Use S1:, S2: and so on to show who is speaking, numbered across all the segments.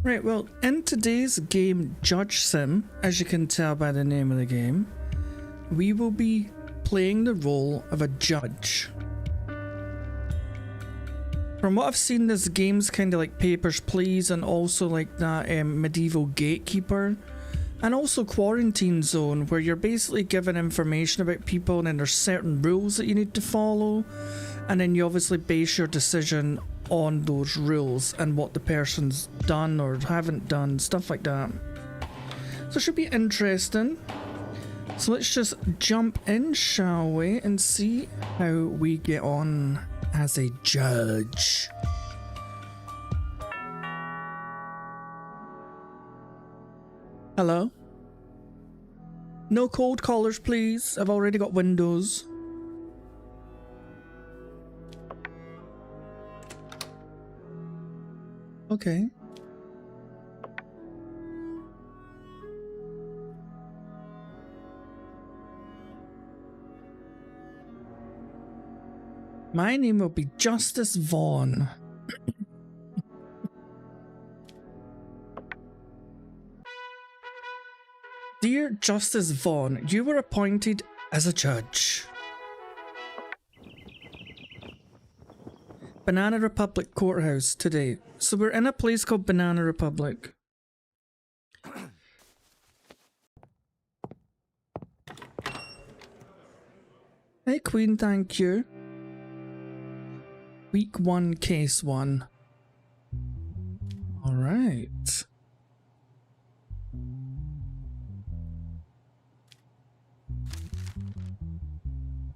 S1: Right, well, in today's game JudgeSim, as you can tell by the name of the game, we will be playing the role of a judge. From what I've seen, this game's kind of like Papers, Please, and also like that medieval gatekeeper, and also Quarantine Zone, where you're basically given information about people and then there's certain rules that you need to follow, and then you obviously base your decision on those rules and what the person's done or haven't done, stuff like that. So it should be interesting. So let's just jump in, shall we, and see how we get on as a judge. Hello? No cold callers, please. I've already got windows. Okay. My name will be Justice Vaughn. Dear Justice Vaughn, you were appointed as a judge. Banana Republic Courthouse today. So we're in a place called Banana Republic. Hey Queen, thank you. Week 1, Case 1. Alright.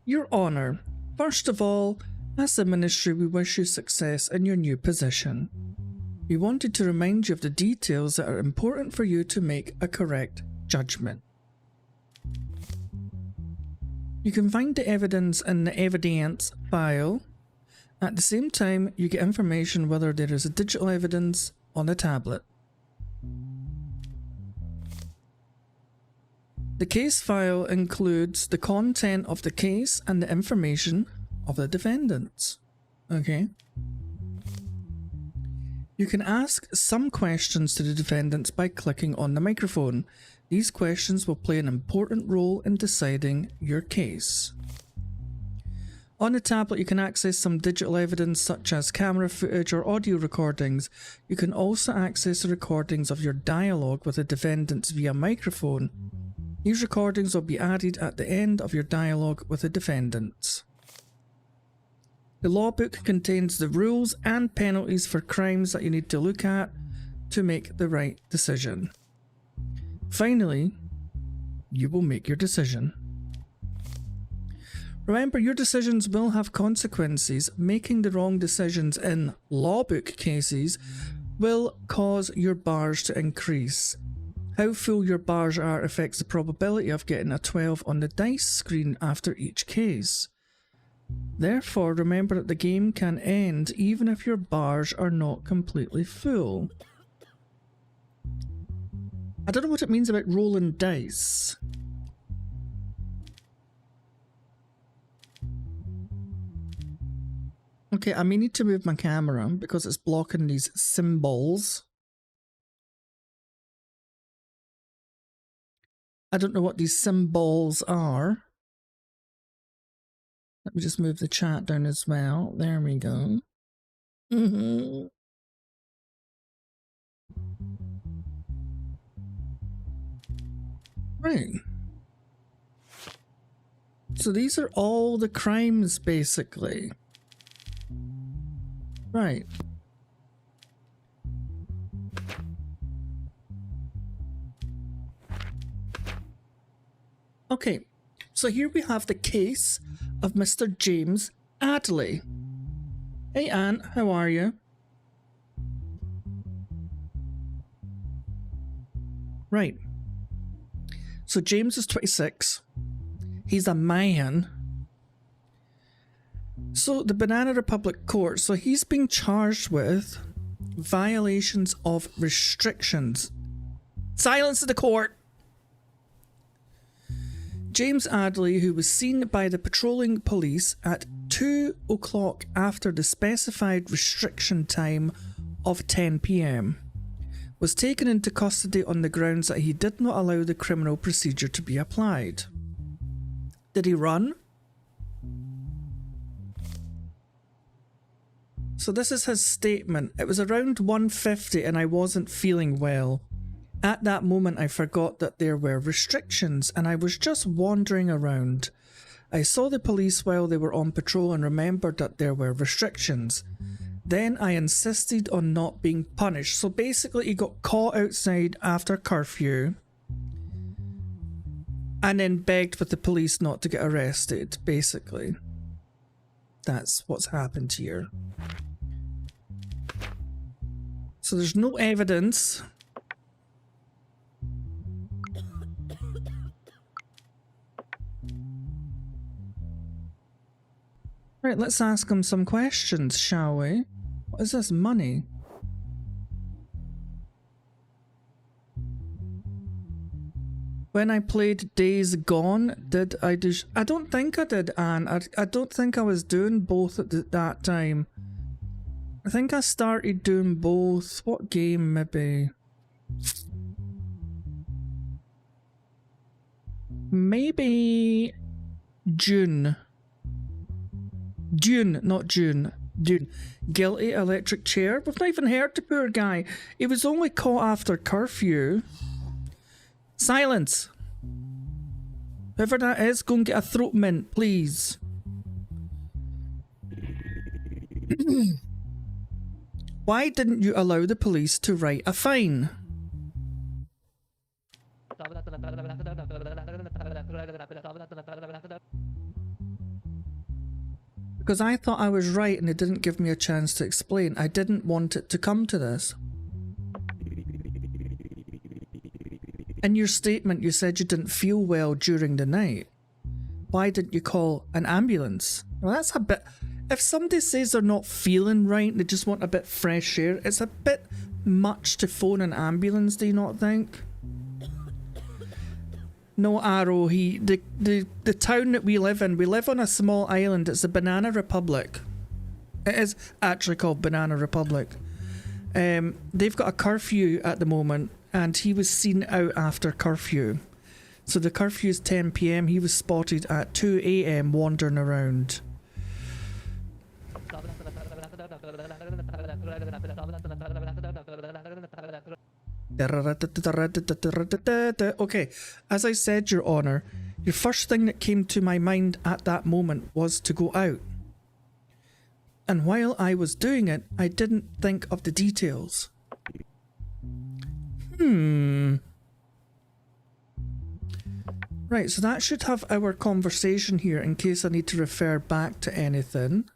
S1: Your Honour, first of all, as the Ministry, we wish you success in your new position. We wanted to remind you of the details that are important for you to make a correct judgment. You can find the evidence in the evidence file. At the same time, you get information whether there is a digital evidence on the tablet. The case file includes the content of the case and the information of the defendants. Okay. You can ask some questions to the defendants by clicking on the microphone. These questions will play an important role in deciding your case. On the tablet, you can access some digital evidence such as camera footage or audio recordings. You can also access the recordings of your dialogue with the defendants via microphone. These recordings will be added at the end of your dialogue with the defendants. The law book contains the rules and penalties for crimes that you need to look at to make the right decision. Finally, you will make your decision. Remember, your decisions will have consequences. Making the wrong decisions in law book cases will cause your bars to increase. How full your bars are affects the probability of getting a 12 on the dice screen after each case. Therefore, remember that the game can end even if your bars are not completely full. I don't know what it means about rolling dice. Okay, I may need to move my camera because it's blocking these symbols. I don't know what these symbols are. Let me just move the chat down as well. There we go. Right. So these are all the crimes, basically. Right. Okay, so here we have the case of Mr. James Adley. Hey Anne, how are you? Right. So James is 26. He's a man. So the Banana Republic Court, so he's being charged with violations of restrictions. Silence in the court! James Adley, who was seen by the patrolling police at 2 o'clock after the specified restriction time of 10 PM, was taken into custody on the grounds that he did not allow the criminal procedure to be applied. Did he run? So this is his statement. It was around 1:50 and I wasn't feeling well. At that moment I forgot that there were restrictions and I was just wandering around. I saw the police while they were on patrol and remembered that there were restrictions. Then I insisted on not being punished. So basically he got caught outside after curfew and then begged with the police not to get arrested, basically. That's what's happened here. So there's no evidence. Right, let's ask him some questions, shall we? What is this money? When I played Days Gone, did I do... I don't think I did, Anne. I don't think I was doing both at that time. I think I started doing both. What game, maybe? Maybe... June. Dune, not June. Dune. Guilty electric chair. We've not even heard the poor guy. He was only caught after curfew. Silence! Whoever that is, go and get a throat mint, please. Why didn't you allow the police to write a fine? Because I thought I was right and they didn't give me a chance to explain. I didn't want it to come to this. In your statement, you said you didn't feel well during the night. Why didn't you call an ambulance? Well, that's a bit... If somebody says they're not feeling right, they just want a bit fresh air, it's a bit much to phone an ambulance, do you not think? No, Arrow, the town that we live on a small island. It's the Banana Republic. It is actually called Banana Republic. They've got a curfew at the moment, and he was seen out after curfew. So the curfew is 10 PM. He was spotted at 2 AM wandering around. Okay, as I said, Your Honour, your first thing that came to my mind at that moment was to go out. And while I was doing it, I didn't think of the details. Right, so that should have our conversation here in case I need to refer back to anything.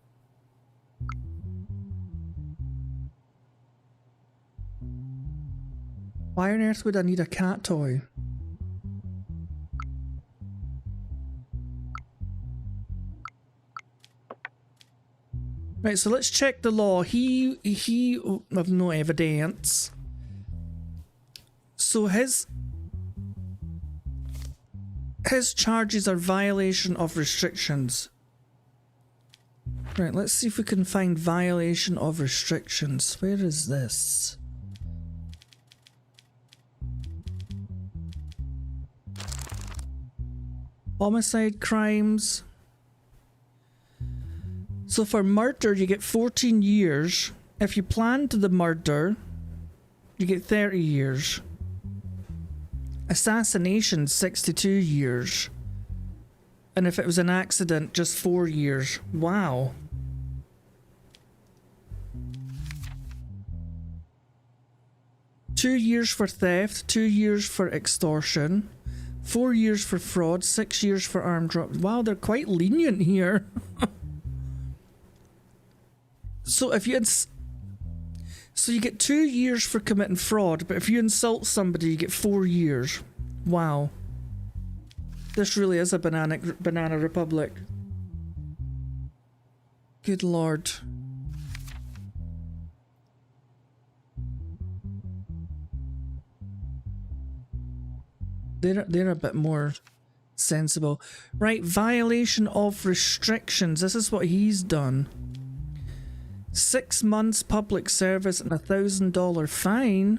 S1: Why on earth would I need a cat toy? Right, so let's check the law. He have no evidence. So his charges are violation of restrictions. Right, let's see if we can find violation of restrictions. Where is this? Homicide crimes. So for murder, you get 14 years. If you planned the murder, you get 30 years. Assassination, 62 years. And if it was an accident, just 4 years. Wow. Two years for theft, 2 years for extortion, 4 years for fraud, 6 years for armed robbery. Wow, they're quite lenient here. So if you so you get 2 years for committing fraud, but if you insult somebody, you get 4 years. Wow. This really is a banana republic. Good lord. They're a bit more sensible. Right, violation of restrictions. This is what he's done. 6 months public service and $1,000 fine.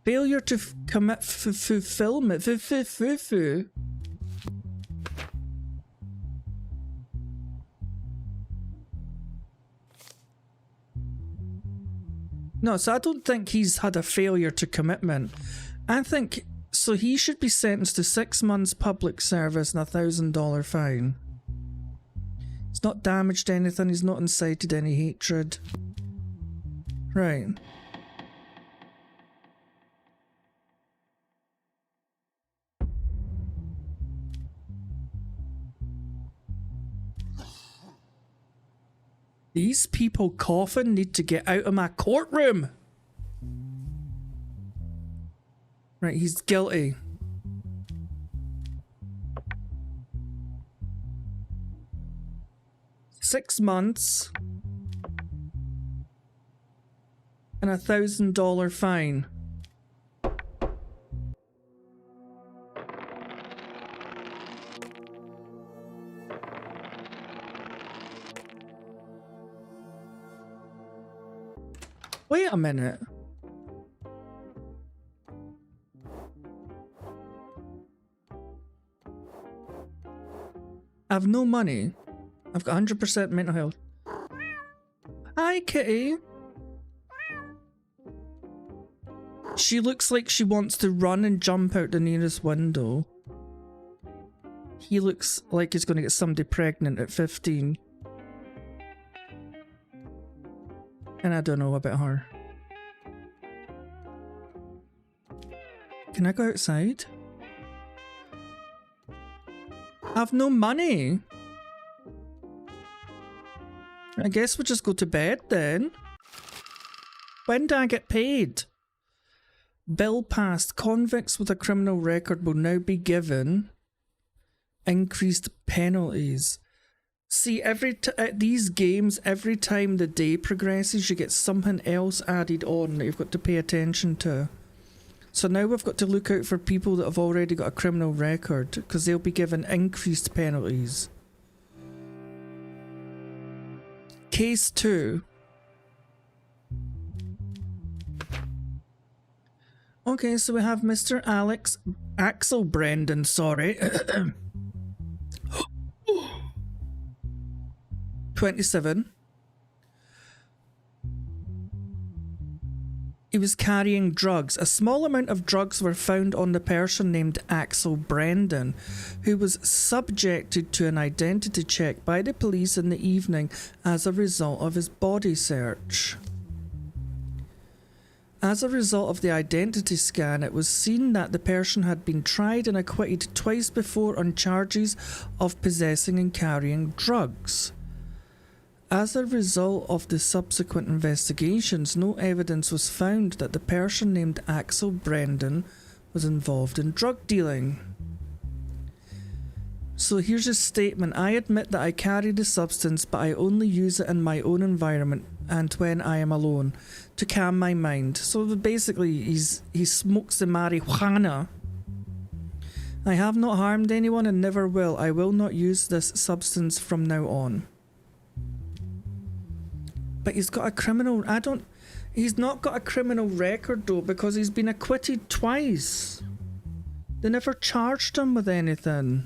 S1: Failure to commit fulfillment. No, so I don't think he's had a failure to commitment. I think, so he should be sentenced to 6 months public service and a $1,000 fine. He's not damaged anything, he's not incited any hatred. Right. These people coughing need to get out of my courtroom. Right, he's guilty. $6 months and a $1,000 fine. Wait a minute. I've no money. I've got 100% mental health. Hi, kitty. She looks like she wants to run and jump out the nearest window. He looks like he's going to get somebody pregnant at 15. And I don't know about her. Can I go outside? I've no money. I guess we'll just go to bed then. When do I get paid? Bill passed. Convicts with a criminal record will now be given increased penalties. See, these games, every time the day progresses, you get something else added on that you've got to pay attention to. So now we've got to look out for people that have already got a criminal record, because they'll be given increased penalties. Case 2. Okay, so we have Mr. Axel Brendan, sorry. 27. He was carrying drugs. A small amount of drugs were found on the person named Axel Brendan, who was subjected to an identity check by the police in the evening as a result of his body search. As a result of the identity scan, it was seen that the person had been tried and acquitted twice before on charges of possessing and carrying drugs. As a result of the subsequent investigations, no evidence was found that the person named Axel Brendan was involved in drug dealing. So here's his statement. I admit that I carry the substance, but I only use it in my own environment and when I am alone to calm my mind. So basically he smokes the marijuana. I have not harmed anyone and never will. I will not use this substance from now on. But he's got a criminal... He's not got a criminal record though, because he's been acquitted twice. They never charged him with anything.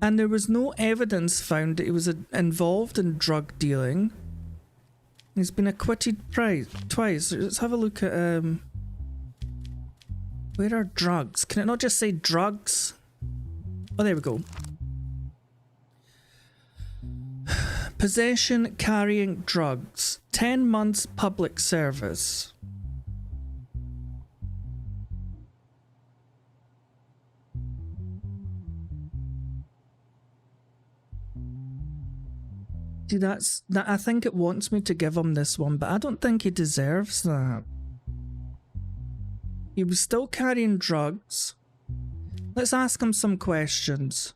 S1: And there was no evidence found that he was involved in drug dealing. He's been acquitted twice. Let's have a look at... Where are drugs? Can it not just say drugs? Oh, there we go. Possession, carrying drugs. 10 months public service. See, that I think it wants me to give him this one, but I don't think he deserves that. He was still carrying drugs. Let's ask him some questions.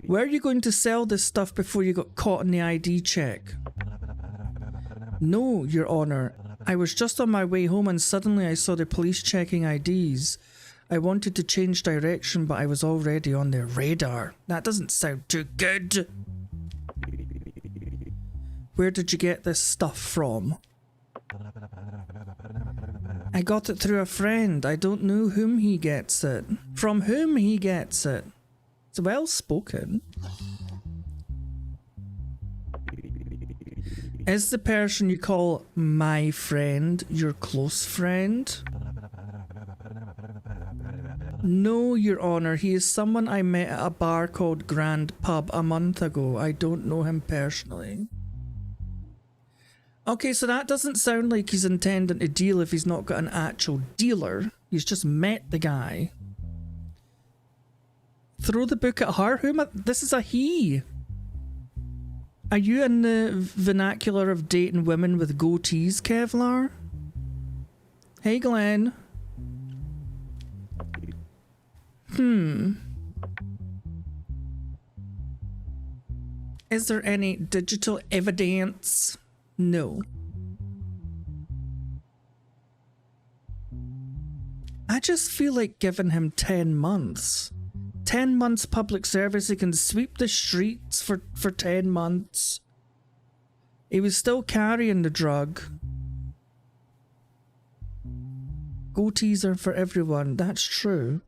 S1: Were you going to sell this stuff before you got caught in the ID check? No, Your Honour. I was just on my way home and suddenly I saw the police checking IDs. I wanted to change direction, but I was already on their radar. That doesn't sound too good. Where did you get this stuff from? I got it through a friend. I don't know whom he gets it. From whom he gets it. It's well spoken. Is the person you call my friend your close friend? No, Your Honor. He is someone I met at a bar called Grand Pub a month ago. I don't know him personally. Okay, so that doesn't sound like he's intending to deal if he's not got an actual dealer. He's just met the guy. Throw the book at her? Who am I? This is a he. Are you in the vernacular of dating women with goatees, Kevlar? Hey, Glenn. Is there any digital evidence? No. I just feel like giving him 10 months. 10 months public service, he can sweep the streets for 10 months. He was still carrying the drug. Goatees are for everyone, that's true.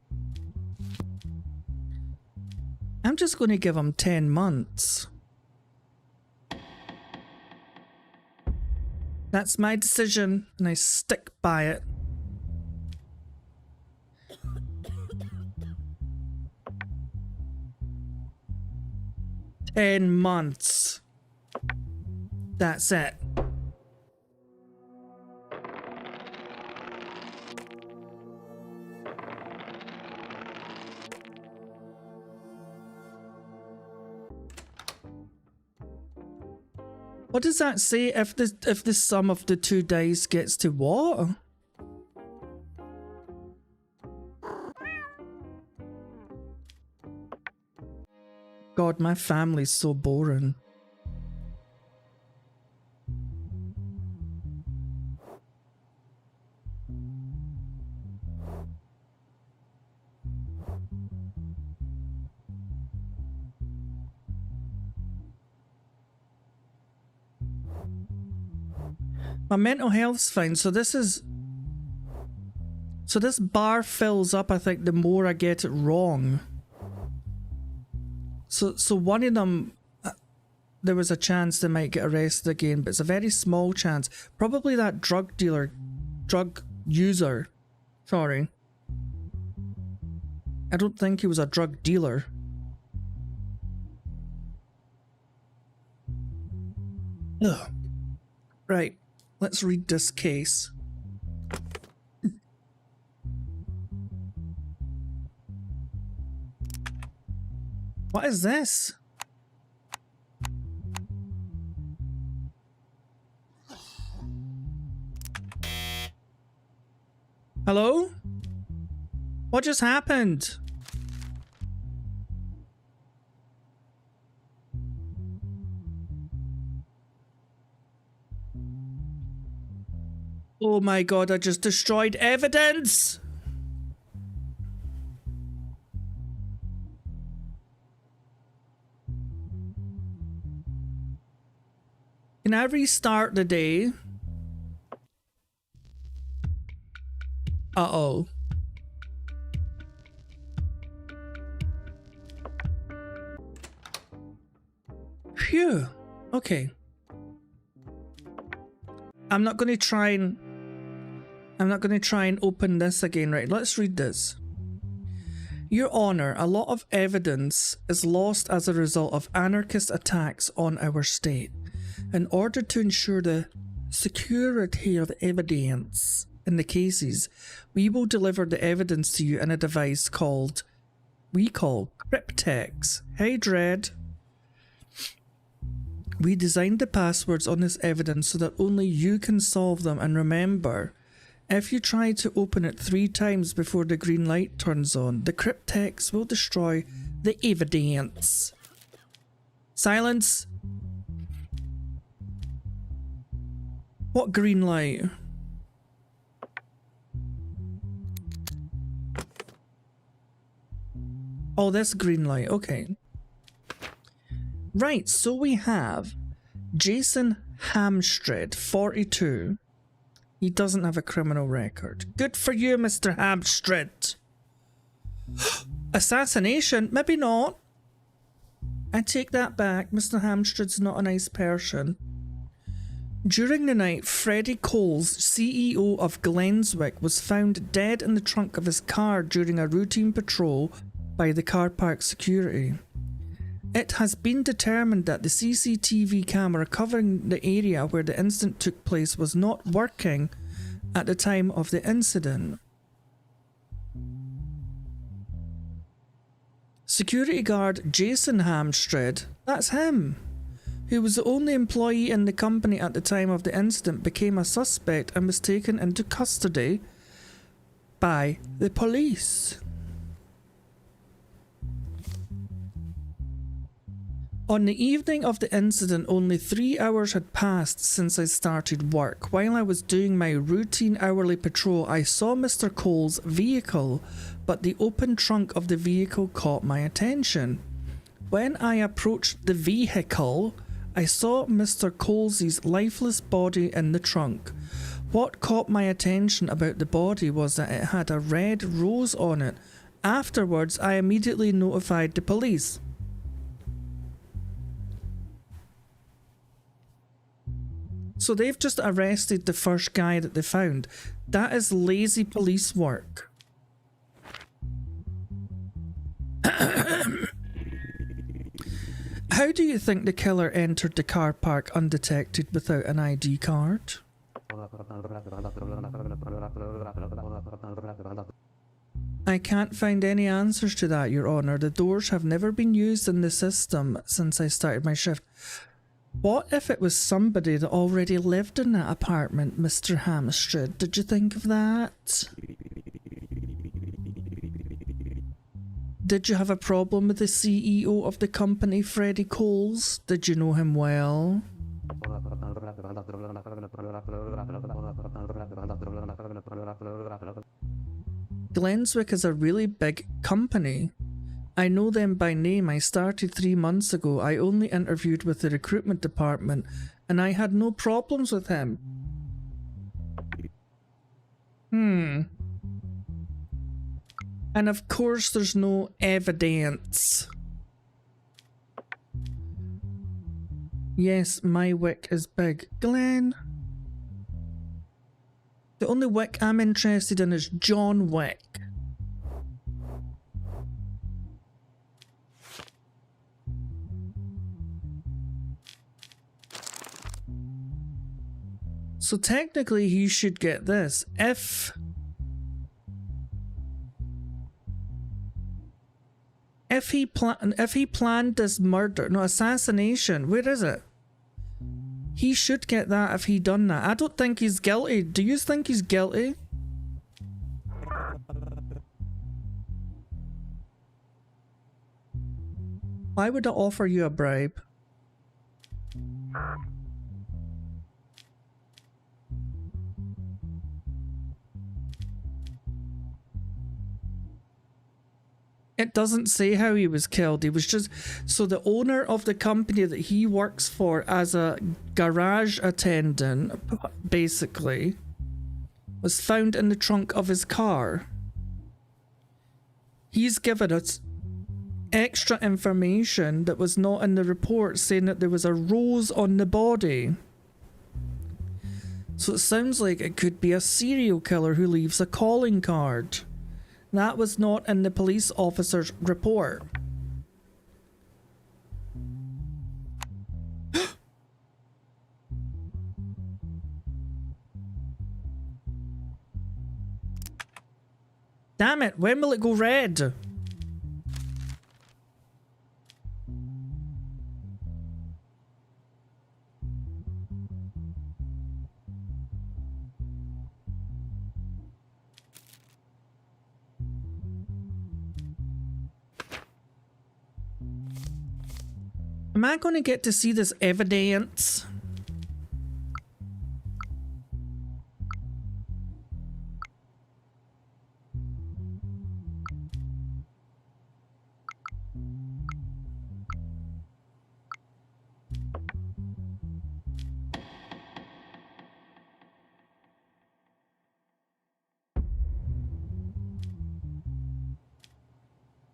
S1: I'm just going to give him 10 months. That's my decision, and I stick by it. "10 months. That's it. What does that say if the sum of the two dice gets to what? God, my family's so boring. My mental health's fine, so this bar fills up, I think, the more I get it wrong. So one of them, there was a chance they might get arrested again, but it's a very small chance. Probably that drug user. Sorry. I don't think he was a drug dealer. Ugh. Right. Let's read this case. What is this? Hello? What just happened? Oh my god, I just destroyed evidence! Can I restart the day? Uh-oh. Phew. Okay. I'm not going to try and open this again, right? Let's read this. Your Honor, a lot of evidence is lost as a result of anarchist attacks on our state. In order to ensure the security of evidence in the cases, we will deliver the evidence to you in a device we call cryptex. Hey, Dread. We designed the passwords on this evidence so that only you can solve them, and remember, if you try to open it 3 times before the green light turns on, the cryptex will destroy the evidence. Silence. What green light? Oh, this green light, okay. Right, so we have Jason Hamstred, 42. He doesn't have a criminal record. Good for you, Mr. Hamstred. Assassination? Maybe not. I take that back. Mr. Hamstred's not a nice person. During the night, Freddie Coles, CEO of Glenswick, was found dead in the trunk of his car during a routine patrol by the car park security. It has been determined that the CCTV camera covering the area where the incident took place was not working at the time of the incident. Security guard Jason Hamstred, that's him, who was the only employee in the company at the time of the incident, became a suspect and was taken into custody by the police. On the evening of the incident, only 3 hours had passed since I started work. While I was doing my routine hourly patrol, I saw Mr. Cole's vehicle, but the open trunk of the vehicle caught my attention. When I approached the vehicle, I saw Mr. Cole's lifeless body in the trunk. What caught my attention about the body was that it had a red rose on it. Afterwards, I immediately notified the police. So they've just arrested the first guy that they found. That is lazy police work. How do you think the killer entered the car park undetected without an ID card? I can't find any answers to that, Your Honour. The doors have never been used in the system since I started my shift. What if it was somebody that already lived in that apartment, Mr. Hamstred? Did you think of that? Did you have a problem with the CEO of the company, Freddie Coles? Did you know him well? Glenswick is a really big company. I know them by name. I started 3 months ago. I only interviewed with the recruitment department and I had no problems with him. And of course there's no evidence. Yes, my wick is big. Glenn? The only wick I'm interested in is John Wick. So technically he should get this. If he planned this murder, no, assassination, where is it? He should get that if he done that. I don't think he's guilty. Do you think he's guilty? Why would I offer you a bribe? It doesn't say how he was killed. He was just... So the owner of the company that he works for as a garage attendant, basically, was found in the trunk of his car. He's given us extra information that was not in the report, saying that there was a rose on the body. So it sounds like it could be a serial killer who leaves a calling card. That was not in the police officer's report. Damn it, when will it go red? Am I going to get to see this evidence?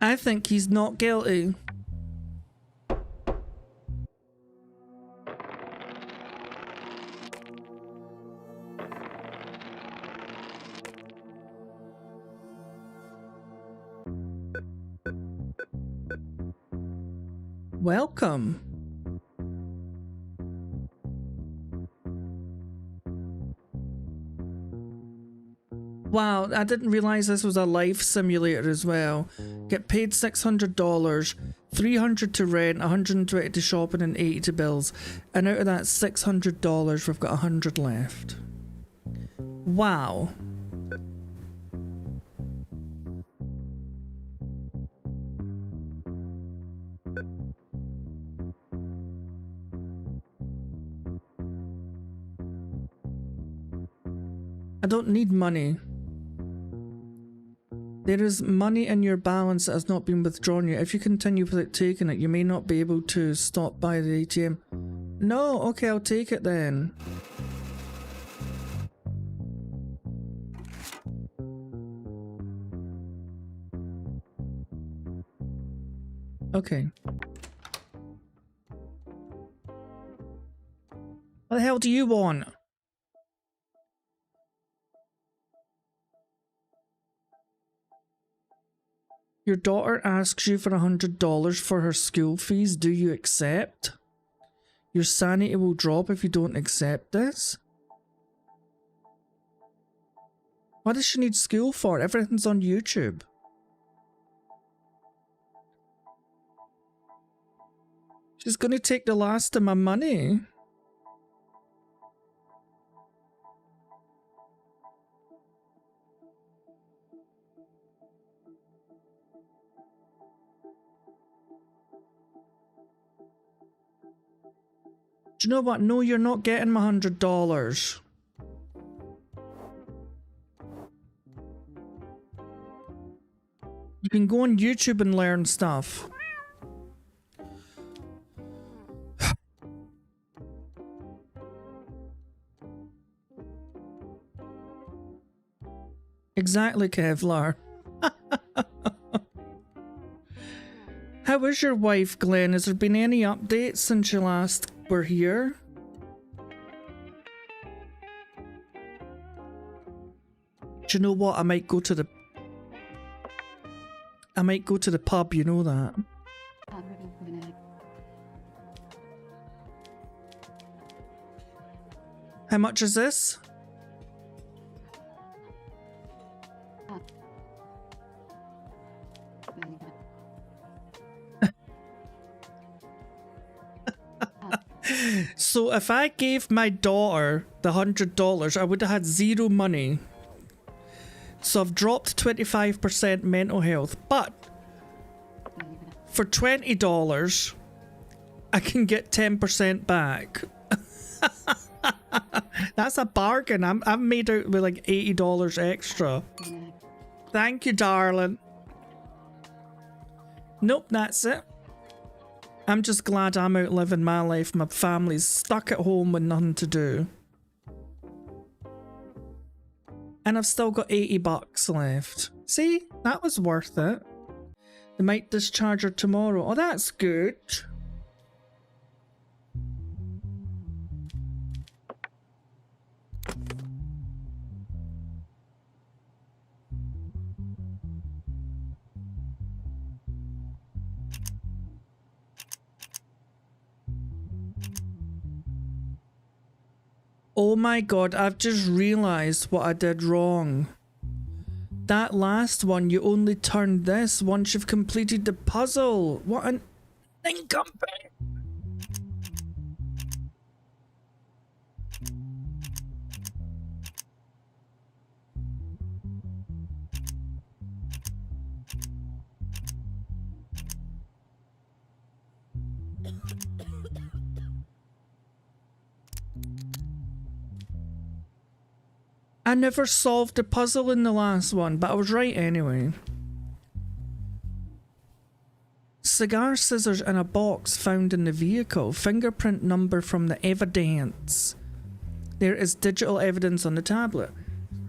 S1: I think he's not guilty. Welcome. Wow, I didn't realize this was a life simulator as well. Get paid $600, $300 to rent, $120 to shopping and $80 to bills. And out of that $600, we've got $100 left. Wow. I don't need money. There is money in your balance that has not been withdrawn yet. If you continue without taking it, you may not be able to stop by the ATM. No, okay, I'll take it then. Okay. What the hell do you want? Your daughter asks you for $100 for her school fees. Do you accept? Your sanity will drop if you don't accept this. What does she need school for? Everything's on YouTube. She's gonna take the last of my money. Do you know what? No, you're not getting my $100. You can go on YouTube and learn stuff. Exactly, Kevlar. How is your wife, Glenn? Has there been any updates since you last were here? Do you know what? I might go to the pub, you know that. How much is this? So if I gave my daughter the $100, I would have had zero money. So I've dropped 25% mental health, but for $20, I can get 10% back. That's a bargain. I'm made out with like $80 extra. Thank you, darling. Nope, that's it. I'm just glad I'm out living my life. My family's stuck at home with nothing to do. And I've still got $80 left. See? That was worth it. They might discharge her tomorrow. Oh, that's good. Oh my god, I've just realised what I did wrong. That last one, you only turn this once you've completed the puzzle. What an nincompoop. I never solved the puzzle in the last one, but I was right anyway. Cigar scissors in a box found in the vehicle. Fingerprint number from the evidence. There is digital evidence on the tablet.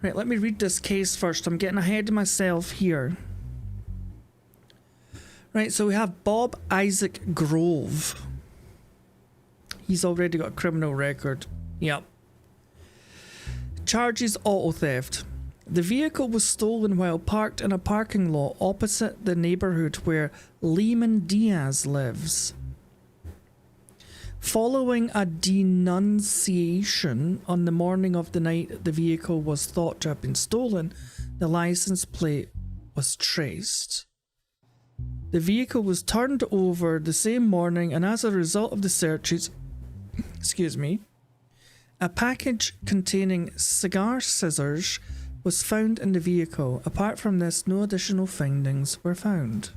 S1: Right, let me read this case first. I'm getting ahead of myself here. Right, so we have Bob Isaac Grove. He's already got a criminal record. Yep. Charges auto theft. The vehicle was stolen while parked in a parking lot opposite the neighborhood where Lehman Diaz lives. Following a denunciation on the morning of the night the vehicle was thought to have been stolen, the license plate was traced. The vehicle was turned over the same morning, and as a result of the searches, a package containing cigar scissors was found in the vehicle. Apart from this, no additional findings were found.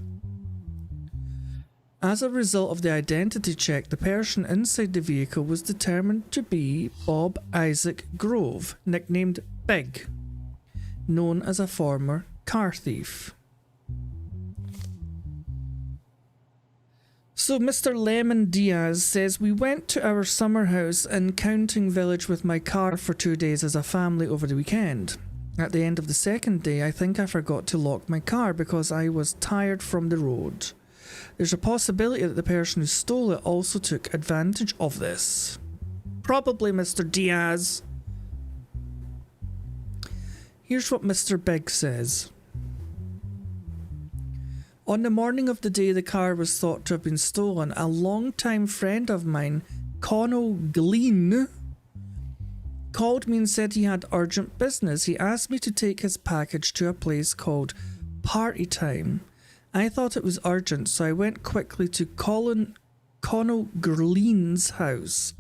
S1: As a result of the identity check, the person inside the vehicle was determined to be Bob Isaac Grove, nicknamed Big, known as a former car thief. So Mr. Lemon Diaz says, we went to our summer house in Counting Village with my car for 2 days as a family over the weekend. At the end of the second day, I think I forgot to lock my car because I was tired from the road. There's a possibility that the person who stole it also took advantage of this. Probably Mr. Diaz. Here's what Mr. Big says. On the morning of the day the car was thought to have been stolen, a long-time friend of mine, Connell Glean, called me and said he had urgent business. He asked me to take his package to a place called Party Time. I thought it was urgent, so I went quickly to Connell Glean's house.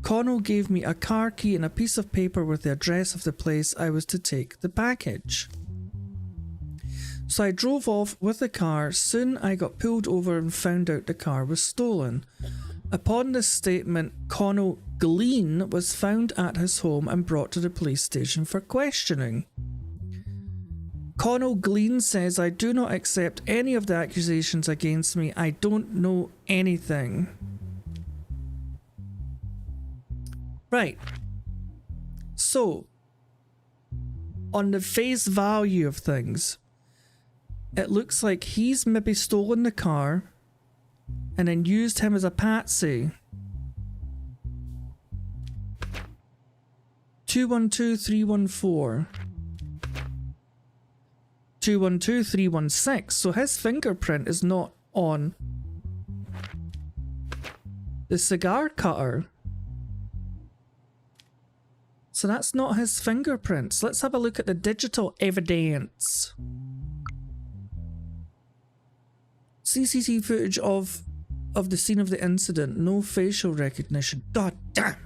S1: Connell gave me a car key and a piece of paper with the address of the place I was to take the package. So I drove off with the car. Soon I got pulled over and found out the car was stolen. Upon this statement, Connell Glean was found at his home and brought to the police station for questioning. Connell Glean says, I do not accept any of the accusations against me. I don't know anything. Right. So, on the face value of things, it looks like he's maybe stolen the car and then used him as a patsy. 212-314. 212-316. So his fingerprint is not on the cigar cutter. So that's not his fingerprints. Let's have a look at the digital evidence. CCTV footage of the scene of the incident. No facial recognition. God damn.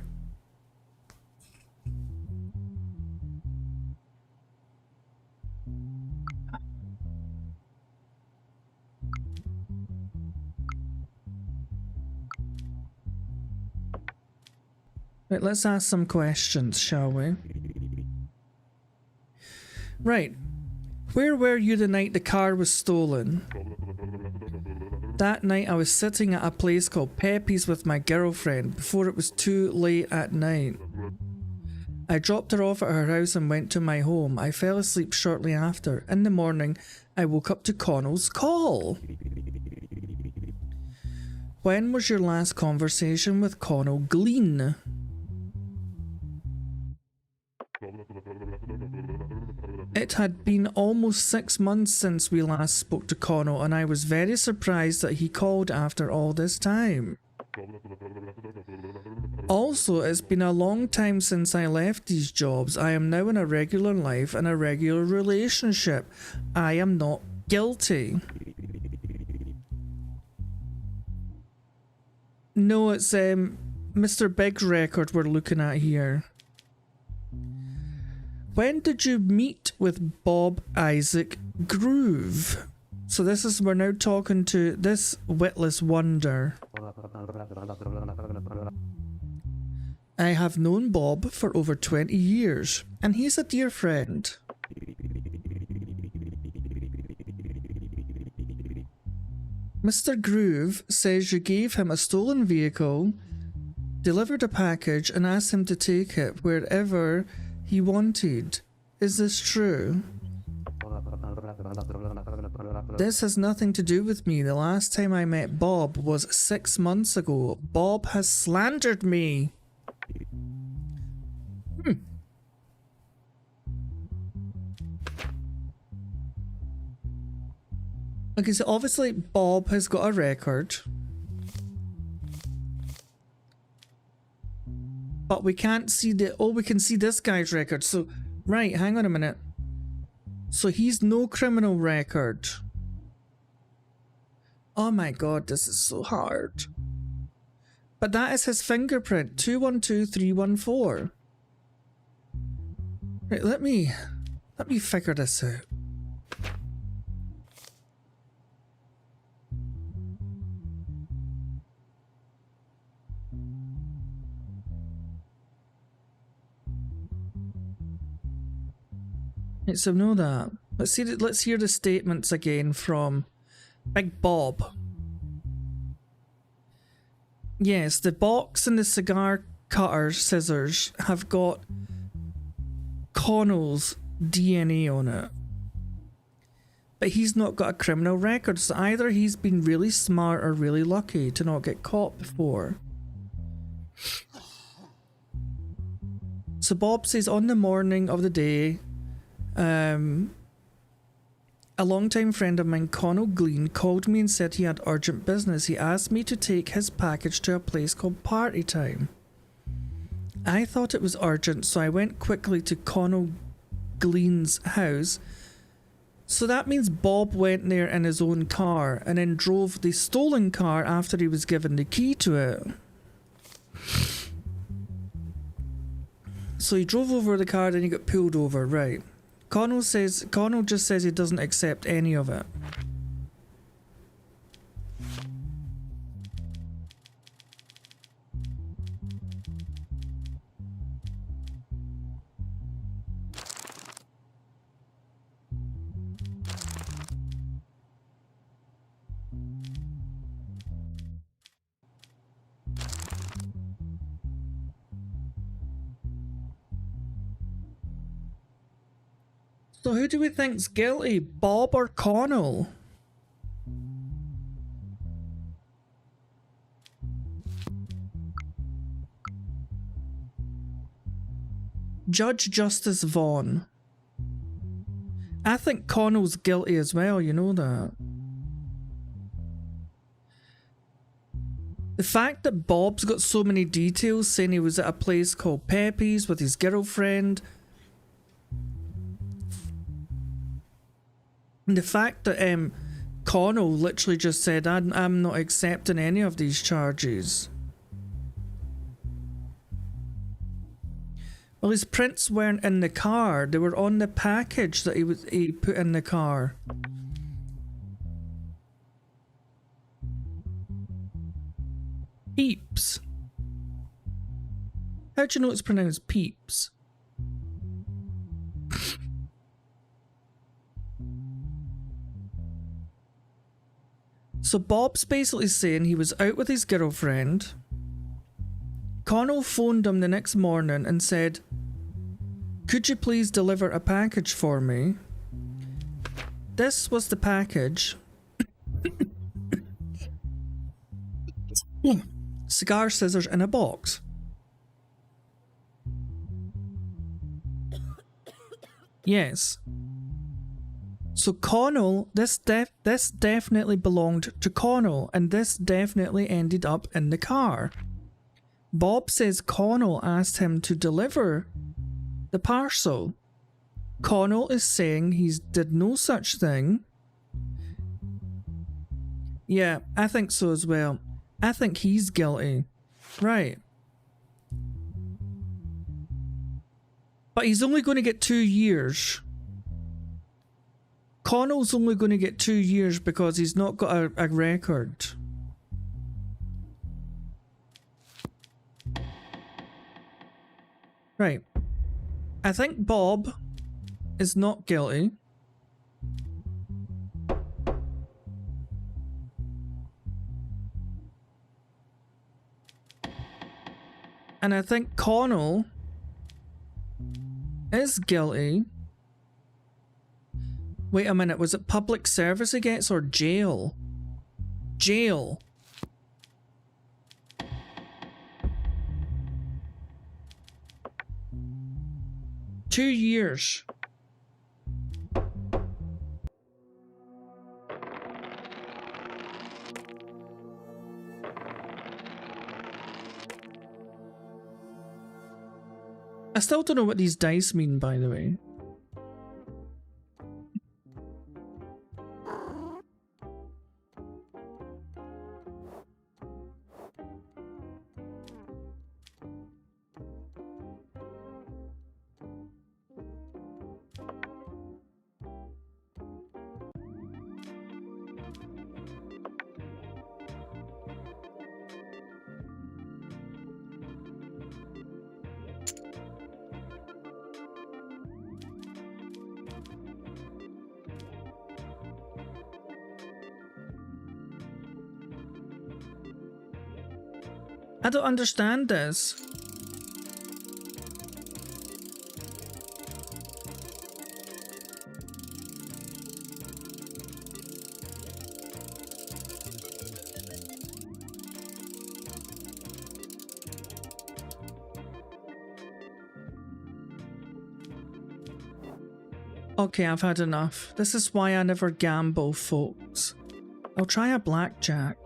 S1: Right, let's ask some questions, shall we? Right. Where were you the night the car was stolen? That night I was sitting at a place called Pepe's with my girlfriend before it was too late at night. I dropped her off at her house and went to my home. I fell asleep shortly after. In the morning, I woke up to Connell's call. When was your last conversation with Connell Glean? It had been almost 6 months since we last spoke to Connell, and I was very surprised that he called after all this time. Also, it's been a long time since I left these jobs. I am now in a regular life and a regular relationship. I am not guilty. No, it's Mr. Big's record we're looking at here. When did you meet with Bob Isaac Groove? So this is, we're now talking to this witless wonder. I have known Bob for over 20 years, and he's a dear friend. Mr. Groove says you gave him a stolen vehicle, delivered a package, and asked him to take it wherever he wanted. Is this true?
S2: happening.
S1: This has nothing to do with me. The last time I met Bob was 6 months ago. Bob has slandered me. Okay, so obviously Bob has got a record. But we can't see the... Oh, we can see this guy's record. So, right, hang on a minute. So he's no criminal record. Oh my god, this is so hard. But that is his fingerprint. 212314. Right, let me figure this out. Right, so know that. Let's hear the statements again from Big Bob. Yes, the box and the cigar cutter scissors have got Connell's DNA on it. But he's not got a criminal record, so either he's been really smart or really lucky to not get caught before. So Bob says on the morning of the day, a longtime friend of mine, Connell Glean, called me and said he had urgent business. He asked me to take his package to a place called Party Time. I thought it was urgent, so I went quickly to Connell Glean's house. So that means Bob went there in his own car and then drove the stolen car after he was given the key to it. So he drove over the car, then he got pulled over, right? Connell just says he doesn't accept any of it. So who do we think's guilty, Bob or Connell? Judge Justice Vaughn. I think Connell's guilty as well, you know that. The fact that Bob's got so many details saying he was at a place called Pepe's with his girlfriend, and the fact that Connell literally just said, I'm not accepting any of these charges. Well, his prints weren't in the car. They were on the package that he put in the car. Peeps. How do you know it's pronounced Peeps? So Bob's basically saying he was out with his girlfriend. Connell phoned him the next morning and said, "Could you please deliver a package for me?" This was the package. Cigar scissors in a box. Yes. So Connell, this definitely belonged to Connell, and this definitely ended up in the car. Bob says Connell asked him to deliver the parcel. Connell is saying he did no such thing. Yeah, I think so as well. I think he's guilty. Right. But he's only going to get 2 years. Connell's only going to get 2 years because he's not got a record. Right. I think Bob is not guilty. And I think Connell is guilty. Wait a minute, was it public service he gets or jail? Jail. Two years. I still don't know what these dice mean, by the way. I don't understand this. Okay, I've had enough. This is why I never gamble, folks. I'll try a blackjack.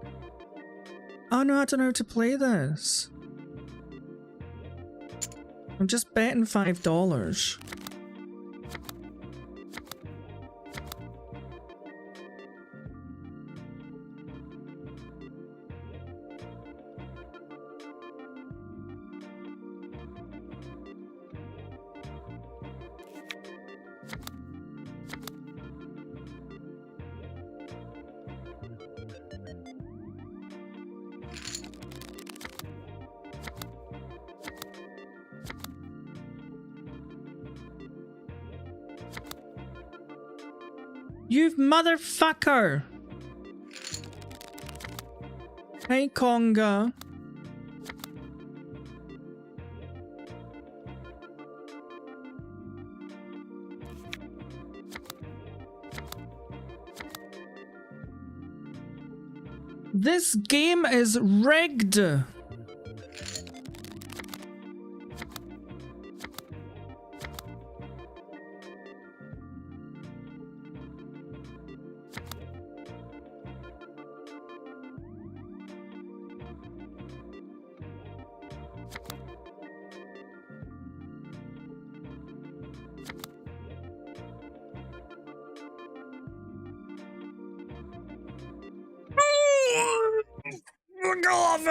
S1: Oh no, I don't know how to play this. I'm just betting $5. You motherfucker! Hey, Conga. This game is rigged! Go off!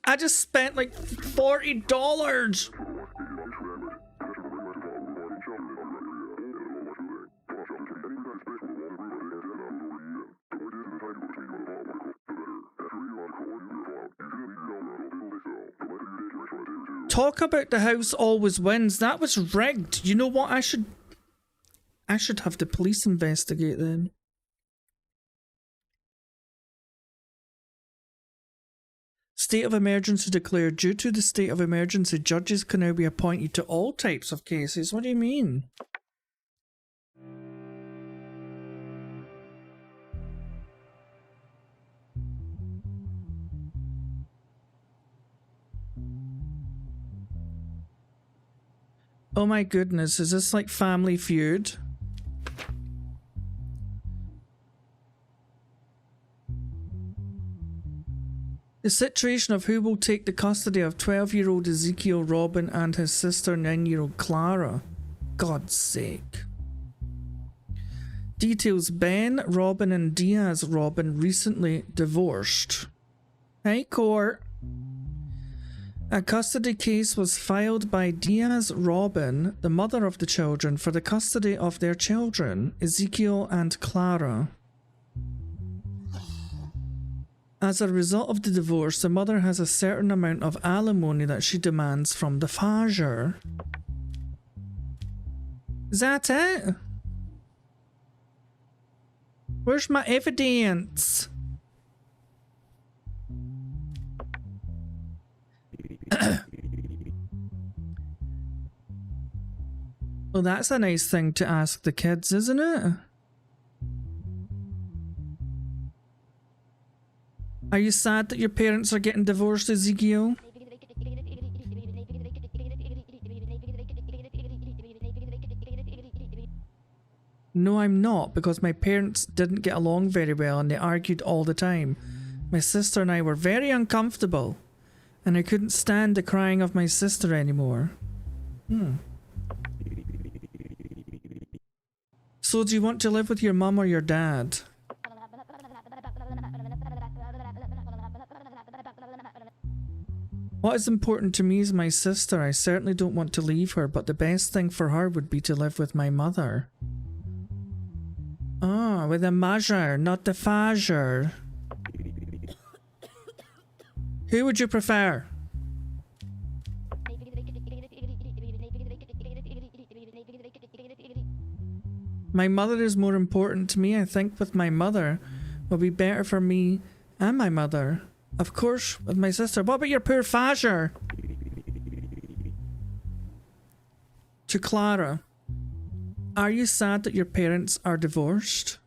S1: I just spent like $40. Talk about the house always wins. That was rigged. You know what? I should have the police investigate then. State of emergency declared. Due to the state of emergency, judges can now be appointed to all types of cases. What do you mean? Oh my goodness, is this like Family Feud? The situation of who will take the custody of 12-year-old Ezekiel Robin and his sister 9-year-old Clara. God's sake. Details: Ben Robin and Diaz Robin recently divorced. Hey, court. A custody case was filed by Diaz Robin, the mother of the children, for the custody of their children, Ezekiel and Clara. As a result of the divorce, the mother has a certain amount of alimony that she demands from the father. Is that it? Where's my evidence? Well, that's a nice thing to ask the kids, isn't it? Are you sad that your parents are getting divorced, Ezekiel? No, I'm not, because my parents didn't get along very well and they argued all the time. My sister and I were very uncomfortable, and I couldn't stand the crying of my sister anymore. So do you want to live with your mum or your dad? What is important to me is my sister. I certainly don't want to leave her, but the best thing for her would be to live with my mother. Ah, with a mother, not the father. Who would you prefer? My mother is more important to me. I think with my mother will be better for me and my mother. Of course, with my sister. What about your poor father? To Clara. Are you sad that your parents are divorced?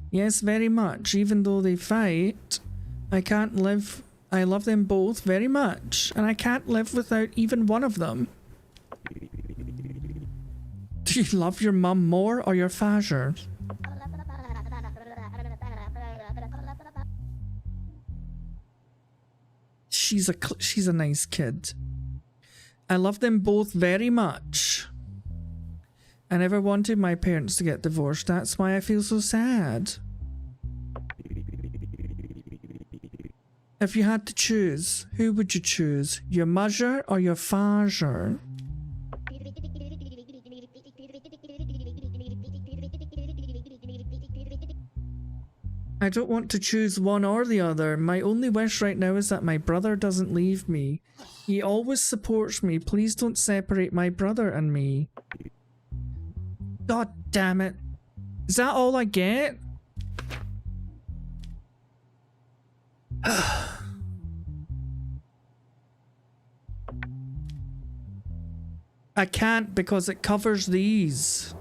S1: Yes, very much. Even though they fight, I can't live. I love them both very much, and I can't live without even one of them. Do you love your mum more or your father? She's a nice kid. I love them both very much. I never wanted my parents to get divorced. That's why I feel so sad. If you had to choose, who would you choose? Your mother or your father? I don't want to choose one or the other. My only wish right now is that my brother doesn't leave me. He always supports me. Please don't separate my brother and me. God damn it. Is that all I get? I can't because it covers these.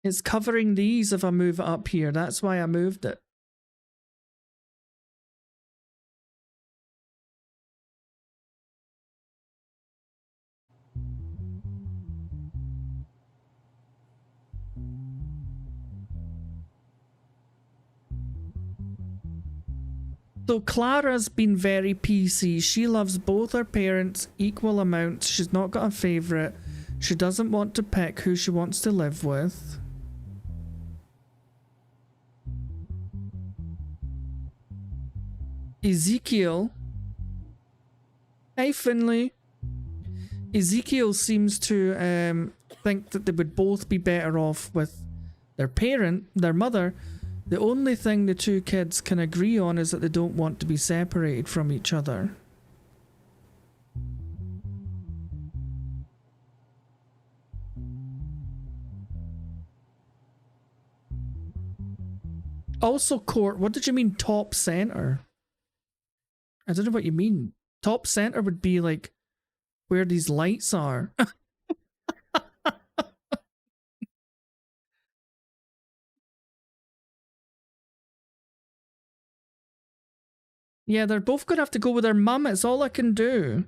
S1: It's covering these if I move it up here. That's why I moved it. So Clara's been very PC. She loves both her parents equal amounts. She's not got a favourite. She doesn't want to pick who she wants to live with. Ezekiel. Hey, Finley. Ezekiel seems to think that they would both be better off with their mother. The only thing the two kids can agree on is that they don't want to be separated from each other. Also, Court, what did you mean top center? I don't know what you mean. Top center would be like where these lights are. Yeah, they're both gonna have to go with their mum. It's all I can do.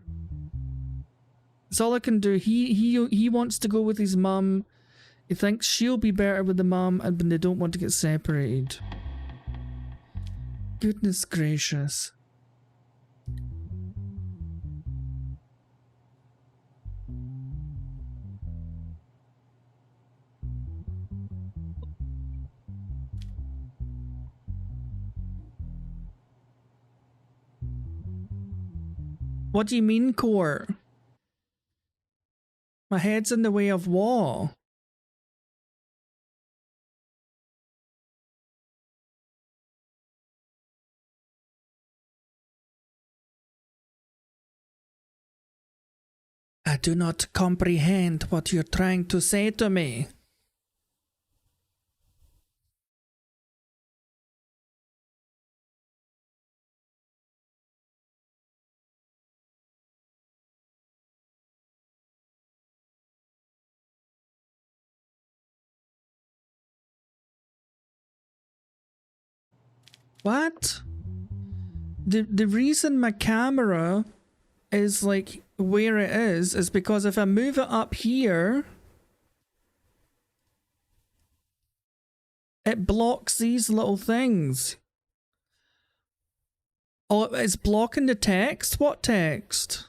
S1: It's all I can do. He wants to go with his mum. He thinks she'll be better with the mum, and they don't want to get separated. Goodness gracious. What do you mean, Court? My head's in the way of what? I do not comprehend what you're trying to say to me. What? The reason my camera is like where it is because if I move it up here, it blocks these little things. Oh, it's blocking the text? What text?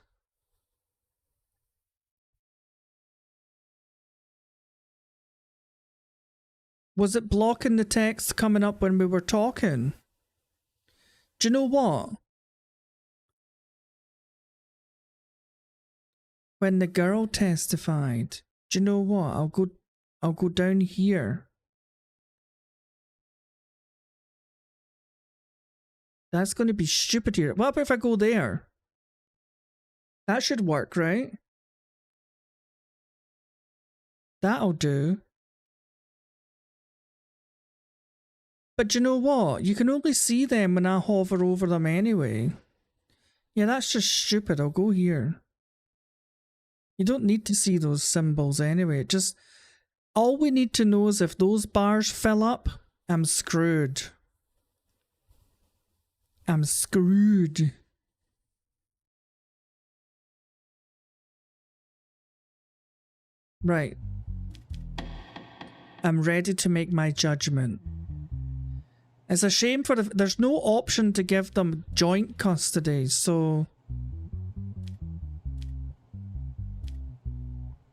S1: Was it blocking the text coming up when we were talking? Do you know what? When the girl testified, do you know what? I'll go down here. That's going to be stupid here. What about if I go there? That should work, right? That'll do. But you know what? You can only see them when I hover over them anyway. Yeah, that's just stupid. I'll go here. You don't need to see those symbols anyway. Just all we need to know is if those bars fill up, I'm screwed. I'm screwed. Right. I'm ready to make my judgment. It's a shame for there's no option to give them joint custody, so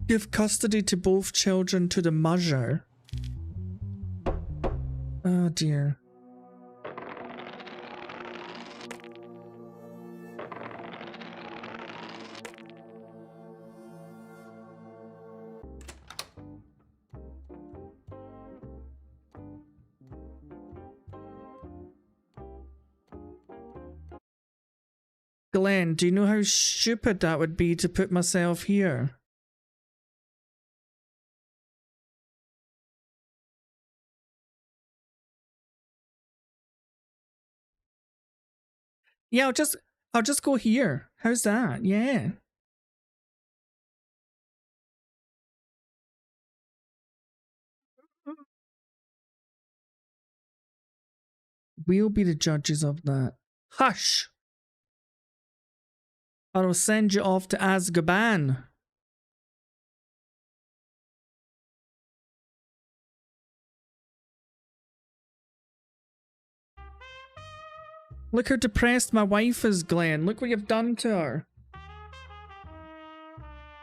S1: give custody to both children to the mother. Oh dear. Glenn, do you know how stupid that would be to put myself here? Yeah, I'll just go here. How's that? Yeah. We'll be the judges of that. Hush! Or I'll send you off to Azkaban. Look how depressed my wife is, Glenn. Look what you've done to her.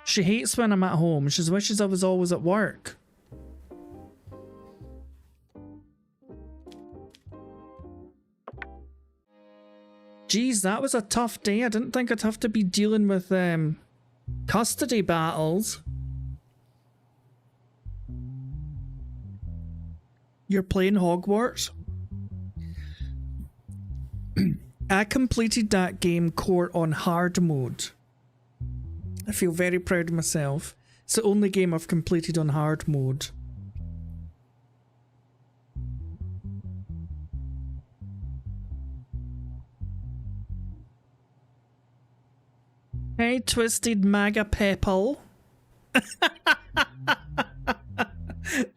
S1: She hates when I'm at home. She wishes I was always at work. Geez, that was a tough day. I didn't think I'd have to be dealing with custody battles. You're playing Hogwarts? I completed that game Court on hard mode. I feel very proud of myself. It's the only game I've completed on hard mode. Hey, Twisted MAGA people.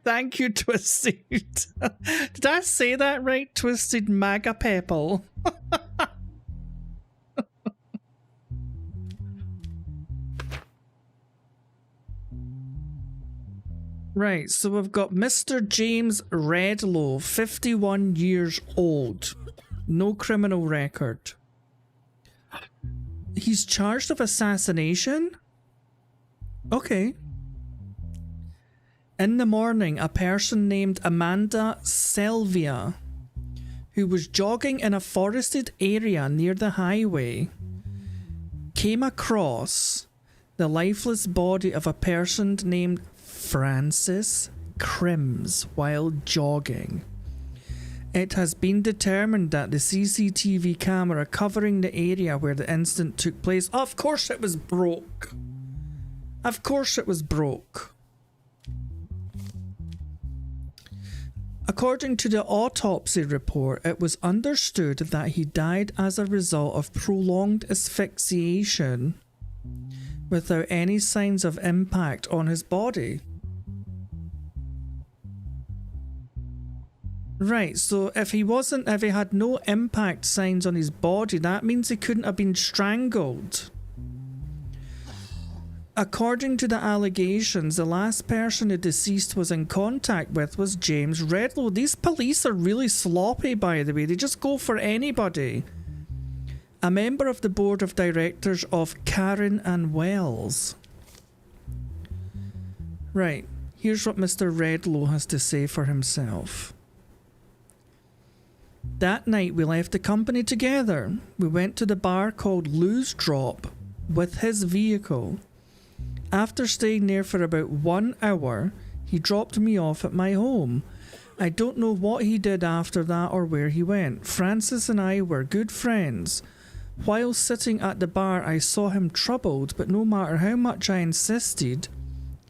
S1: Thank you, Twisted. Did I say that right? Twisted MAGA people. Right, so we've got Mr. James Redlow, 51 years old. No criminal record. He's charged of assassination? Okay. In the morning, a person named Amanda Selvia, who was jogging in a forested area near the highway, came across the lifeless body of a person named Francis Crims while jogging. It has been determined that the CCTV camera covering the area where the incident took place, of course it was broke. Of course it was broke. According to the autopsy report, it was understood that he died as a result of prolonged asphyxiation without any signs of impact on his body. Right, so if he had no impact signs on his body, that means he couldn't have been strangled. According to the allegations, the last person the deceased was in contact with was James Redlow. These police are really sloppy, by the way. They just go for anybody. A member of the board of directors of Karen and Wells. Right, here's what Mr. Redlow has to say for himself. That night we left the company together. We went to the bar called Lou's Drop with his vehicle. After staying there for about 1 hour, he dropped me off at my home. I don't know what he did after that or where he went. Francis and I were good friends. While sitting at the bar, I saw him troubled, but no matter how much I insisted,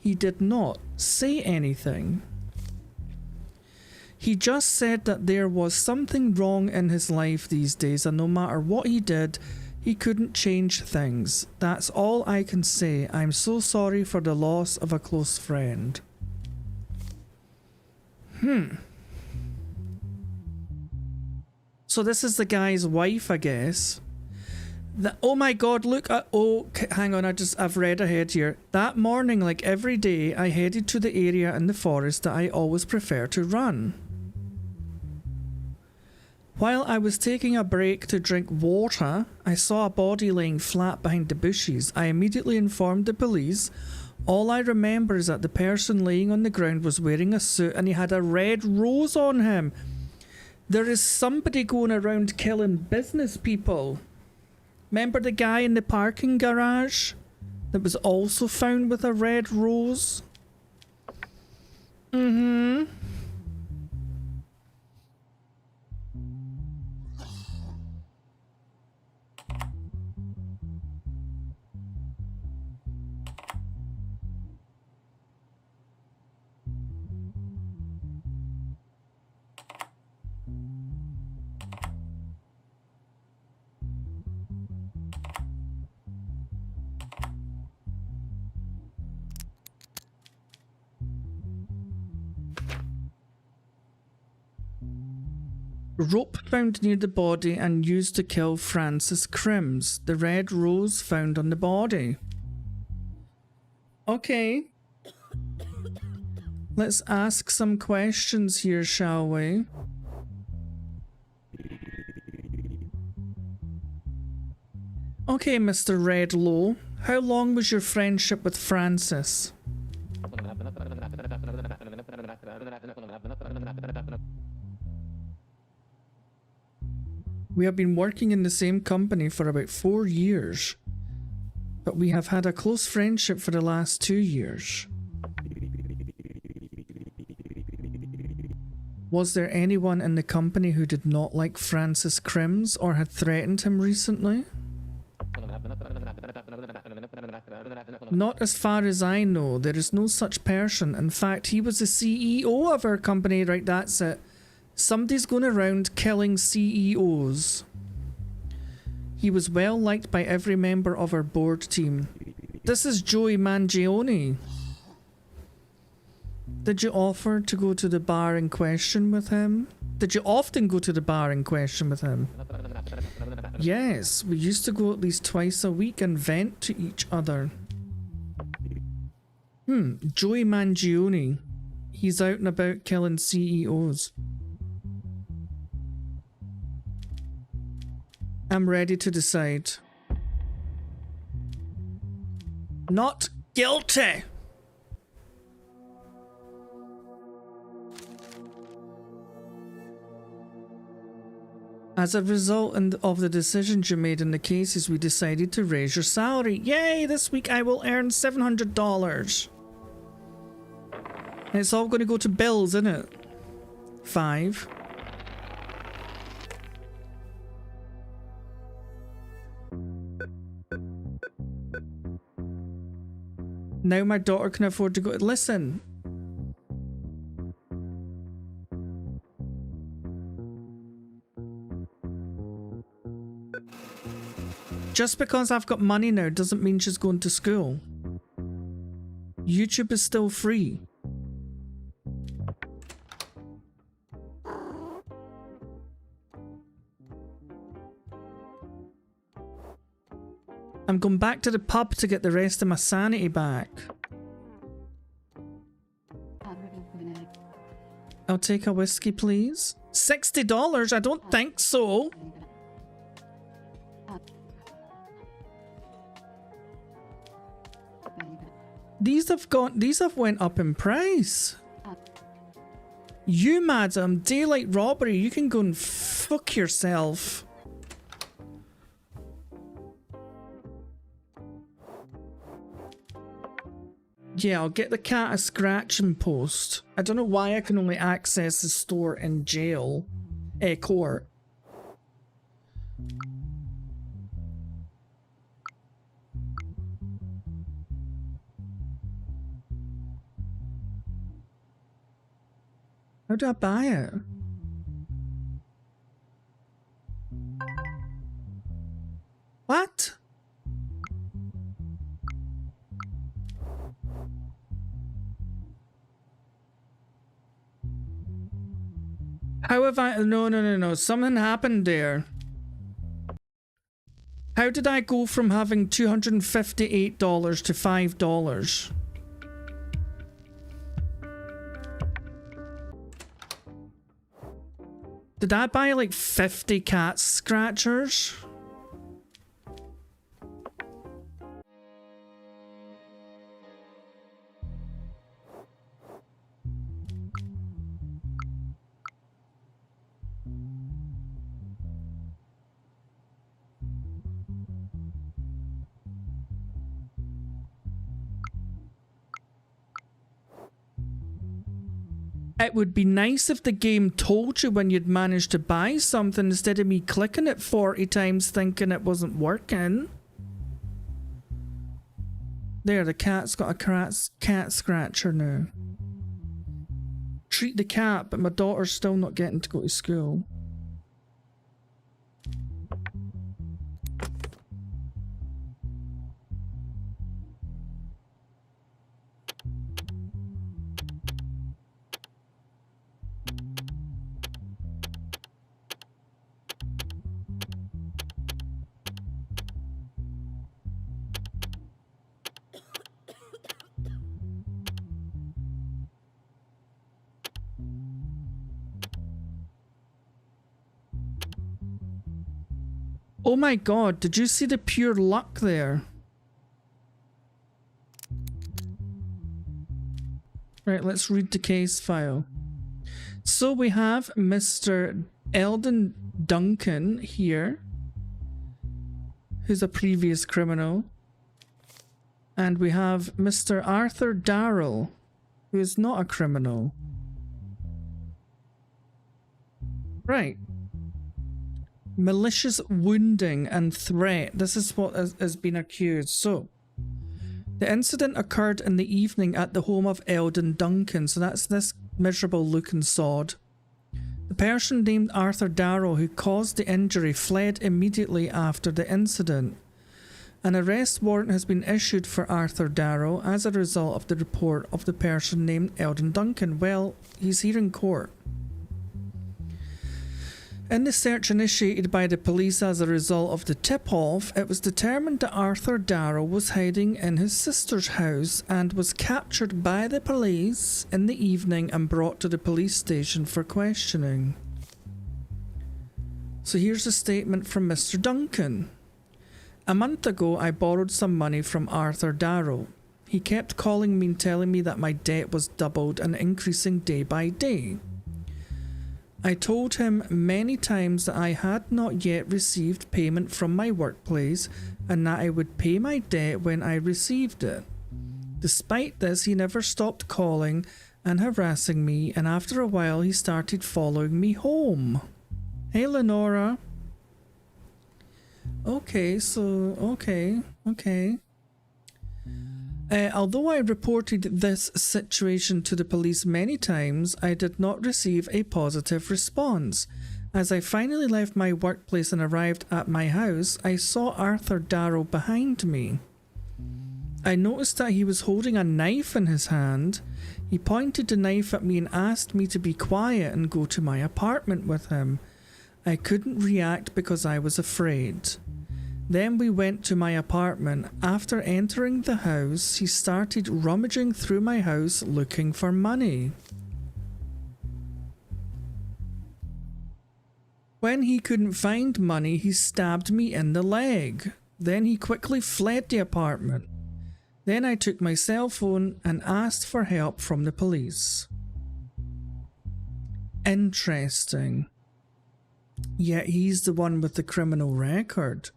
S1: he did not say anything. He just said that there was something wrong in his life these days, and no matter what he did, he couldn't change things. That's all I can say. I'm so sorry for the loss of a close friend. So this is the guy's wife, I guess. Oh my god, look at... Oh, hang on, I've read ahead here. That morning, like every day, I headed to the area in the forest that I always prefer to run. While I was taking a break to drink water, I saw a body laying flat behind the bushes. I immediately informed the police. All I remember is that the person laying on the ground was wearing a suit and he had a red rose on him. There is somebody going around killing business people. Remember the guy in the parking garage that was also found with a red rose? Rope found near the body and used to kill Francis Crims. The red rose found on the body. Okay. Let's ask some questions here, shall we? Okay, Mr. Redlow. How long was your friendship with Francis? We have been working in the same company for about 4 years, but we have had a close friendship for the last 2 years. Was there anyone in the company who did not like Francis Crims or had threatened him recently? Not as far as I know. There is no such person. In fact, he was the CEO of our company. Right, that's it. Somebody's going around killing CEOs. He was well liked by every member of our board team. This is Joey Mangione. Did you offer to go to the bar in question with him? Did you often go to the bar in question with him? Yes, we used to go at least twice a week and vent to each other. Joey Mangione. He's out and about killing CEOs. I'm ready to decide. Not guilty! As a result of the decisions you made in the cases, we decided to raise your salary. Yay! This week I will earn $700. And it's all going to go to bills, isn't it? 5. Now my daughter can afford to go. Listen. Just because I've got money now doesn't mean she's going to school. YouTube is still free. I'm going back to the pub to get the rest of my sanity back. I'll take a whiskey, please. $60? I don't think so. These have went up in price. You, madam, daylight robbery, you can go and fuck yourself. Yeah, I'll get the cat a scratching post. I don't know why I can only access the store in jail. Court. How do I buy it? What? How have I? No. Something happened there. How did I go from having $258 to $5? Did I buy like 50 cat scratchers? It would be nice if the game told you when you'd managed to buy something instead of me clicking it 40 times thinking it wasn't working. There, the cat's got a cat scratcher now. Treat the cat, but my daughter's still not getting to go to school. Oh my god, did you see the pure luck there? Right, let's read the case file. So we have Mr. Eldon Duncan here, who's a previous criminal. And we have Mr. Arthur Darrell, who is not a criminal. Right. Malicious wounding and threat. This is what has been accused. So, the incident occurred in the evening at the home of Eldon Duncan. So that's this miserable looking sod. The person named Arthur Darrow who caused the injury fled immediately after the incident. An arrest warrant has been issued for Arthur Darrow as a result of the report of the person named Eldon Duncan. Well, he's here in court. In the search initiated by the police as a result of the tip-off, it was determined that Arthur Darrow was hiding in his sister's house and was captured by the police in the evening and brought to the police station for questioning. So here's a statement from Mr. Duncan. A month ago, I borrowed some money from Arthur Darrow. He kept calling me and telling me that my debt was doubled and increasing day by day. I told him many times that I had not yet received payment from my workplace and that I would pay my debt when I received it. Despite this, he never stopped calling and harassing me, and after a while he started following me home. Hey, Lenora. Okay. Although I reported this situation to the police many times, I did not receive a positive response. As I finally left my workplace and arrived at my house, I saw Arthur Darrow behind me. I noticed that he was holding a knife in his hand. He pointed the knife at me and asked me to be quiet and go to my apartment with him. I couldn't react because I was afraid. Then we went to my apartment. After entering the house, he started rummaging through my house looking for money. When he couldn't find money, he stabbed me in the leg. Then he quickly fled the apartment. Then I took my cell phone and asked for help from the police. Interesting. Yet he's the one with the criminal record.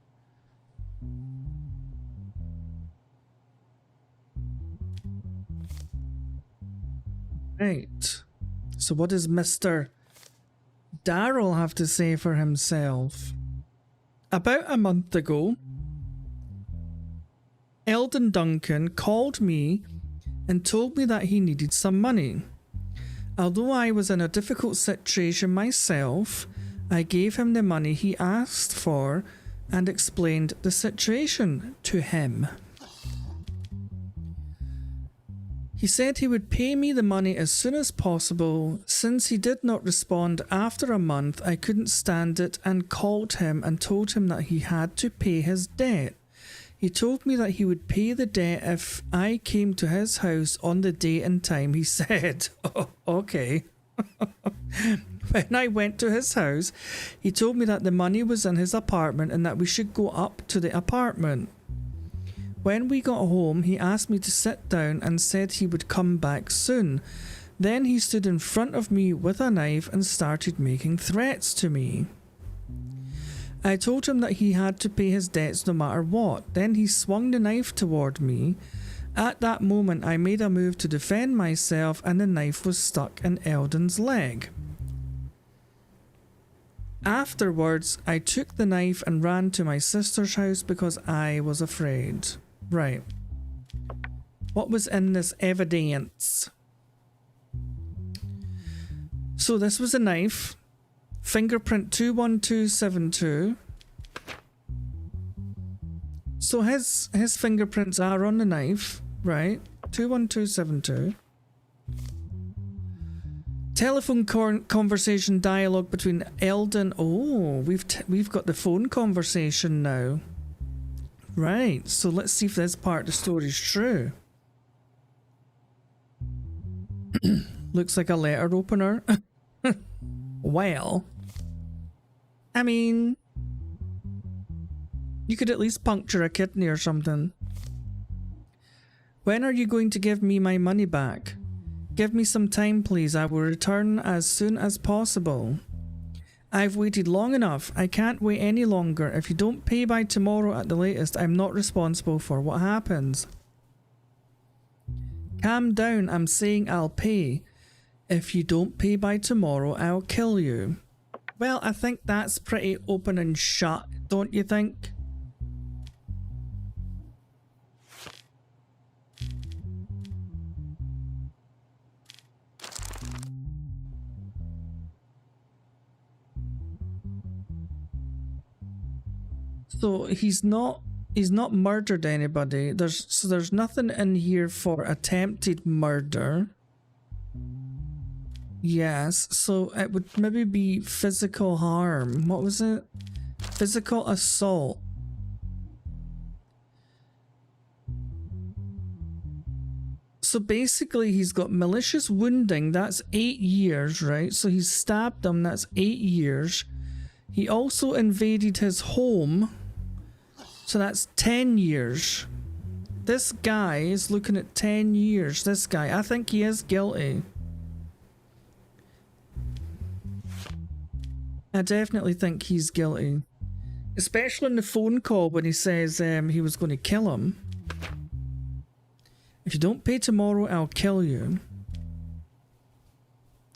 S1: Right. So what does Mr. Daryl have to say for himself? About a month ago, Eldon Duncan called me and told me that he needed some money. Although I was in a difficult situation myself, I gave him the money he asked for and explained the situation to him. He said he would pay me the money as soon as possible. Since he did not respond after a month, I couldn't stand it and called him and told him that he had to pay his debt. He told me that he would pay the debt if I came to his house on the date and time he said. Oh, okay. When I went to his house, he told me that the money was in his apartment and that we should go up to the apartment. When we got home, he asked me to sit down and said he would come back soon. Then he stood in front of me with a knife and started making threats to me. I told him that he had to pay his debts no matter what. Then he swung the knife toward me. At that moment, I made a move to defend myself and the knife was stuck in Eldon's leg. Afterwards, I took the knife and ran to my sister's house because I was afraid. Right. What was in this evidence? So this was a knife. Fingerprint 21272. So his fingerprints are on the knife, right? 21272. Telephone conversation dialogue between Eldon. Oh, we've got the phone conversation now. Right, so let's see if this part of the story is true. Looks like a letter opener. Well, I mean, you could at least puncture a kidney or something. When are you going to give me my money back? Give me some time, please. I will return as soon as possible. I've waited long enough. I can't wait any longer. If you don't pay by tomorrow at the latest, I'm not responsible for what happens. Calm down. I'm saying I'll pay. If you don't pay by tomorrow, I'll kill you. Well, I think that's pretty open and shut, don't you think? So he's not murdered anybody. There's nothing in here for attempted murder. Yes, so it would maybe be physical harm. What was it? Physical assault. So basically he's got malicious wounding, that's 8 years, right? So he's stabbed them, that's 8 years. He also invaded his home, so that's 10 years. This guy is looking at 10 years. This guy, I think he is guilty. I definitely think he's guilty. Especially in the phone call when he says he was going to kill him. If you don't pay tomorrow, I'll kill you.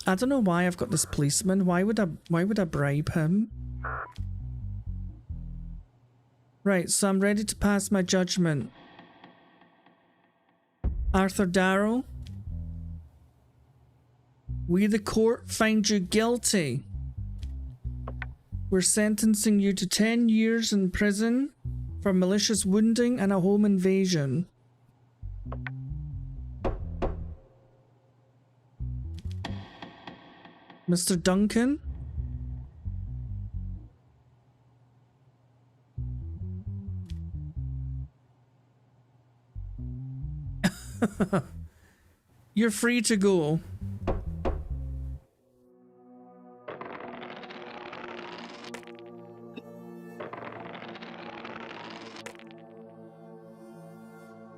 S1: I don't know why I've got this policeman. Why would I bribe him? Right, so I'm ready to pass my judgment. Arthur Darrow, we the court find you guilty. We're sentencing you to 10 years in prison for malicious wounding and a home invasion. Mr. Duncan? You're free to go.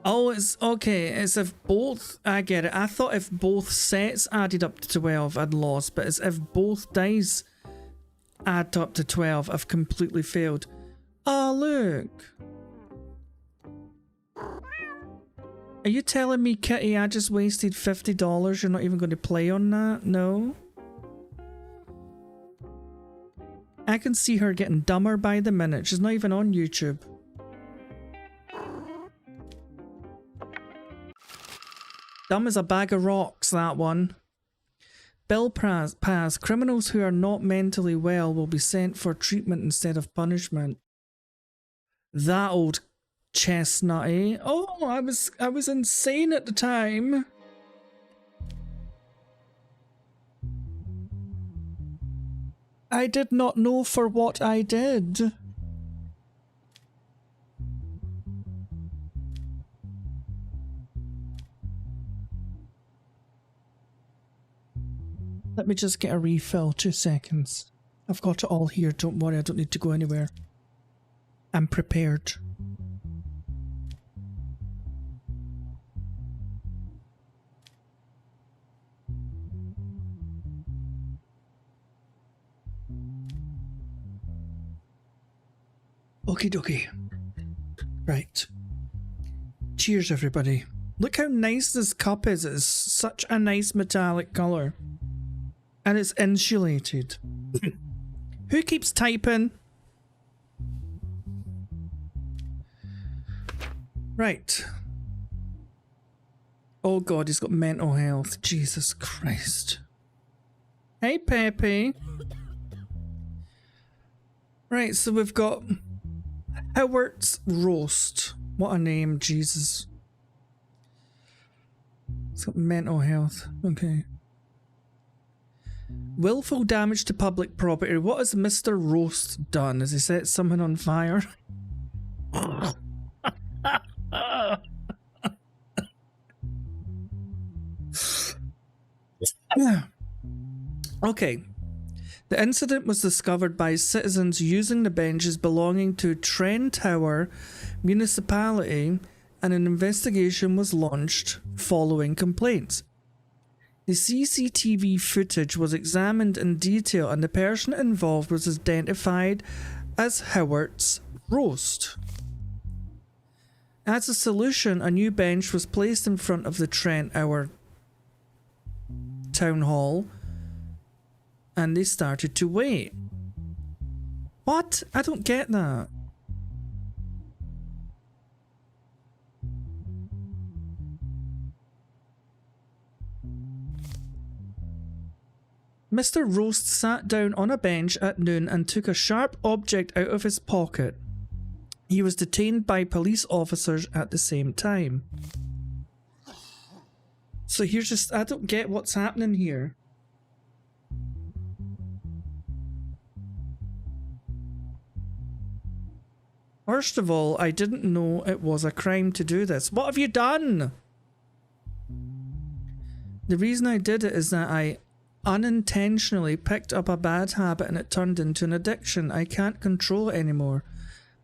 S1: Oh, it's okay. It's if both... I get it. I thought if both sets added up to 12, I'd lost. But it's if both dice add up to 12, I've completely failed. Oh, look. Are you telling me, Kitty, I just wasted $50? You're not even going to play on that? No? I can see her getting dumber by the minute. She's not even on YouTube. Dumb as a bag of rocks, that one. Bill pass. Criminals who are not mentally well will be sent for treatment instead of punishment. That old chestnut, eh? Oh, I was insane at the time. I did not know for what I did. Let me just get a refill, 2 seconds. I've got it all here, don't worry, I don't need to go anywhere. I'm prepared. Okie dokie. Right. Cheers, everybody. Look how nice this cup is. It's such a nice metallic colour. And it's insulated. Who keeps typing? Right. Oh god, he's got mental health. Jesus Christ. Hey, Pepe. Right, so we've got Howard's Roast. What a name, Jesus. It's got mental health. Okay. Willful damage to public property. What has Mr. Roast done? Has he set something on fire? Yeah. Okay. The incident was discovered by citizens using the benches belonging to Trent Tower Municipality, and an investigation was launched following complaints. The CCTV footage was examined in detail and the person involved was identified as Howard's Roast. As a solution, a new bench was placed in front of the Trent Tower Town Hall and they started to wait. What? I don't get that. Mr. Roast sat down on a bench at noon and took a sharp object out of his pocket. He was detained by police officers at the same time. So here's just, I don't get what's happening here. First of all, I didn't know it was a crime to do this. What have you done? The reason I did it is that I unintentionally picked up a bad habit and it turned into an addiction. I can't control it anymore.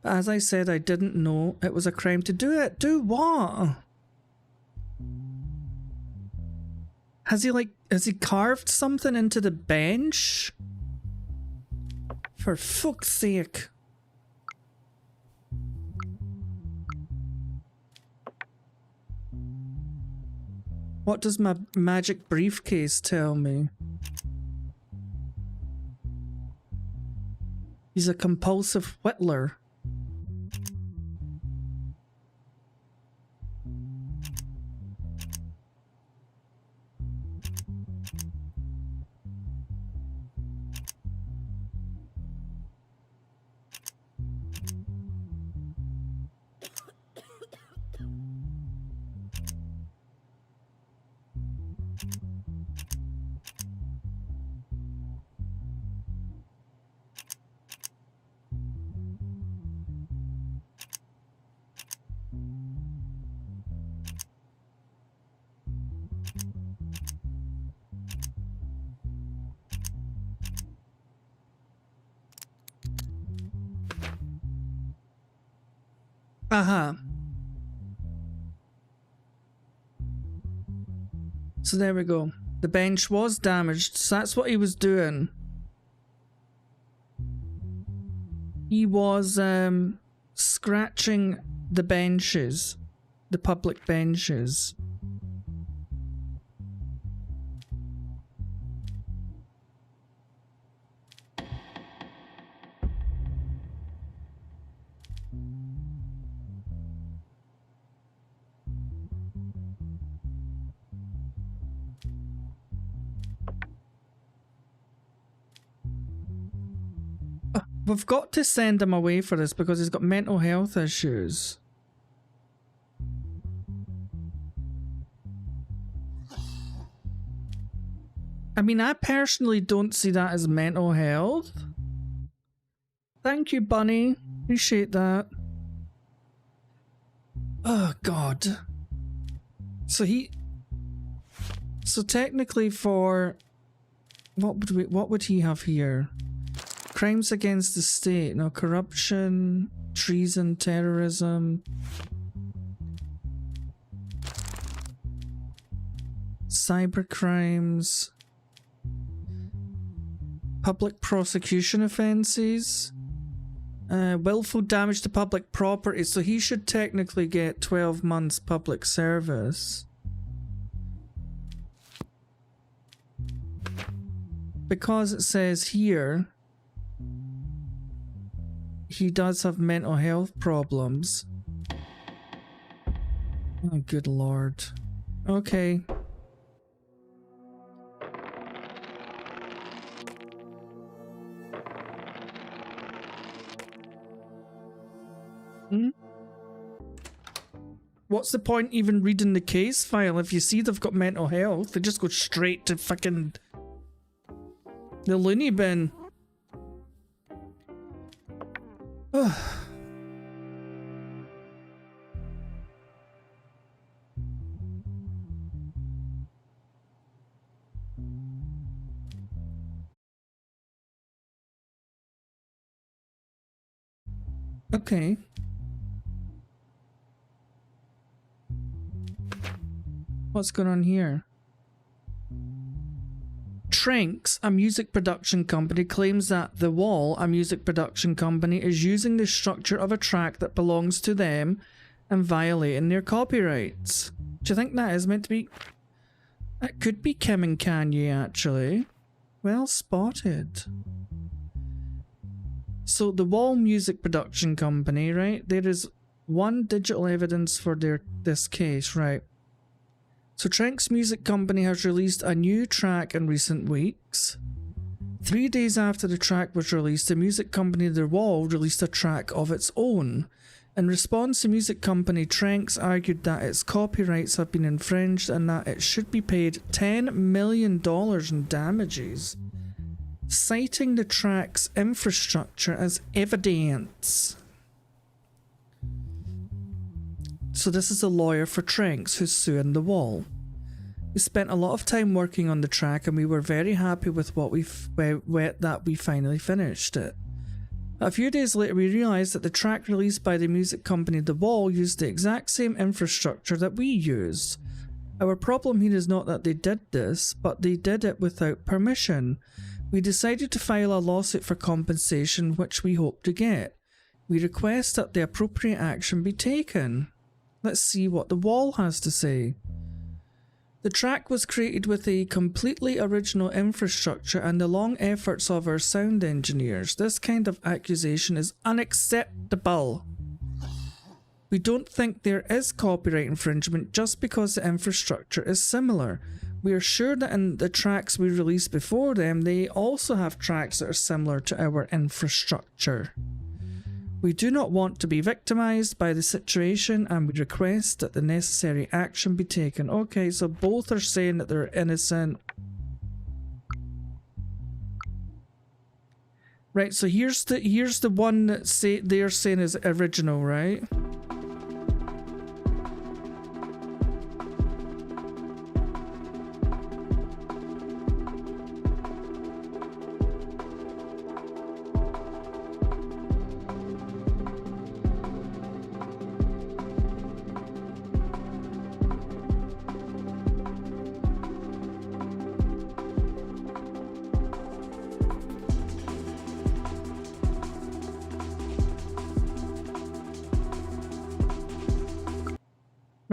S1: But as I said, I didn't know it was a crime to do it. Do what? Has he carved something into the bench? For fuck's sake. What does my magic briefcase tell me? He's a compulsive whittler. Aha. So there we go. The bench was damaged, so that's what he was doing. He was scratching the benches, the public benches. We've got to send him away for this because he's got mental health issues. I mean, I personally don't see that as mental health. Thank you, Bunny. Appreciate that. Oh, God. So technically for... What would he have here? Crimes against the state. No, corruption, treason, terrorism. Cyber crimes. Public prosecution offences. Willful damage to public property. So he should technically get 12 months public service. Because it says here he does have mental health problems. Oh, good lord. Okay. What's the point even reading the case file if you see they've got mental health? They just go straight to fucking the loony bin. Okay. What's going on here? Tranks, a music production company, claims that The Wall, a music production company, is using the structure of a track that belongs to them and violating their copyrights. Do you think that is meant to be... It could be Kim and Kanye, actually. Well spotted. So The Wall Music Production Company, right? There is one digital evidence for this case, right? So Trank's music company has released a new track in recent weeks. 3 days after the track was released, the music company The Wall released a track of its own. In response, the music company Trank's argued that its copyrights have been infringed and that it should be paid $10 million in damages, citing the track's infrastructure as evidence. So this is a lawyer for Tranks who's suing The Wall. We spent a lot of time working on the track and we were very happy with what that we finally finished it. A few days later we realised that the track released by the music company The Wall used the exact same infrastructure that we use. Our problem here is not that they did this, but they did it without permission. We decided to file a lawsuit for compensation, which we hope to get. We request that the appropriate action be taken. Let's see what The Wall has to say. The track was created with a completely original infrastructure and the long efforts of our sound engineers. This kind of accusation is unacceptable. We don't think there is copyright infringement just because the infrastructure is similar. We are sure that in the tracks we released before them, they also have tracks that are similar to our infrastructure. We do not want to be victimized by the situation and we request that the necessary action be taken. Okay, so both are saying that they're innocent. Right, so here's the one that they're saying is original, right?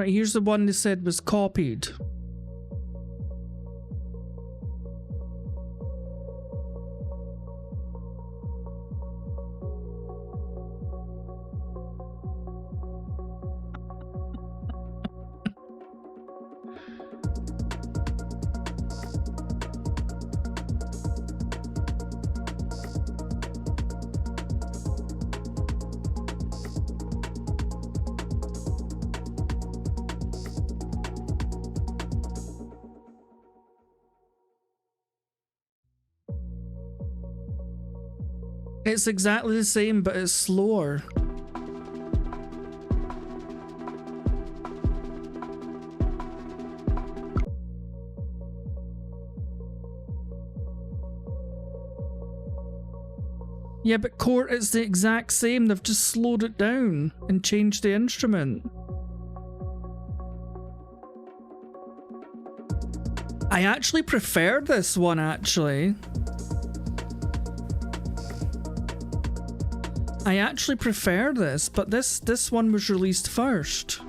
S1: Right, here's the one they said was copied. It's exactly the same, but it's slower. Yeah, but Court, it's the exact same. They've just slowed it down and changed the instrument. I actually prefer this one, actually. I actually prefer this, but this one was released first.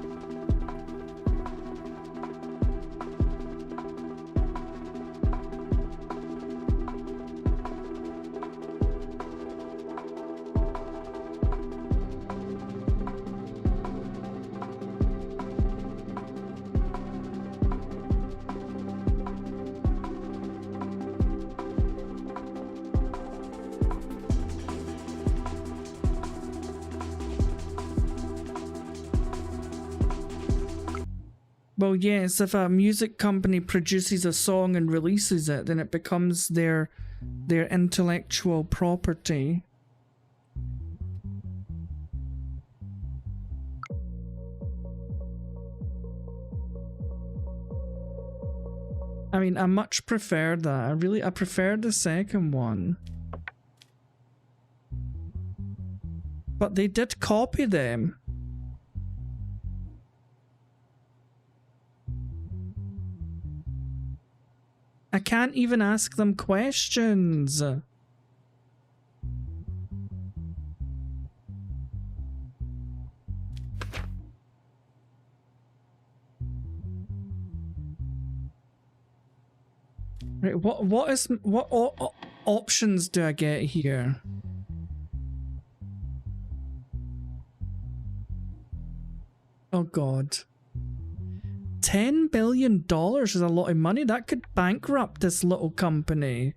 S1: Well, yes, if a music company produces a song and releases it, then it becomes their intellectual property. I mean, I much prefer that. I prefer the second one. But they did copy them. I can't even ask them questions. Right, what options do I get here? Oh God. $10 billion is a lot of money. That could bankrupt this little company.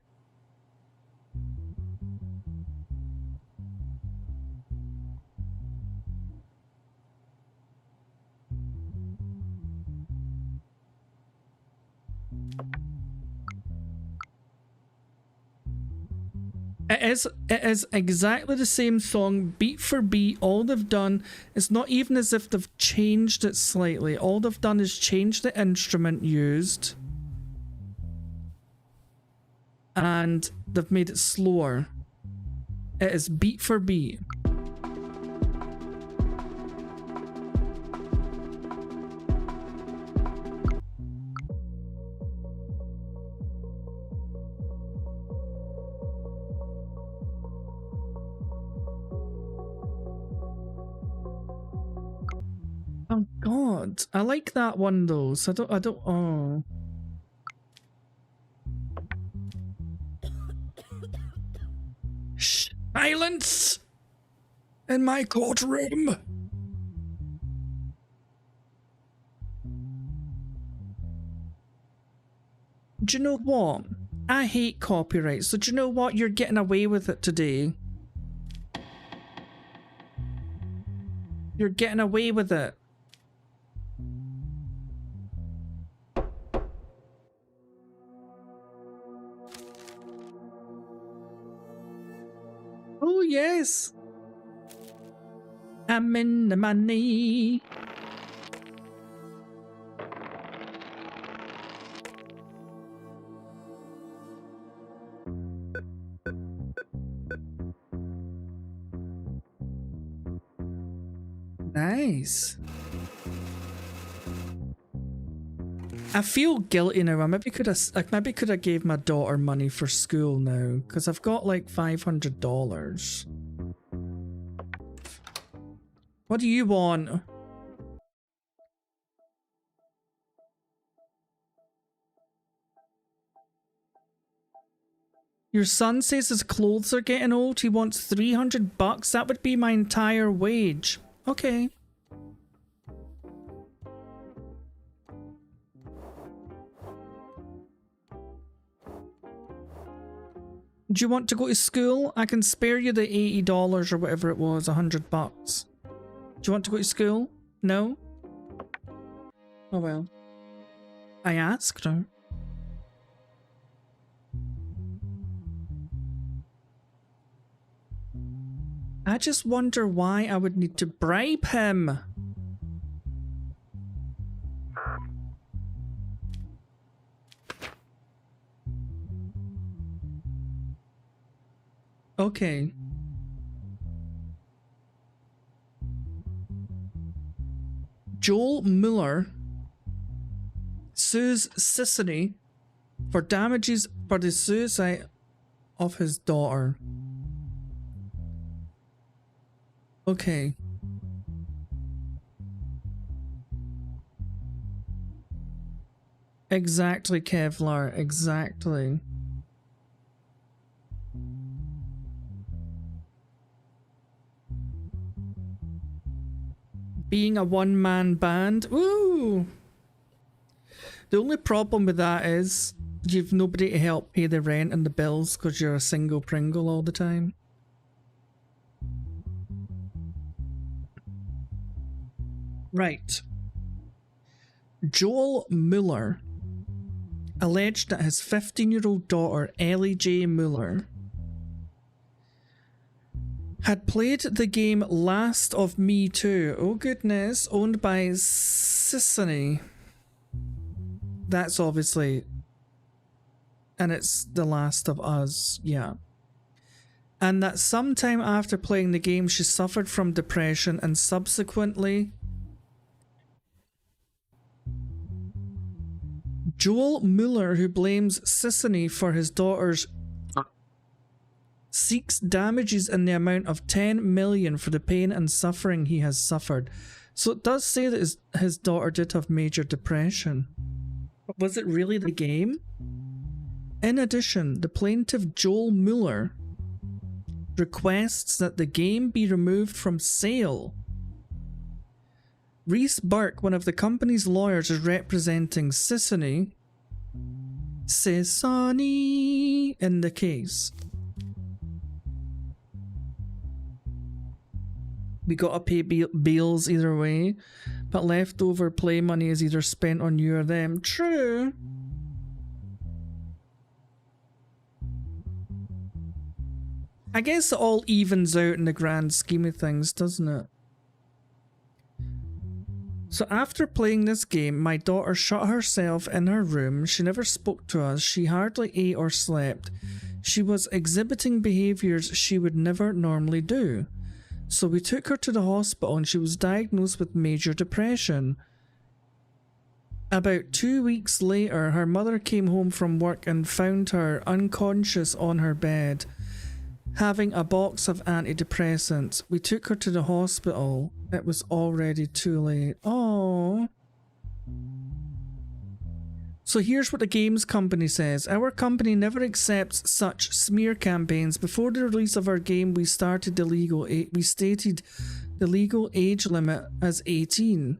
S1: It is exactly the same song, beat for beat. All they've done, it's not even as if they've changed it slightly. All they've done is change the instrument used. And they've made it slower. It is beat for beat. Oh God, I like that one though, so I don't, oh. Silence in my courtroom. Do you know what? I hate copyright, so do you know what? You're getting away with it today. You're getting away with it. Oh yes, I'm in the money. Nice. I feel guilty now. I maybe could have gave my daughter money for school now, because I've got like $500. What do you want? Your son says his clothes are getting old. He wants 300 bucks. That would be my entire wage. Okay. Do you want to go to school? I can spare you the $80 or whatever it was, 100 bucks. Do you want to go to school? No? Oh well. I asked her. I just wonder why I would need to bribe him. Okay. Joel Mueller sues Sissany for damages for the suicide of his daughter. Okay. Exactly, Kevlar, exactly. Being a one-man band, ooh! The only problem with that is you've nobody to help pay the rent and the bills because you're a single Pringle all the time. Right. Joel Mueller alleged that his 15-year-old daughter, Ellie J. Mueller, had played the game Last of Me Too, oh goodness, owned by Sissany. That's obviously... And it's The Last of Us, yeah. And that sometime after playing the game she suffered from depression and subsequently... Joel Mueller, who blames Sissany for his daughter's... seeks damages in the amount of 10 million for the pain and suffering he has suffered. So it does say that his daughter did have major depression. But was it really the game? In addition, the plaintiff Joel Mueller requests that the game be removed from sale. Reese Burke, one of the company's lawyers, is representing Sissany in the case. We gotta pay bills either way, but leftover play money is either spent on you or them. True. I guess it all evens out in the grand scheme of things, doesn't it? So after playing this game, my daughter shut herself in her room. She never spoke to us. She hardly ate or slept. She was exhibiting behaviours she would never normally do. So we took her to the hospital and she was diagnosed with major depression. About 2 weeks later, her mother came home from work and found her unconscious on her bed, having a box of antidepressants. We took her to the hospital. It was already too late. Oh. So here's what the games company says. Our company never accepts such smear campaigns. Before the release of our game, we stated the legal age limit as 18.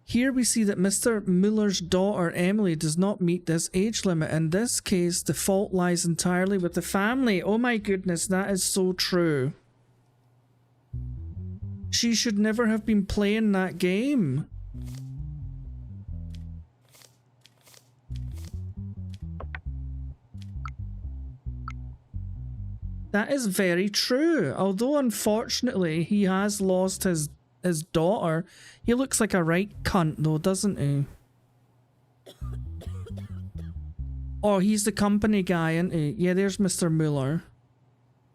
S1: Here we see that Mr. Mueller's daughter, Emily, does not meet this age limit. In this case, the fault lies entirely with the family. Oh my goodness, that is so true. She should never have been playing that game. That is very true. Although unfortunately he has lost his daughter, he looks like a right cunt though, doesn't he? Oh, he's the company guy, isn't he? Yeah, there's Mr. Mueller.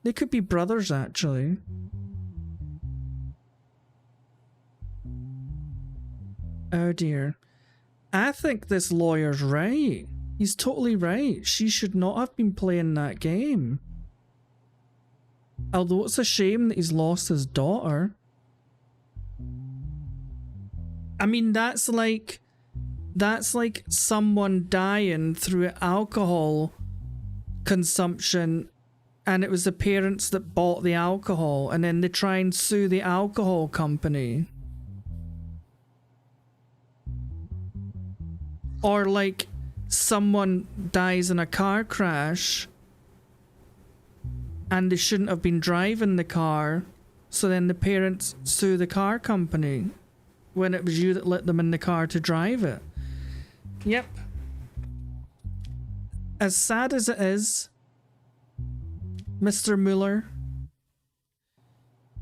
S1: They could be brothers actually. Oh dear. I think this lawyer's right. He's totally right. She should not have been playing that game. Although it's a shame that he's lost his daughter. I mean, that's like someone dying through alcohol consumption, and it was the parents that bought the alcohol, and then they try and sue the alcohol company. Or like someone dies in a car crash and they shouldn't have been driving the car, so then the parents sue the car company when it was you that let them in the car to drive it. Yep. As sad as it is, Mr. Mueller,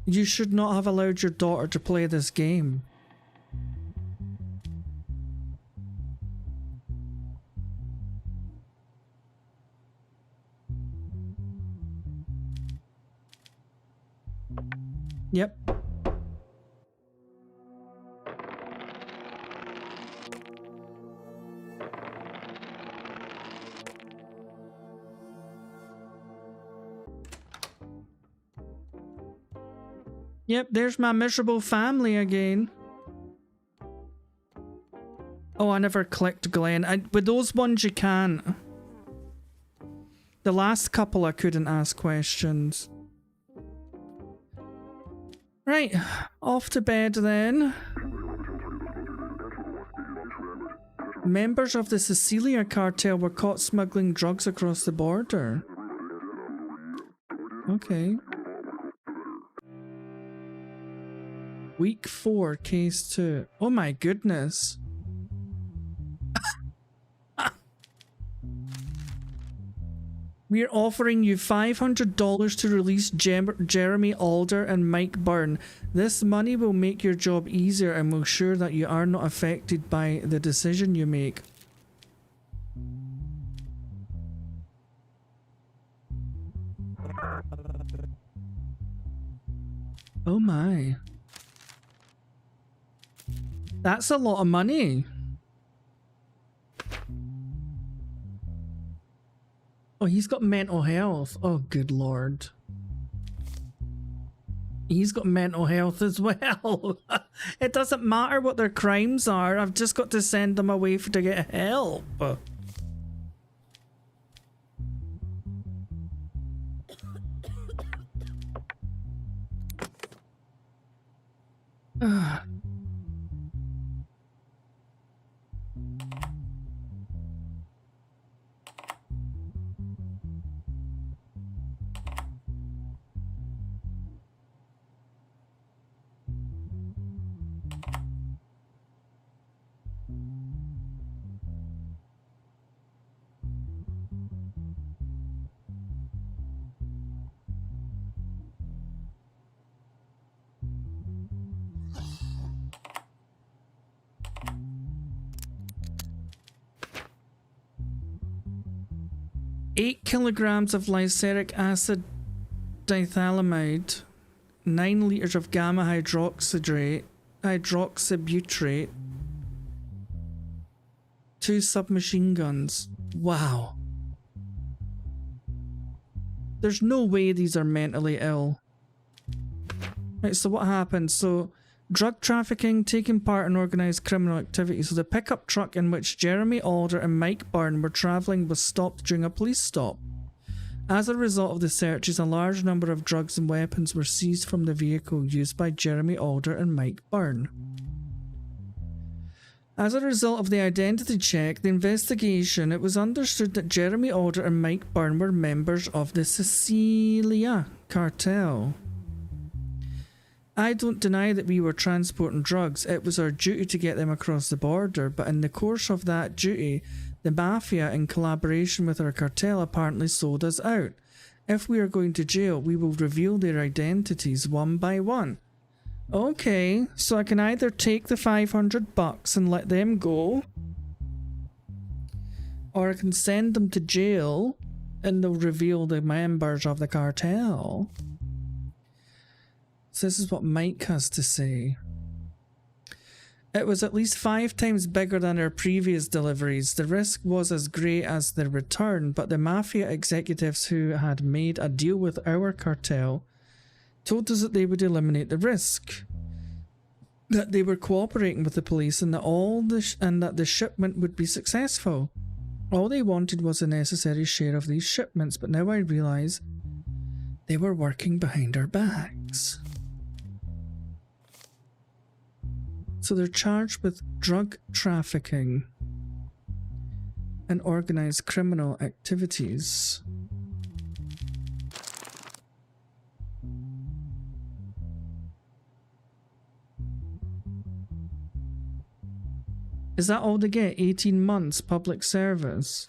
S1: you should not have allowed your daughter to play this game. Yep. Yep, there's my miserable family again. Oh, I never clicked Glenn. With those ones you can't. The last couple I couldn't ask questions. Right, off to bed then. Members of the Sicilia cartel were caught smuggling drugs across the border. Okay. Week 4, case 2. Oh my goodness. We're offering you $500 to release Jeremy Alder and Mike Byrne. This money will make your job easier and will ensure that you are not affected by the decision you make. Oh my. That's a lot of money. Oh, he's got mental health. Oh, good lord. He's got mental health as well. It doesn't matter what their crimes are. I've just got to send them away to get help. Eight kilograms of lysergic acid dithalamide, 9 liters of gamma hydroxybutrate, 2 submachine guns. Wow. There's no way these are mentally ill. Right, so what happened? So, drug trafficking, taking part in organised criminal activity. So the pickup truck in which Jeremy Alder and Mike Byrne were travelling was stopped during a police stop. As a result of the searches, a large number of drugs and weapons were seized from the vehicle used by Jeremy Alder and Mike Byrne. As a result of the identity check, the investigation, it was understood that Jeremy Alder and Mike Byrne were members of the Sicilia cartel. I don't deny that we were transporting drugs. It was our duty to get them across the border, but in the course of that duty, the mafia, in collaboration with our cartel, apparently sold us out. If we are going to jail, we will reveal their identities one by one. Okay, so I can either take the $500 and let them go, or I can send them to jail and they'll reveal the members of the cartel. So this is what Mike has to say. It was at least 5 times bigger than our previous deliveries. The risk was as great as the return, but the mafia executives who had made a deal with our cartel told us that they would eliminate the risk, that they were cooperating with the police, and that the shipment would be successful. All they wanted was a necessary share of these shipments, but now I realise they were working behind our backs. So they're charged with drug trafficking and organised criminal activities. Is that all they get? 18 months public service?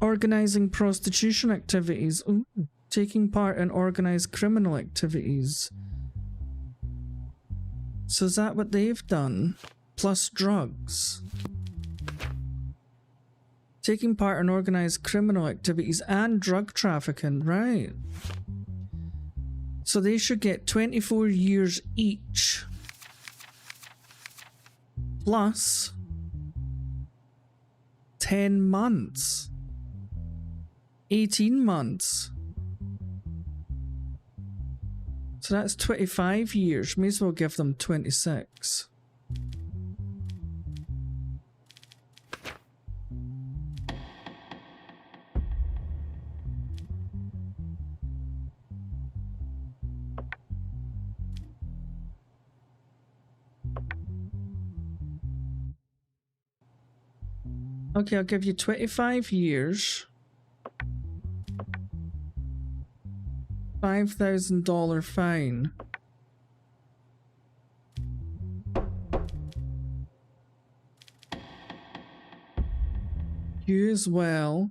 S1: Organising prostitution activities. Ooh, taking part in organised criminal activities. So is that what they've done? Plus drugs. Taking part in organised criminal activities and drug trafficking, right. So they should get 24 years each. Plus 10 months. 18 months. So that's 25 years. May as well give them 26. Okay, I'll give you 25 years. $5,000 fine. You as well.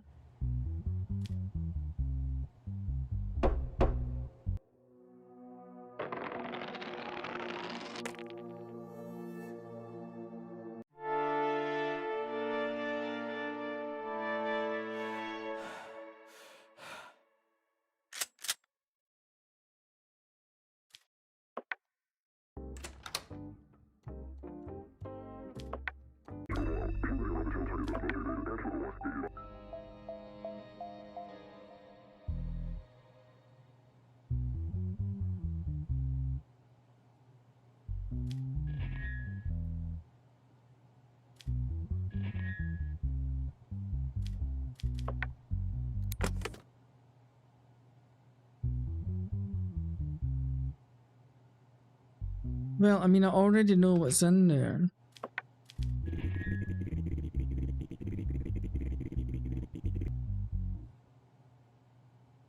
S1: Well, I mean, I already know what's in there.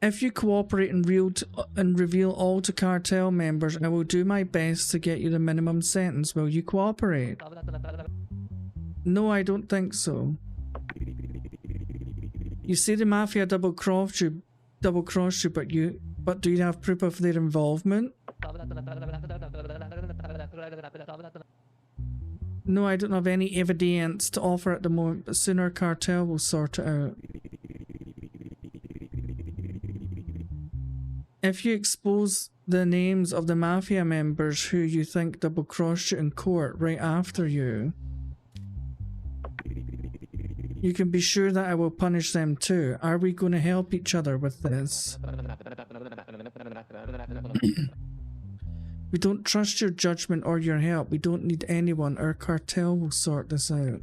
S1: If you cooperate and reveal all to cartel members, I will do my best to get you the minimum sentence. Will you cooperate? No, I don't think so. You say the mafia double-crossed you, but do you have proof of their involvement? No, I don't have any evidence to offer at the moment, but soon our cartel will sort it out. If you expose the names of the mafia members who you think double-crossed you in court right after you, you can be sure that I will punish them too. Are we going to help each other with this? We don't trust your judgment or your help. We don't need anyone. Our cartel will sort this out.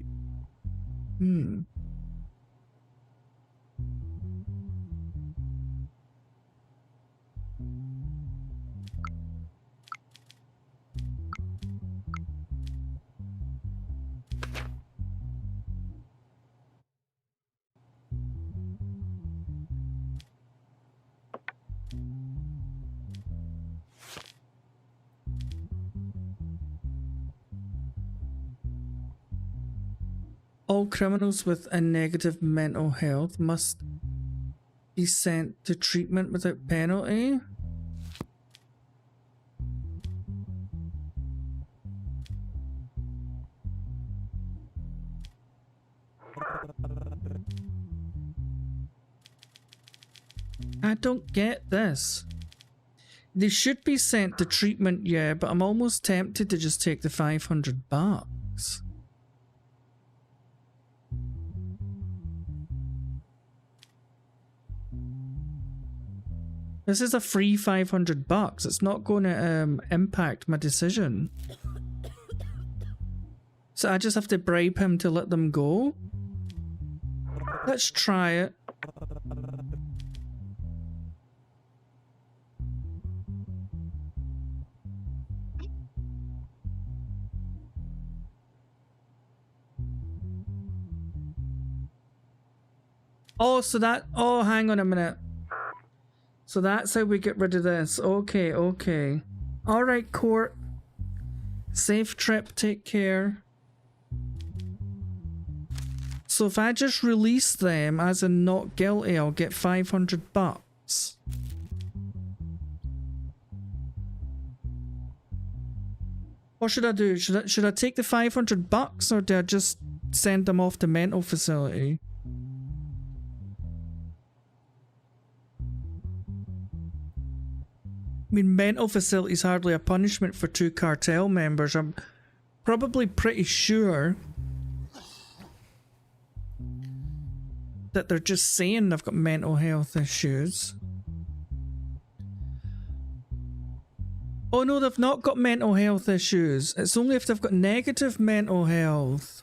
S1: All criminals with a negative mental health must be sent to treatment without penalty. I don't get this. They should be sent to treatment, yeah, but I'm almost tempted to just take the $500. This is a free $500. It's not going to impact my decision. So I just have to bribe him to let them go? Let's try it. Oh, so that... Oh, hang on a minute. So that's how we get rid of this. Okay, okay. Alright, court. Safe trip, take care. So if I just release them as a not guilty, I'll get $500. What should I do? Should I take the $500 or do I just send them off to mental facility? I mean, mental facility is hardly a punishment for 2 cartel members. I'm probably pretty sure that they're just saying they've got mental health issues. Oh no, they've not got mental health issues. It's only if they've got negative mental health.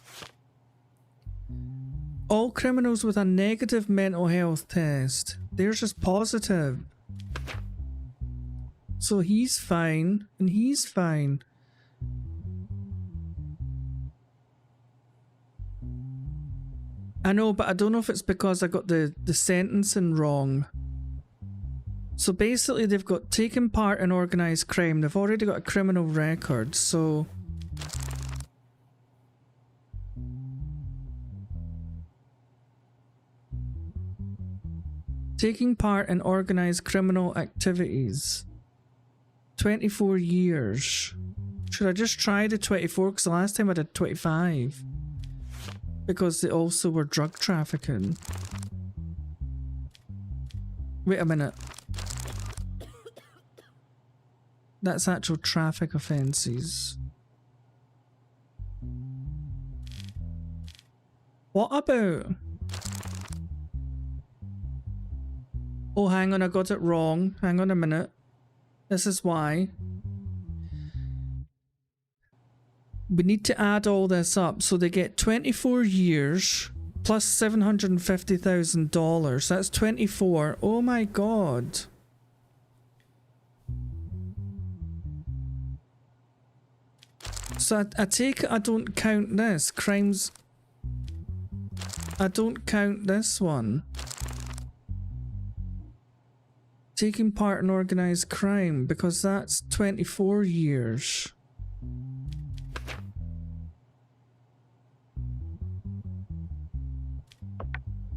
S1: All criminals with a negative mental health test, theirs is positive. So he's fine, and he's fine. I know, but I don't know if it's because I got the sentencing wrong. So basically they've got taken part in organised crime. They've already got a criminal record, so... Taking part in organised criminal activities. 24 years. Should I just try the 24? Because the last time I did 25. Because they also were drug trafficking. Wait a minute. That's actual traffic offences. What about... Oh, hang on, I got it wrong. Hang on a minute. This is why. We need to add all this up. So they get 24 years plus $750,000. That's 24. Oh my god. So I take it I don't count this. Crimes... I don't count this one. Taking part in organised crime, because that's 24 years.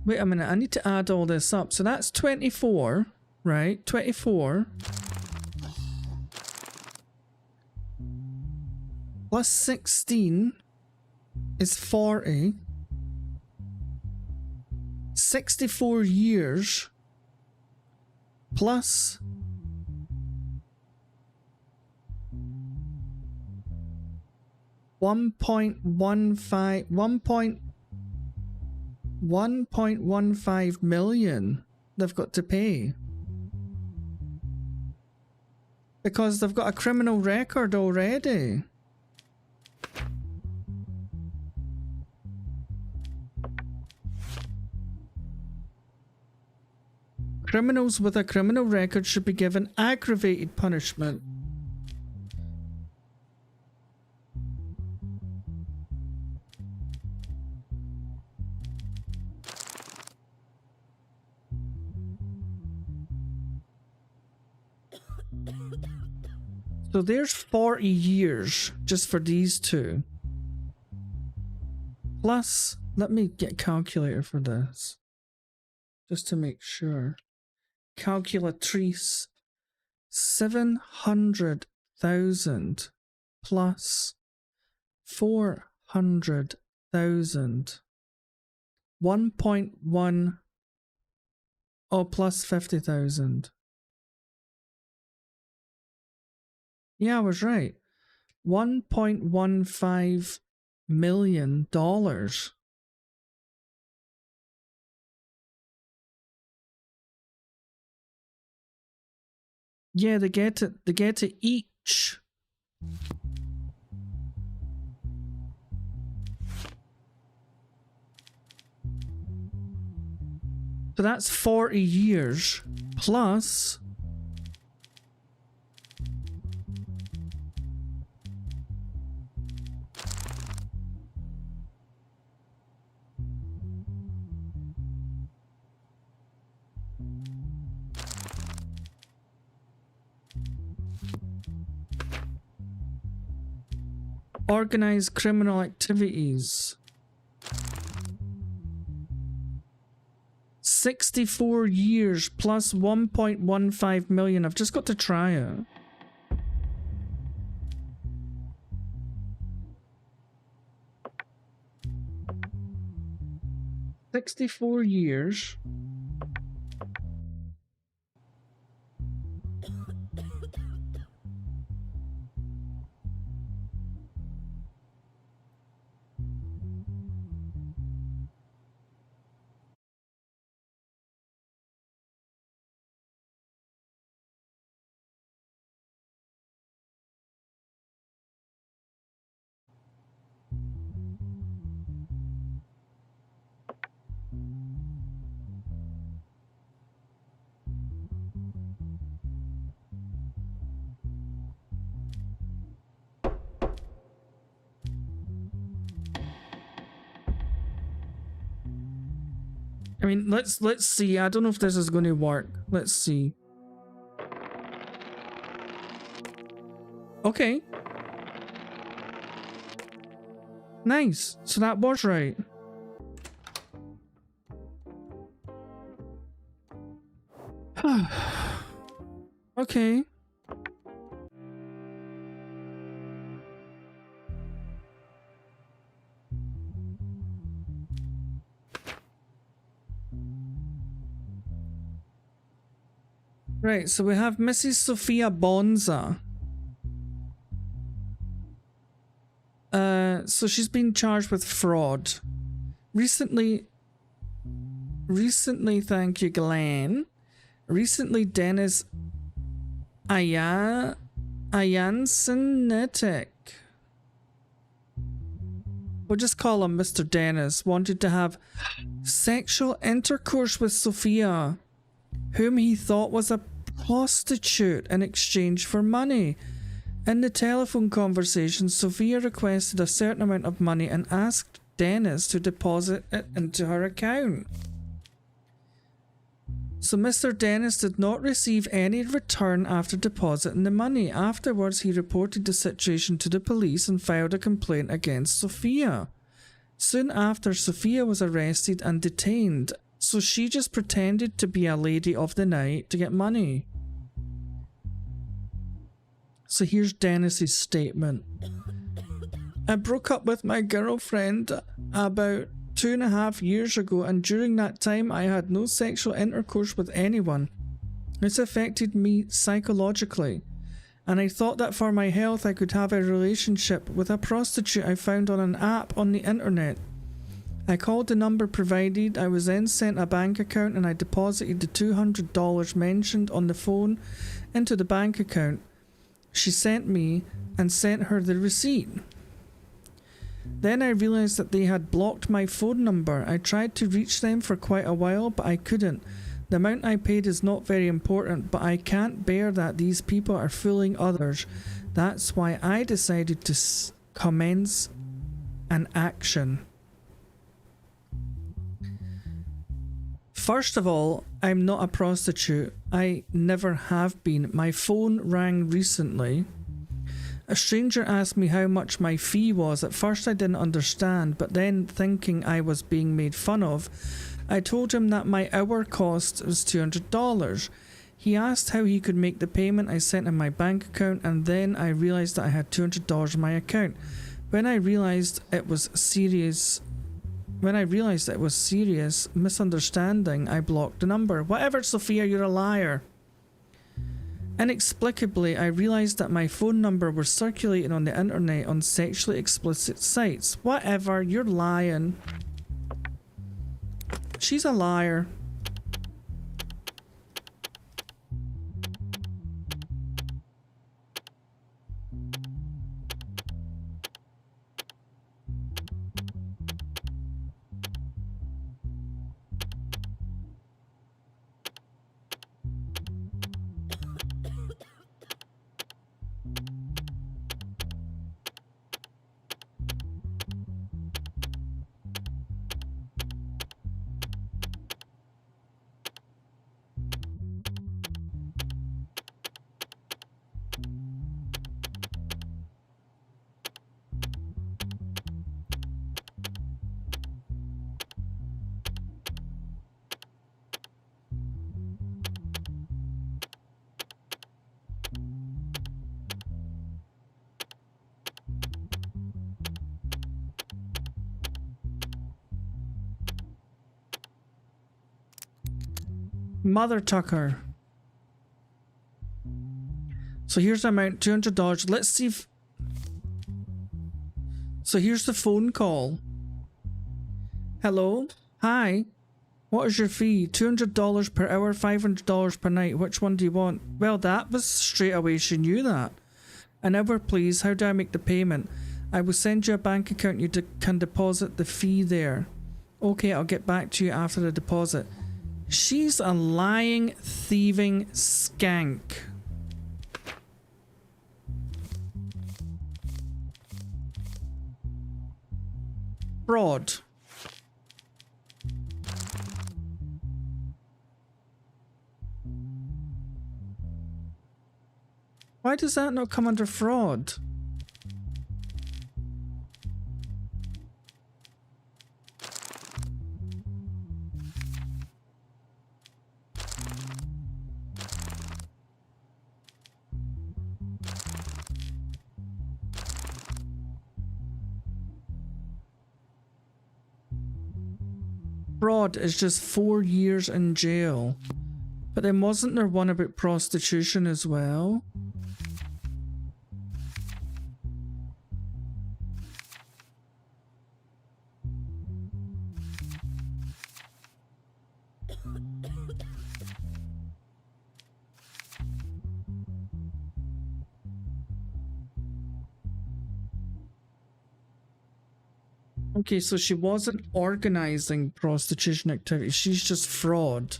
S1: Wait a minute, I need to add all this up. So that's 24, right? 24. Plus 16 is 40. 64 years. Plus 1.15 million they've got to pay. Because they've got a criminal record already. Criminals with a criminal record should be given aggravated punishment. So there's 40 years just for these two. Plus, let me get a calculator for this. Just to make sure. Calculatrice. 700,000 plus 400,000. 1.1. Oh, plus 50,000. Yeah, I was right. $1.15 million. Yeah, they get it. They get it each. So that's 40 years plus. Organized criminal activities. 64 years plus 1.15 million. I've just got to try it. $64 years. I mean, let's see. I don't know if this is going to work. Let's see. Okay. Nice. So that was right. Okay. Right, so we have Mrs. Sophia Bonza. So she's been charged with fraud. Recently, thank you, Glenn. Recently, Dennis Ayansenetic, we'll just call him Mr. Dennis, wanted to have sexual intercourse with Sophia, whom he thought was a prostitute, in exchange for money. In the telephone conversation, Sophia requested a certain amount of money and asked Dennis to deposit it into her account. So Mr. Dennis did not receive any return after depositing the money. Afterwards, he reported the situation to the police and filed a complaint against Sophia. Soon after, Sophia was arrested and detained, so she just pretended to be a lady of the night to get money. So here's Dennis's statement. I broke up with my girlfriend about 2.5 years ago, and during that time I had no sexual intercourse with anyone. This affected me psychologically, and I thought that for my health I could have a relationship with a prostitute I found on an app on the internet. I called the number provided. I was then sent a bank account, and I deposited the $200 mentioned on the phone into the bank account she sent me and sent her the receipt. Then I realized that they had blocked my phone number. I tried to reach them for quite a while, but I couldn't. The amount I paid is not very important, but I can't bear that these people are fooling others. That's why I decided to commence an action. First of all, I'm not a prostitute. I never have been. My phone rang recently. A stranger asked me how much my fee was. At first I didn't understand, but then thinking I was being made fun of, I told him that my hour cost was $200. He asked how he could make the payment. I sent him my bank account, and then I realized that I had $200 in my account. When I realized it was serious misunderstanding, I blocked the number. Whatever, Sophia, you're a liar. Inexplicably, I realized that my phone number was circulating on the internet on sexually explicit sites. Whatever, you're lying. She's a liar. Mother Tucker. So here's the amount, $200. Let's see if... So here's the phone call. Hello? Hi? What is your fee? $200 per hour, $500 per night. Which one do you want? Well, that was straight away. She knew that. An hour, please. How do I make the payment? I will send you a bank account. You can deposit the fee there. Okay, I'll get back to you after the deposit. She's a lying, thieving skank. Fraud. Why does that not come under fraud? Fraud is just 4 years in jail. But then wasn't there one about prostitution as well? Okay, so she wasn't organizing prostitution activity. She's just fraud.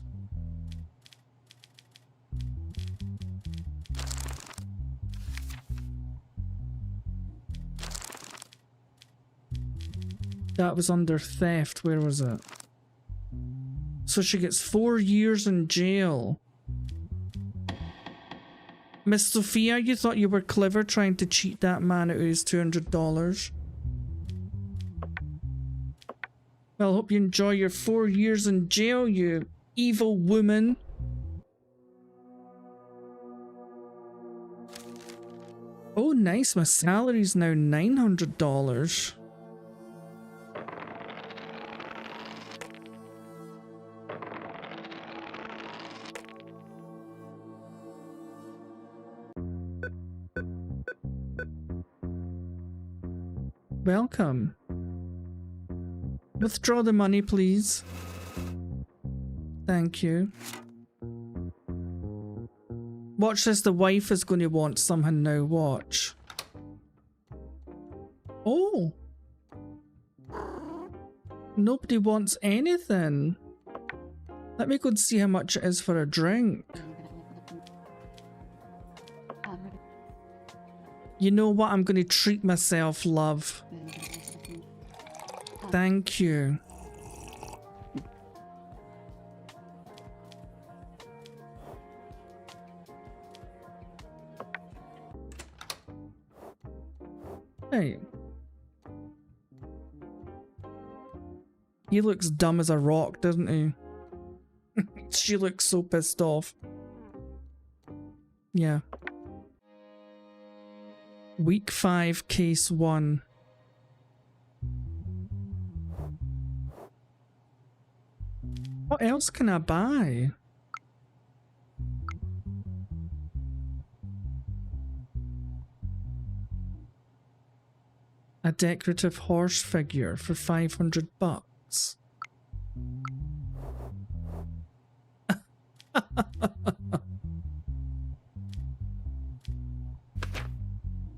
S1: That was under theft. Where was it? So she gets 4 years in jail. Miss Sophia, you thought you were clever trying to cheat that man out of his $200. Well, hope you enjoy your 4 years in jail, you evil woman. Oh, nice. My salary's now $900. Welcome. Withdraw the money, please. Thank you. Watch this, the wife is going to want something now, watch. Oh! Nobody wants anything. Let me go and see how much it is for a drink. You know what? I'm going to treat myself, love. Thank you. Hey. He looks dumb as a rock, doesn't he? She looks so pissed off. Yeah. Week 5, case 1. What else can I buy? A decorative horse figure for $500.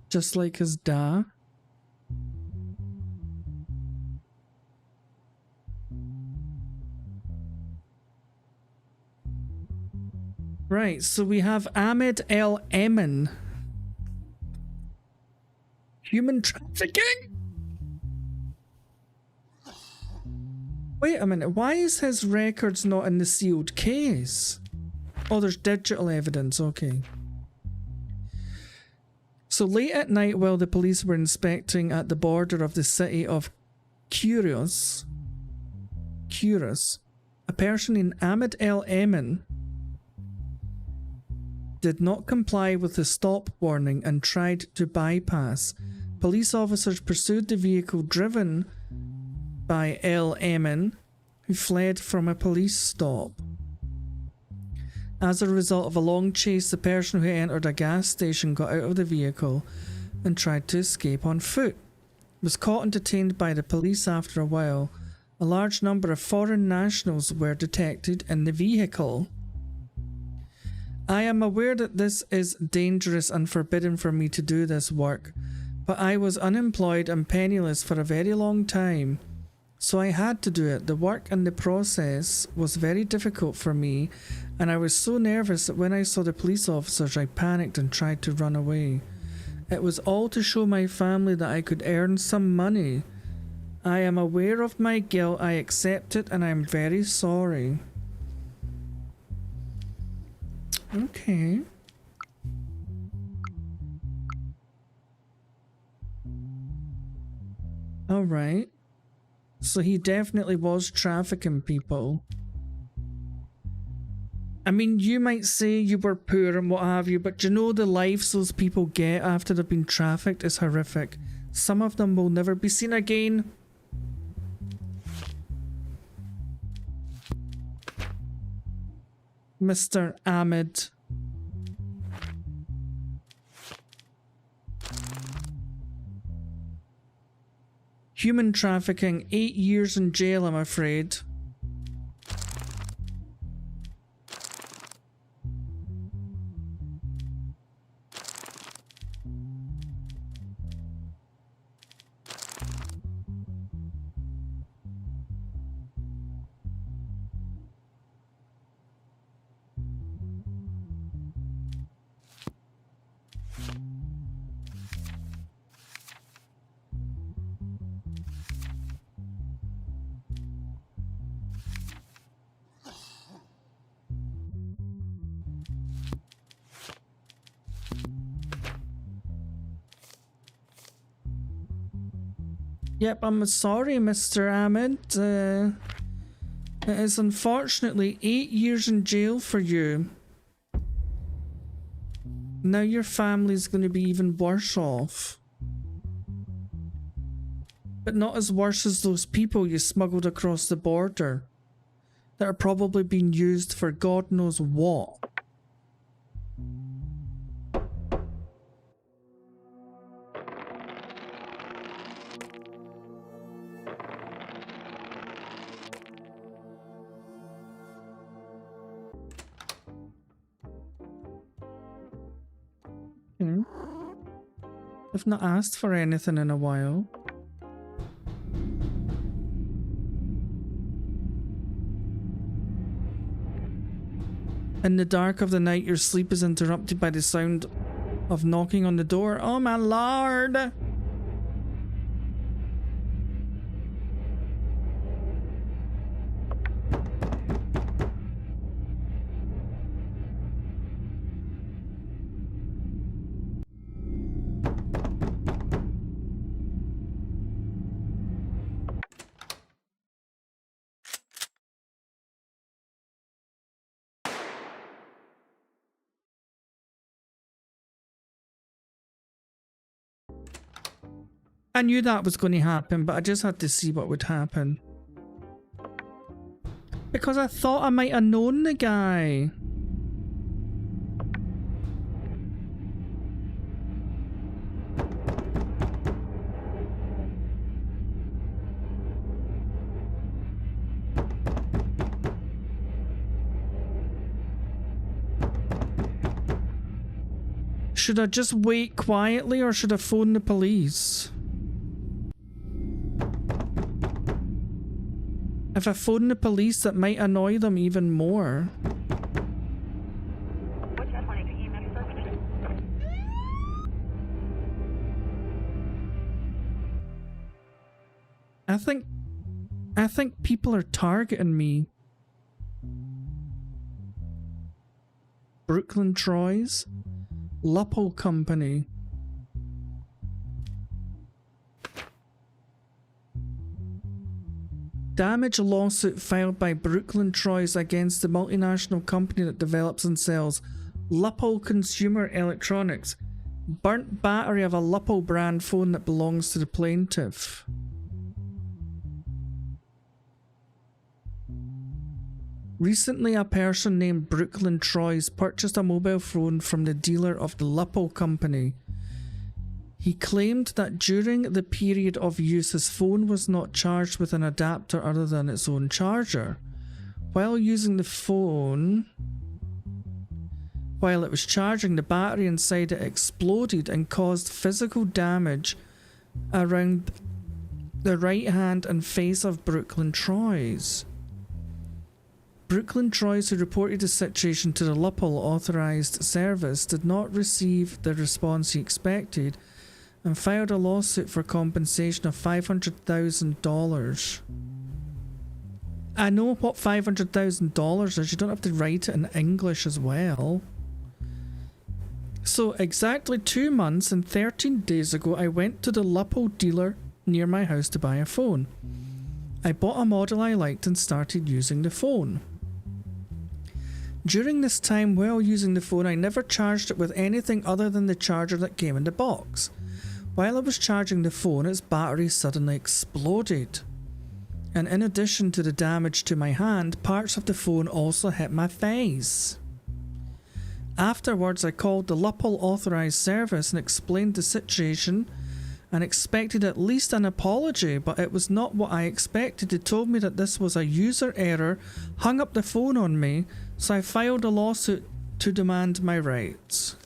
S1: Just like his dad. Right, so we have Ahmed El Emin. Human trafficking? Wait a minute, why is his records not in the sealed case? Oh, there's digital evidence, okay. So late at night while the police were inspecting at the border of the city of Curious, a person named Ahmed El Emin did not comply with the stop warning and tried to bypass. Police officers pursued the vehicle driven by El Emin, who fled from a police stop. As a result of a long chase, the person who entered a gas station got out of the vehicle and tried to escape on foot. Was caught and detained by the police after a while. A large number of foreign nationals were detected in the vehicle. I am aware that this is dangerous and forbidden for me to do this work, but I was unemployed and penniless for a very long time, so I had to do it. The work and the process was very difficult for me, and I was so nervous that when I saw the police officers, I panicked and tried to run away. It was all to show my family that I could earn some money. I am aware of my guilt, I accept it, and I am very sorry. Okay. Alright. So he definitely was trafficking people. I mean, you might say you were poor and what have you, but you know the lives those people get after they've been trafficked is horrific. Some of them will never be seen again. Mr. Ahmed. Human trafficking, 8 years in jail, I'm afraid. Yep, I'm sorry, Mr. Ahmed. It is unfortunately 8 years in jail for you. Now your family's going to be even worse off. But not as worse as those people you smuggled across the border that are probably being used for God knows what. I've not asked for anything in a while. In the dark of the night, your sleep is interrupted by the sound of knocking on the door. Oh my lord! I knew that was going to happen, but I just had to see what would happen. Because I thought I might have known the guy. Should I just wait quietly or should I phone the police? If I phone the police, that might annoy them even more. I think people are targeting me. Brooklyn Troyes, Lupo Company. Damage lawsuit filed by Brooklyn Troyes against the multinational company that develops and sells Lupo consumer electronics. Burnt battery of a Lupo brand phone that belongs to the plaintiff. Recently, a person named Brooklyn Troyes purchased a mobile phone from the dealer of the Lupple company. He claimed that during the period of use his phone was not charged with an adapter other than its own charger. While using the phone, while it was charging, the battery inside it exploded and caused physical damage around the right hand and face of Brooklyn Troyes. Brooklyn Troyes, who reported the situation to the Lupple authorised service, did not receive the response he expected and filed a lawsuit for compensation of $500,000. I know what $500,000 is, you don't have to write it in English as well. So exactly 2 months and 13 days ago, I went to the Lupple dealer near my house to buy a phone. I bought a model I liked and started using the phone. During this time, while using the phone, I never charged it with anything other than the charger that came in the box. While I was charging the phone, its battery suddenly exploded. And in addition to the damage to my hand, parts of the phone also hit my face. Afterwards, I called the Lupple authorised service and explained the situation and expected at least an apology, but it was not what I expected. They told me that this was a user error, hung up the phone on me, so I filed a lawsuit to demand my rights.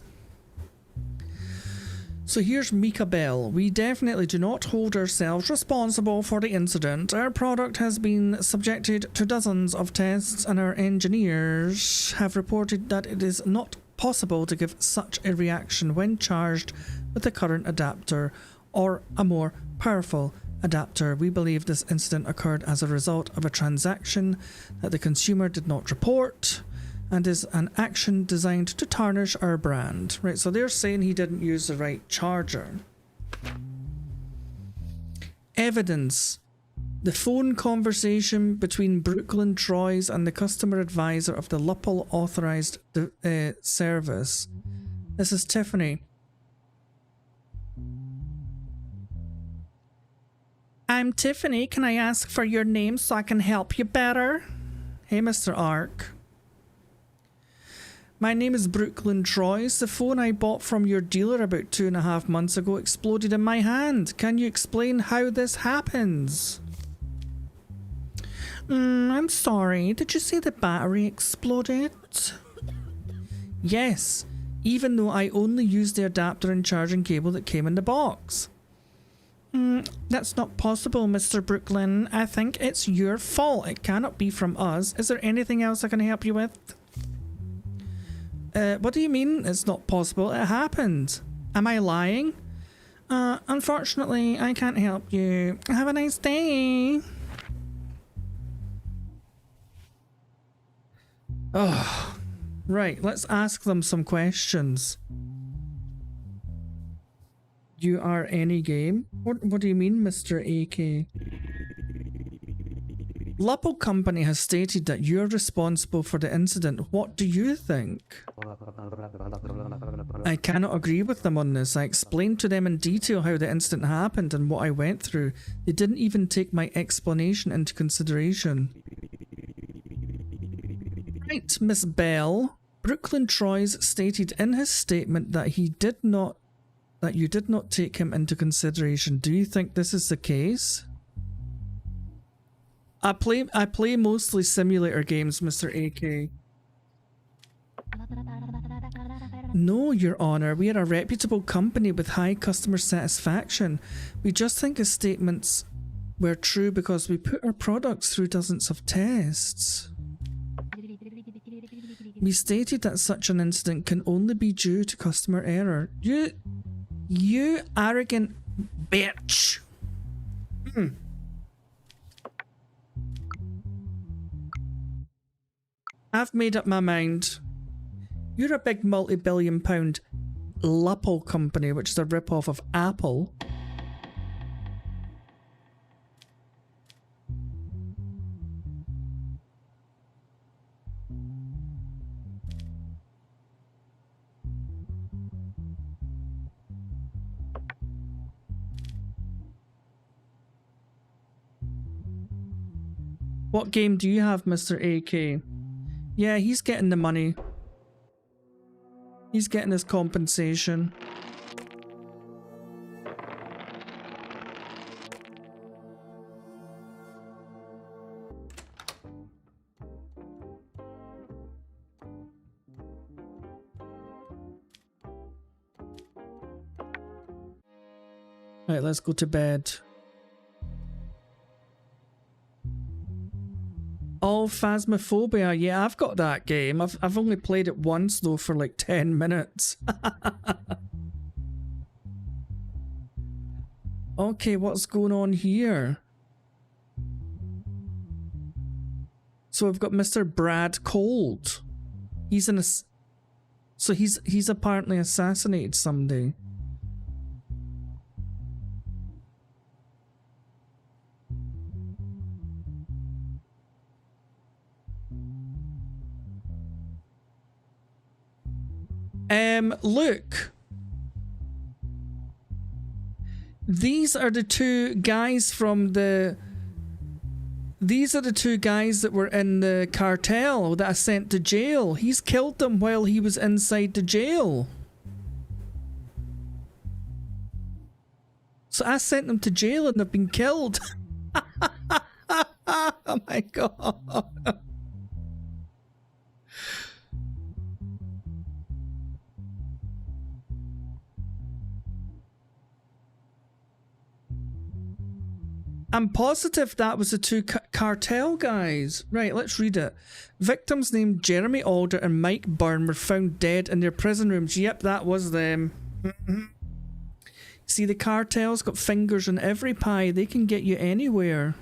S1: So here's Mika Bell. We definitely do not hold ourselves responsible for the incident. Our product has been subjected to dozens of tests and our engineers have reported that it is not possible to give such a reaction when charged with the current adapter or a more powerful adapter. We believe this incident occurred as a result of a transaction that the consumer did not report and is an action designed to tarnish our brand. Right, so they're saying he didn't use the right charger. Evidence. The phone conversation between Brooklyn Troyes and the customer advisor of the Lupple authorised service. This is Tiffany. I'm Tiffany. Can I ask for your name so I can help you better? Hey, Mr. Ark. My name is Brooklyn Troyes. The phone I bought from your dealer about 2.5 months ago exploded in my hand. Can you explain how this happens? I'm sorry. Did you say the battery exploded? Yes, even though I only used the adapter and charging cable that came in the box. That's not possible, Mr. Brooklyn. I think it's your fault. It cannot be from us. Is there anything else I can help you with? What do you mean it's not possible? It happened. Am I lying? Unfortunately, I can't help you. Have a nice day. Oh, right. Let's ask them some questions. You are any game? What do you mean, Mr. AK? Lupple Company has stated that you're responsible for the incident. What do you think? I cannot agree with them on this. I explained to them in detail how the incident happened and what I went through. They didn't even take my explanation into consideration. Right, Miss Bell. Brooklyn Troyes stated in his statement that you did not take him into consideration. Do you think this is the case? I play mostly simulator games, Mr. AK. No, Your Honor, we are a reputable company with high customer satisfaction. We just think his statements were true because we put our products through dozens of tests. We stated that such an incident can only be due to customer error. You arrogant bitch. I've made up my mind. You're a big multi-billion-pound Lupple company, which is a rip-off of Apple. What game do you have, Mr. AK? Yeah, he's getting the money. He's getting his compensation. Right, let's go to bed. Oh, Phasmophobia. Yeah, I've got that game. I've only played it once though for like 10 minutes. Okay, what's going on here? So we've got Mr. Brad Cold. He's an so he's apparently assassinated somebody. Look. These are the two guys from the... These are the two guys that were in the cartel that I sent to jail. He's killed them while he was inside the jail. So I sent them to jail and they've been killed. Oh my god. I'm positive that was the two cartel guys. Right, let's read it. Victims named Jeremy Alder and Mike Byrne were found dead in their prison rooms. Yep, that was them. See, the cartel's got fingers in every pie. They can get you anywhere.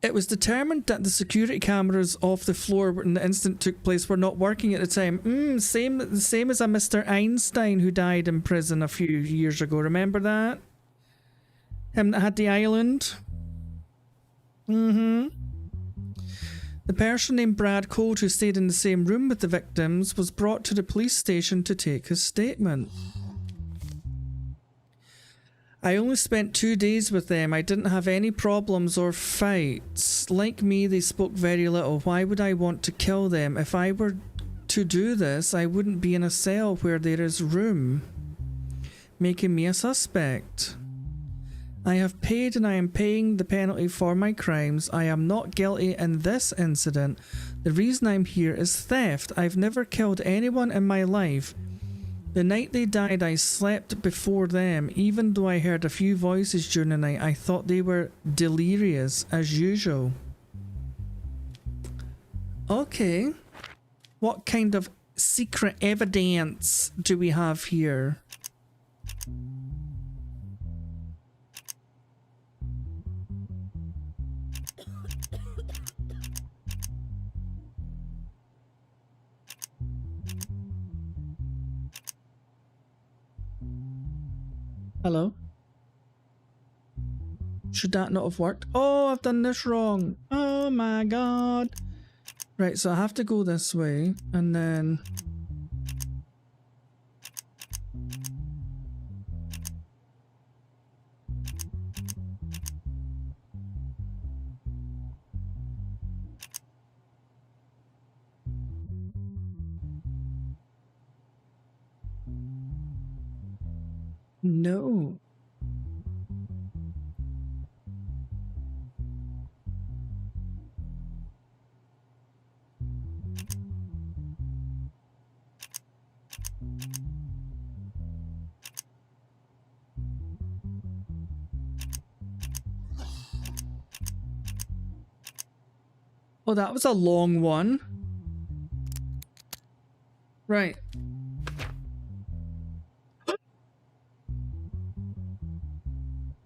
S1: It was determined that the security cameras off the floor when the incident took place were not working at the time. Same as a Mr. Einstein who died in prison a few years ago. Remember that? Him that had the island. The person named Brad Cold, who stayed in the same room with the victims, was brought to the police station to take his statement. I only spent 2 days with them. I didn't have any problems or fights. Like me, they spoke very little. Why would I want to kill them? If I were to do this, I wouldn't be in a cell where there is room, making me a suspect. I have paid and I am paying the penalty for my crimes. I am not guilty in this incident. The reason I'm here is theft. I've never killed anyone in my life. The night they died, I slept before them. Even though I heard a few voices during the night, I thought they were delirious as usual. Okay. What kind of secret evidence do we have here? Hello? Should that not have worked? Oh, I've done this wrong. Oh my god. Right, so I have to go this way and then... No. Oh, that was a long one. Right.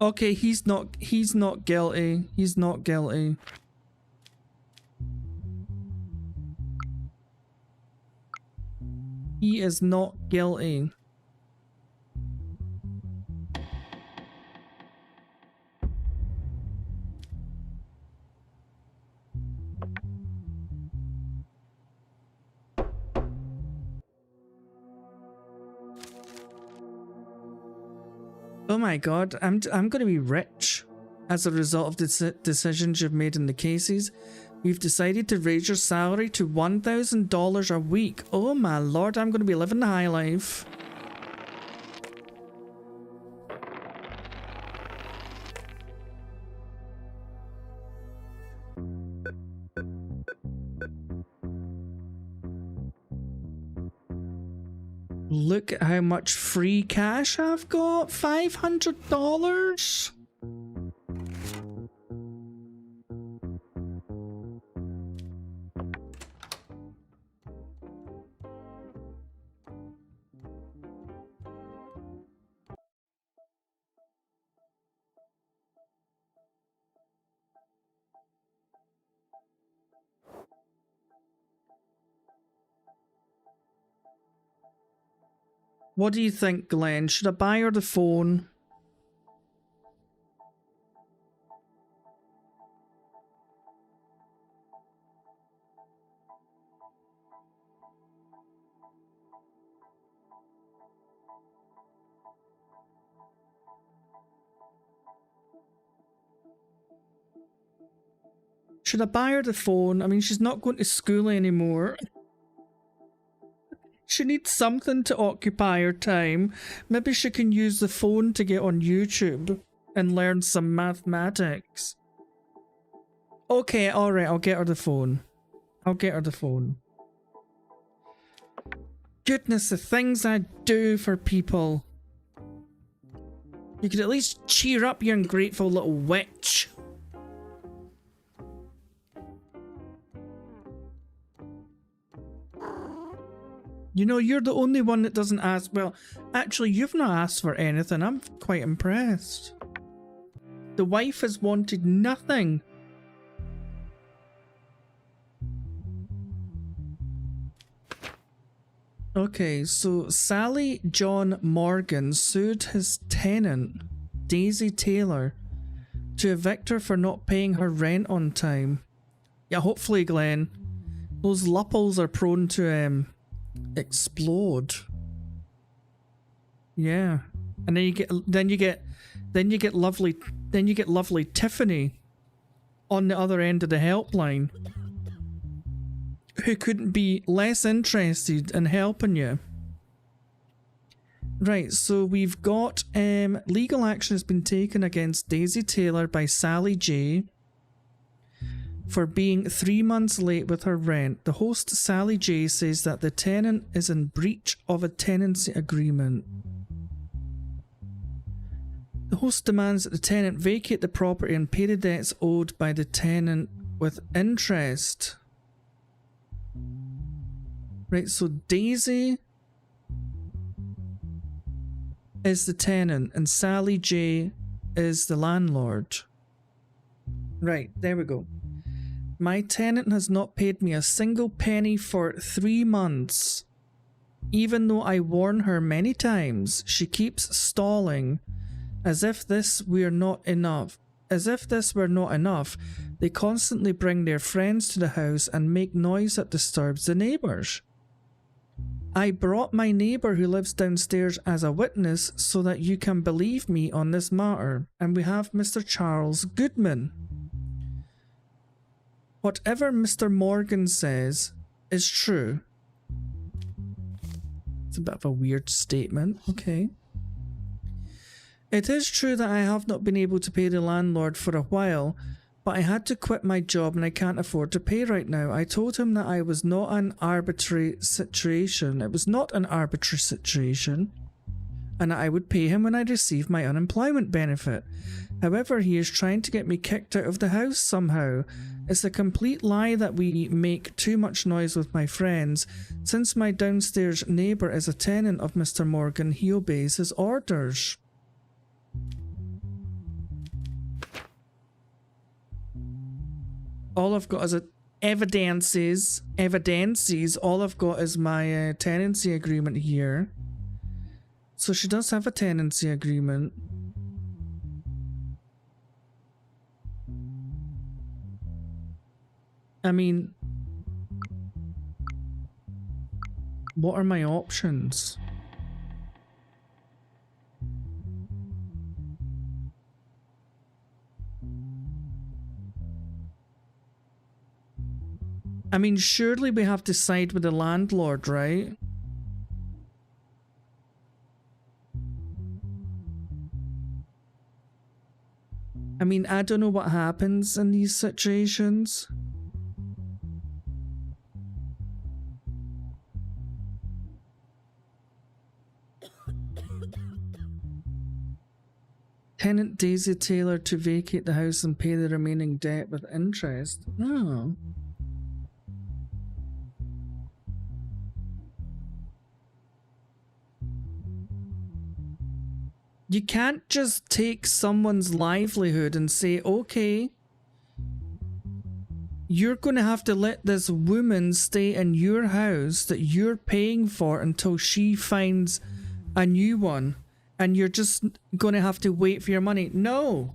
S1: Okay, he's not guilty. He's not guilty. He is not guilty. Oh my god, I'm going to be rich as a result of the decisions you've made in the cases. We've decided to raise your salary to $1,000 a week. Oh my lord, I'm going to be living the high life. Look at how much free cash I've got. $500? What do you think, Glenn? Should I buy her the phone? Should I buy her the phone? I mean, she's not going to school anymore. She needs something to occupy her time. Maybe she can use the phone to get on YouTube and learn some mathematics. Okay, alright, I'll get her the phone. I'll get her the phone. Goodness, the things I do for people. You could at least cheer up, you ungrateful little witch. You know, you're the only one that doesn't ask. Well, actually, you've not asked for anything. I'm quite impressed. The wife has wanted nothing. Okay, so Sally John Morgan sued his tenant, Daisy Taylor, to evict her for not paying her rent on time. Yeah, hopefully, Glenn. Those lupples are prone to, explode. Yeah. And then you get lovely Tiffany on the other end of the helpline, who couldn't be less interested in helping you. Right, so we've got legal action has been taken against Daisy Taylor by Sally J for being 3 months late with her rent. The host, Sally J, says that the tenant is in breach of a tenancy agreement. The host demands that the tenant vacate the property and pay the debts owed by the tenant with interest. Right, so Daisy is the tenant and Sally J is the landlord. Right, there we go. My tenant has not paid me a single penny for 3 months. Even though I warn her many times, she keeps stalling. As if this were not enough, they constantly bring their friends to the house and make noise that disturbs the neighbours. I brought my neighbour who lives downstairs as a witness so that you can believe me on this matter, and we have Mr. Charles Goodman. Whatever Mr. Morgan says is true. It's a bit of a weird statement, okay. It is true that I have not been able to pay the landlord for a while, but I had to quit my job and I can't afford to pay right now. I told him that it was not an arbitrary situation, and that I would pay him when I received my unemployment benefit. However, he is trying to get me kicked out of the house somehow. It's a complete lie that we make too much noise with my friends. Since my downstairs neighbour is a tenant of Mr. Morgan, he obeys his orders. All I've got is evidences. All I've got is my tenancy agreement here. So she does have a tenancy agreement. I mean, what are my options? I mean, surely we have to side with the landlord, right? I mean, I don't know what happens in these situations. Tenant Daisy Taylor to vacate the house and pay the remaining debt with interest. Oh. You can't just take someone's livelihood and say, okay, you're going to have to let this woman stay in your house that you're paying for until she finds a new one, and you're just going to have to wait for your money. No.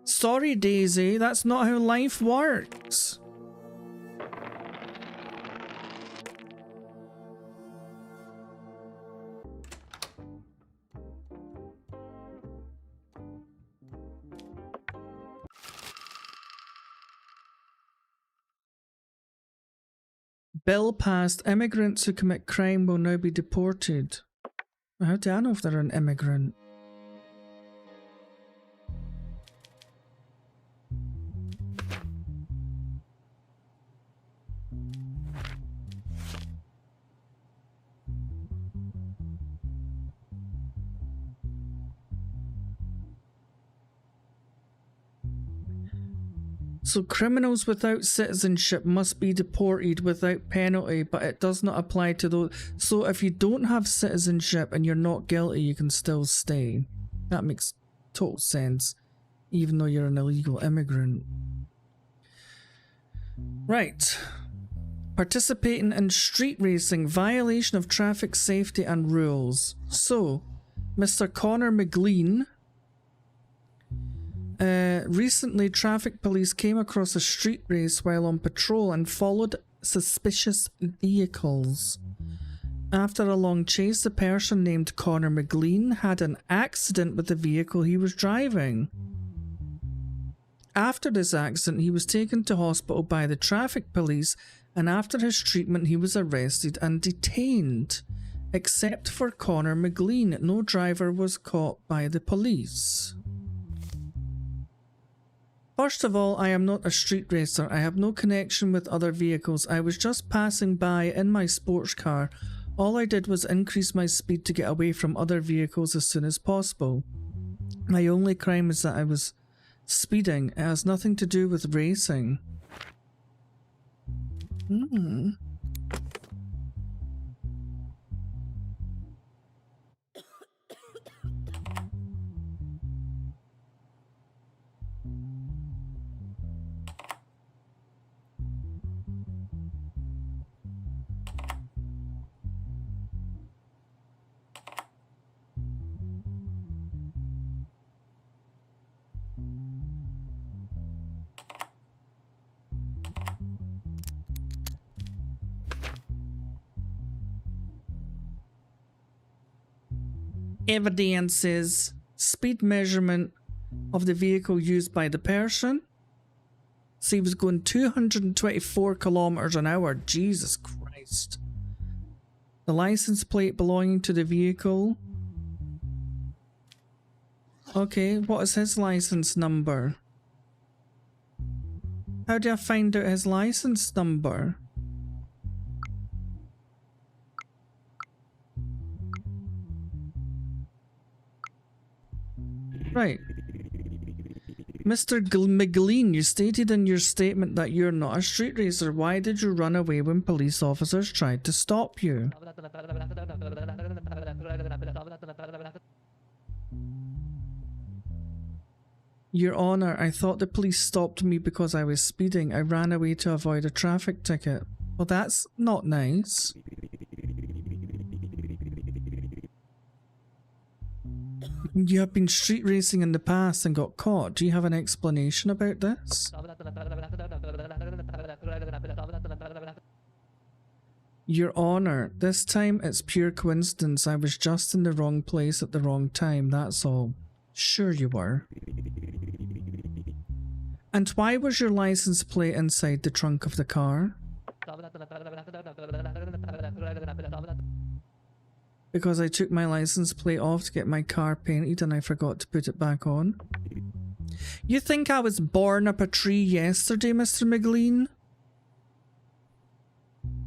S1: Sorry, Daisy, that's not how life works. Bill passed. Immigrants who commit crime will now be deported. How do I know if they're an immigrant? So criminals without citizenship must be deported without penalty, but it does not apply to those. So if you don't have citizenship and you're not guilty, you can still stay. That makes total sense, even though you're an illegal immigrant. Right. Participating in street racing, violation of traffic safety and rules. So, Mr. Connor McLean. Recently, traffic police came across a street race while on patrol and followed suspicious vehicles. After a long chase, the person named Connor McLean had an accident with the vehicle he was driving. After this accident, he was taken to hospital by the traffic police, and after his treatment, he was arrested and detained. Except for Connor McLean, no driver was caught by the police. First of all, I am not a street racer. I have no connection with other vehicles. I was just passing by in my sports car. All I did was increase my speed to get away from other vehicles as soon as possible. My only crime is that I was speeding. It has nothing to do with racing. Evidences speed measurement of the vehicle used by the person. So he was going 224 kilometers an hour. Jesus Christ. The license plate belonging to the vehicle. Okay, what is his license number? How do I find out his license number? Right. Mr. McLean, you stated in your statement that you're not a street racer. Why did you run away when police officers tried to stop you? Your Honor, I thought the police stopped me because I was speeding. I ran away to avoid a traffic ticket. Well, that's not nice. You have been street racing in the past and got caught. Do you have an explanation about this? Your Honor, this time it's pure coincidence. I was just in the wrong place at the wrong time, that's all. Sure you were. And why was your license plate inside the trunk of the car? Because I took my license plate off to get my car painted and I forgot to put it back on. You think I was born up a tree yesterday, Mr. McLean?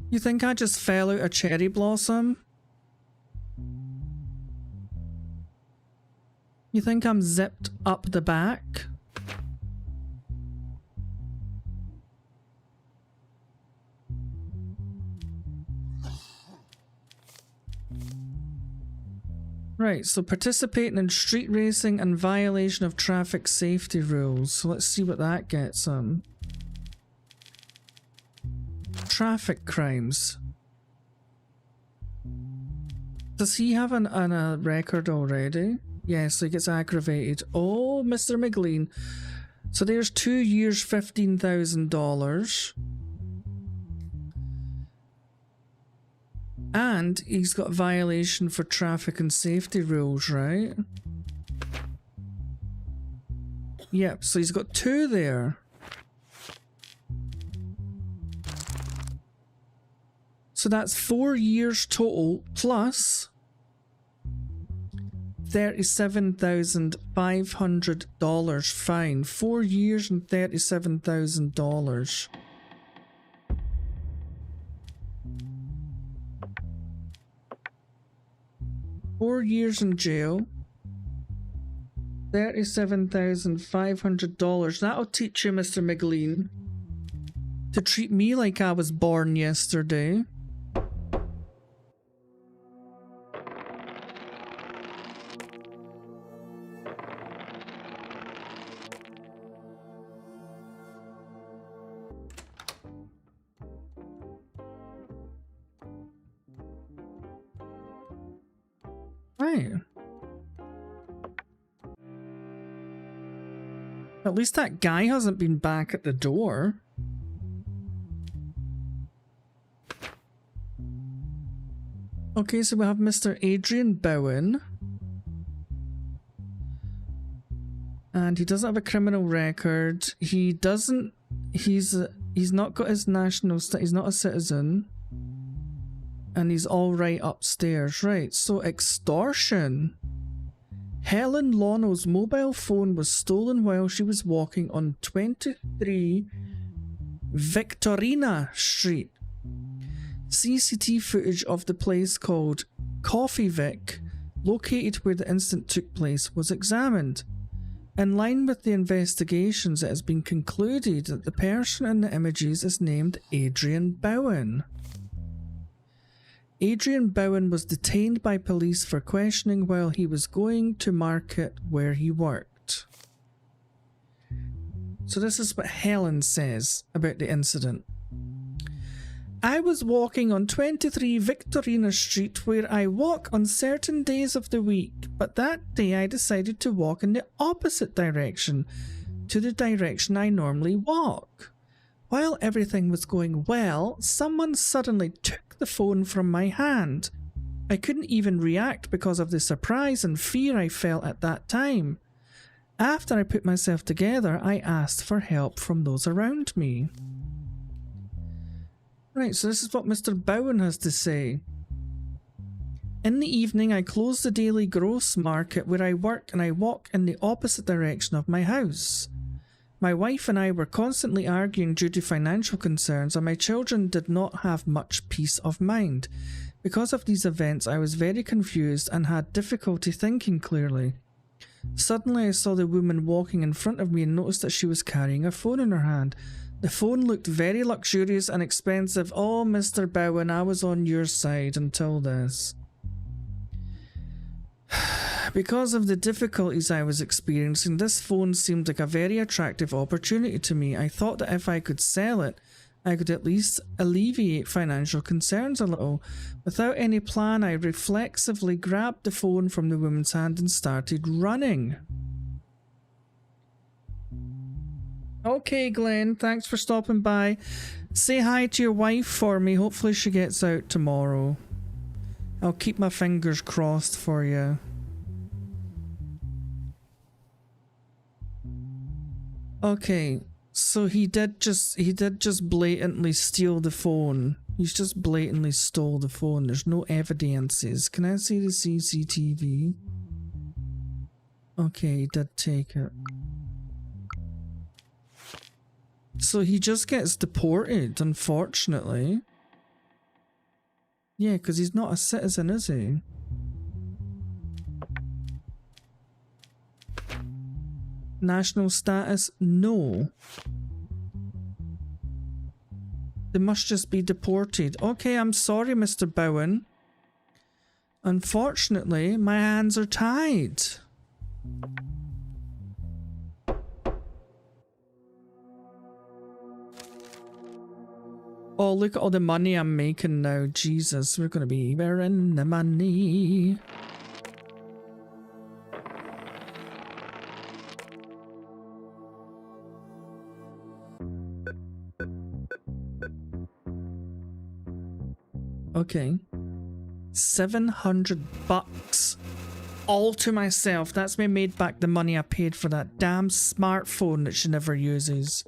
S1: You think I just fell out a cherry blossom? You think I'm zipped up the back? Right, so participating in street racing and violation of traffic safety rules. So let's see what that gets Traffic crimes. Does he have a record already? Yes, so he gets aggravated. Oh, Mr. McLean. So there's 2 years, $15,000. And he's got violation for traffic and safety rules, right? Yep, so he's got 2 there. So that's 4 years total plus $37,500 fine. 4 years and $37,000. Four years in jail. $37,500. That'll teach you, Mr. McLean, to treat me like I was born yesterday. Right. At least that guy hasn't been back at the door. Okay, so we have Mr. Adrian Bowen. And he doesn't have a criminal record. He doesn't... He's not got his national... He's not a citizen. And he's all right upstairs. Right, so extortion. Helen Lono's mobile phone was stolen while she was walking on 23 Victorina Street. CCTV footage of the place called Coffee Vic, located where the incident took place, was examined. In line with the investigations, it has been concluded that the person in the images is named Adrian Bowen. Adrian Bowen was detained by police for questioning while he was going to market where he worked. So this is what Helen says about the incident. I was walking on 23 Victorina Street where I walk on certain days of the week, but that day I decided to walk in the opposite direction to the direction I normally walk. While everything was going well, someone suddenly took the phone from my hand. I couldn't even react because of the surprise and fear I felt at that time. After I put myself together, I asked for help from those around me. Right, so this is what Mr. Bowen has to say. In the evening, I close the daily gross market where I work and I walk in the opposite direction of my house. My wife and I were constantly arguing due to financial concerns, and my children did not have much peace of mind. Because of these events, I was very confused and had difficulty thinking clearly. Suddenly, I saw the woman walking in front of me and noticed that she was carrying a phone in her hand. The phone looked very luxurious and expensive. Oh, Mr. Bowen, I was on your side until this. Because of the difficulties I was experiencing, this phone seemed like a very attractive opportunity to me. I thought that if I could sell it, I could at least alleviate financial concerns a little. Without any plan, I reflexively grabbed the phone from the woman's hand and started running. Okay, Glenn, thanks for stopping by. Say hi to your wife for me. Hopefully she gets out tomorrow. I'll keep my fingers crossed for you. Okay, So he did just blatantly steal the phone. He's just blatantly stole the phone. There's no evidences. Can I see the CCTV? Okay, he did take it. So he just gets deported, unfortunately. Yeah, because he's not a citizen, is he? National status? No. They must just be deported. Okay, I'm sorry, Mr. Bowen. Unfortunately, my hands are tied. Oh, look at all the money I'm making now. Jesus, we're going to be wearing the money. Okay. $700 all to myself. That's me made back the money I paid for that damn smartphone that she never uses.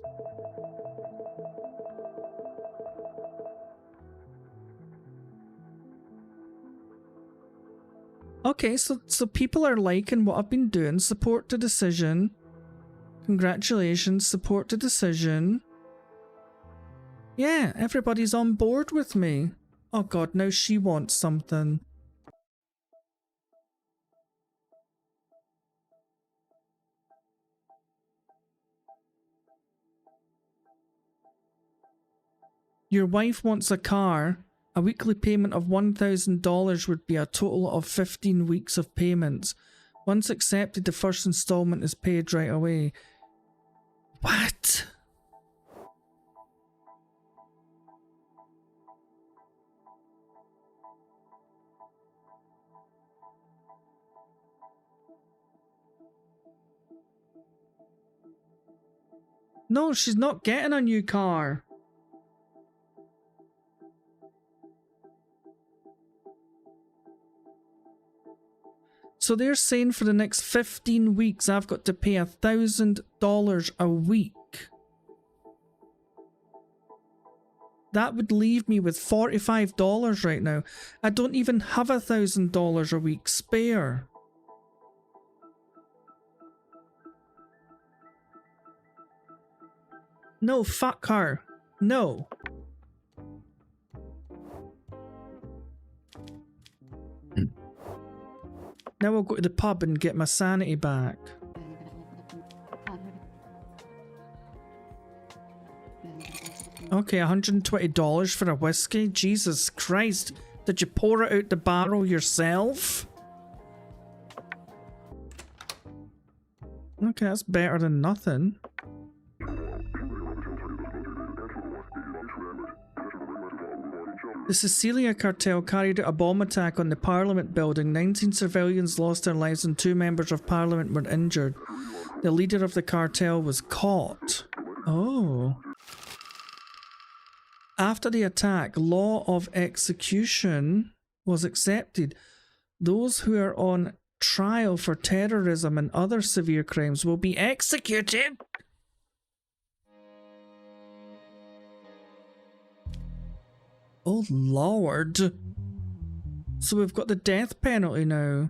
S1: Okay, so people are liking what I've been doing. Support the decision. Congratulations, support the decision. Yeah, everybody's on board with me. Oh god, now she wants something. Your wife wants a car. A weekly payment of $1,000 would be a total of 15 weeks of payments. Once accepted, the first installment is paid right away. What? No, she's not getting a new car. So they're saying for the next 15 weeks I've got to pay $1,000 a week. That would leave me with $45 right now. I don't even have $1,000 a week spare. No, fuck her. No. Now I'll go to the pub and get my sanity back. Okay, $120 for a whiskey? Jesus Christ. Did you pour it out the barrel yourself? Okay, that's better than nothing. The Sicilia cartel carried out a bomb attack on the Parliament building. 19 civilians lost their lives and 2 members of Parliament were injured. The leader of the cartel was caught. Oh. After the attack, law of execution was accepted. Those who are on trial for terrorism and other severe crimes will be executed. Oh Lord. So we've got the death penalty now.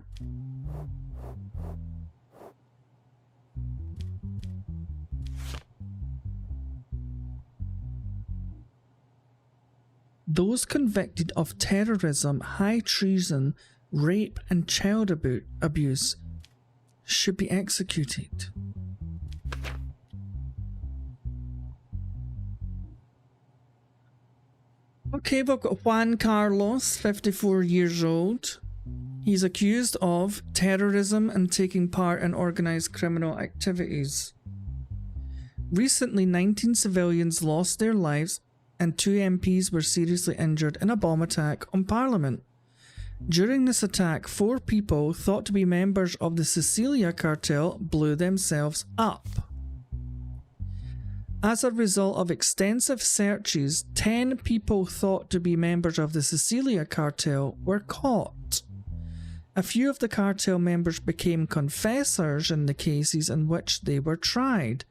S1: Those convicted of terrorism, high treason, rape and child abuse should be executed. Okay, we've got Juan Carlos, 54 years old. He's accused of terrorism and taking part in organised criminal activities. Recently, 19 civilians lost their lives and 2 MPs were seriously injured in a bomb attack on Parliament. During this attack, 4 people thought to be members of the Sicilia cartel blew themselves up. As a result of extensive searches, 10 people thought to be members of the Sicilia cartel were caught. A few of the cartel members became confessors in the cases in which they were tried.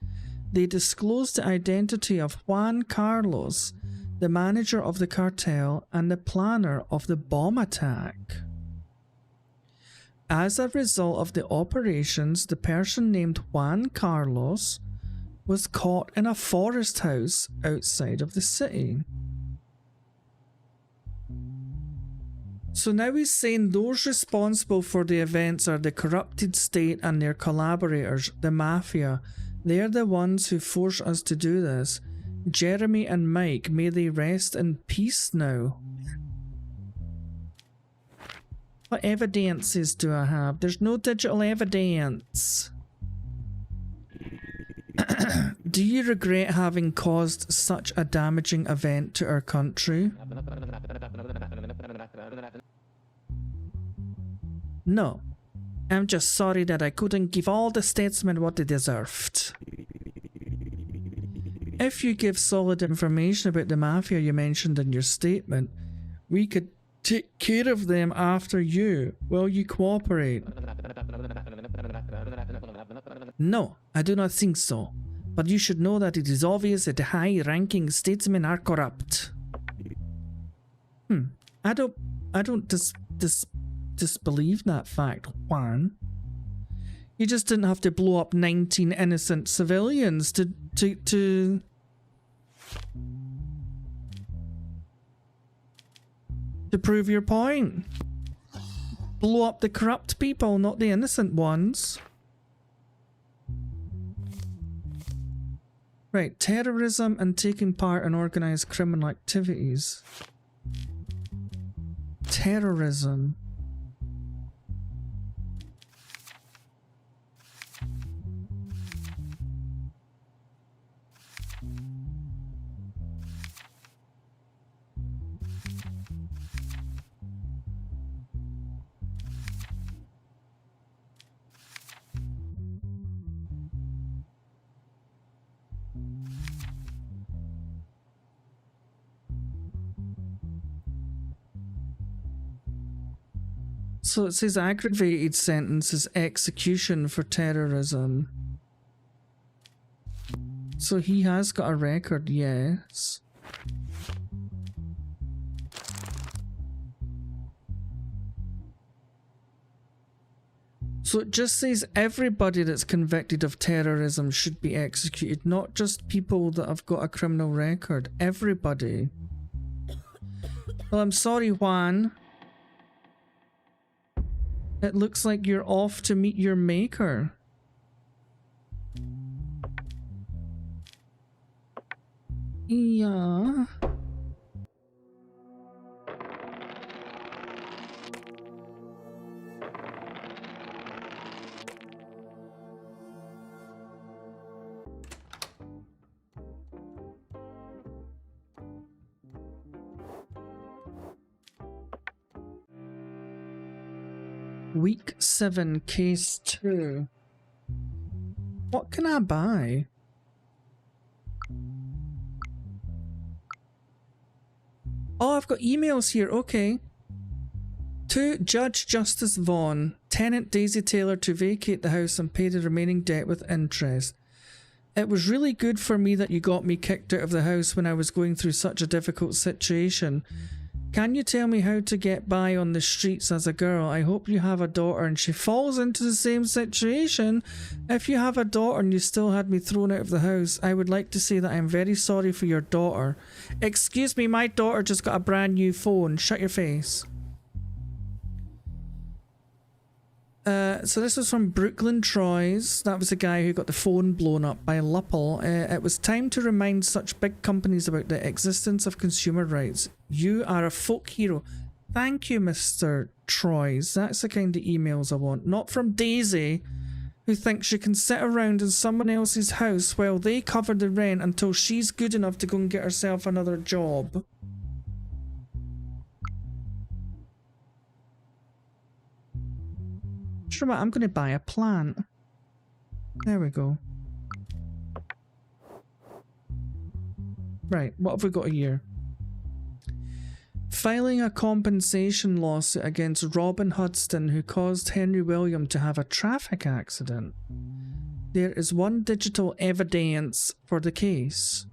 S1: they disclosed the identity of Juan Carlos, the manager of the cartel and the planner of the bomb attack. As a result of the operations, the person named Juan Carlos was caught in a forest house outside of the city. So now he's saying those responsible for the events are the corrupted state and their collaborators, the mafia. They're the ones who force us to do this. Jeremy and Mike, may they rest in peace now. What evidences do I have? There's no digital evidence. Do you regret having caused such a damaging event to our country? No. I'm just sorry that I couldn't give all the statesmen what they deserved. If you give solid information about the mafia you mentioned in your statement, we could take care of them after you. Will you cooperate? No, I do not think so. But you should know that it is obvious that the high-ranking statesmen are corrupt. I don't disbelieve that fact, Juan. You just didn't have to blow up 19 innocent civilians to prove your point. Blow up the corrupt people, not the innocent ones. Right, terrorism and taking part in organized criminal activities. Terrorism. So it says aggravated sentence is execution for terrorism. So he has got a record, yes. So it just says everybody that's convicted of terrorism should be executed, not just people that have got a criminal record. Everybody. Well, I'm sorry, Juan. It looks like you're off to meet your maker. Yeah. Week 7, Case 2. What can I buy? Oh, I've got emails here, okay. To Judge Justice Vaughn, tenant Daisy Taylor to vacate the house and pay the remaining debt with interest. It was really good for me that you got me kicked out of the house when I was going through such a difficult situation. Can you tell me how to get by on the streets as a girl? I hope you have a daughter and she falls into the same situation. If you have a daughter and you still had me thrown out of the house, I would like to say that I am very sorry for your daughter. Excuse me, my daughter just got a brand new phone. Shut your face. So this was from Brooklyn Troyes. That was the guy who got the phone blown up by Lupple. It was time to remind such big companies about the existence of consumer rights. You are a folk hero. Thank you, Mr. Troyes. That's the kind of emails I want. Not from Daisy, who thinks she can sit around in someone else's house while they cover the rent until she's good enough to go and get herself another job. Sure, what, I'm going to buy a plant. There we go. Right, what have we got here? Filing a compensation lawsuit against Robin Hudston, who caused Henry William to have a traffic accident. There is one digital evidence for the case.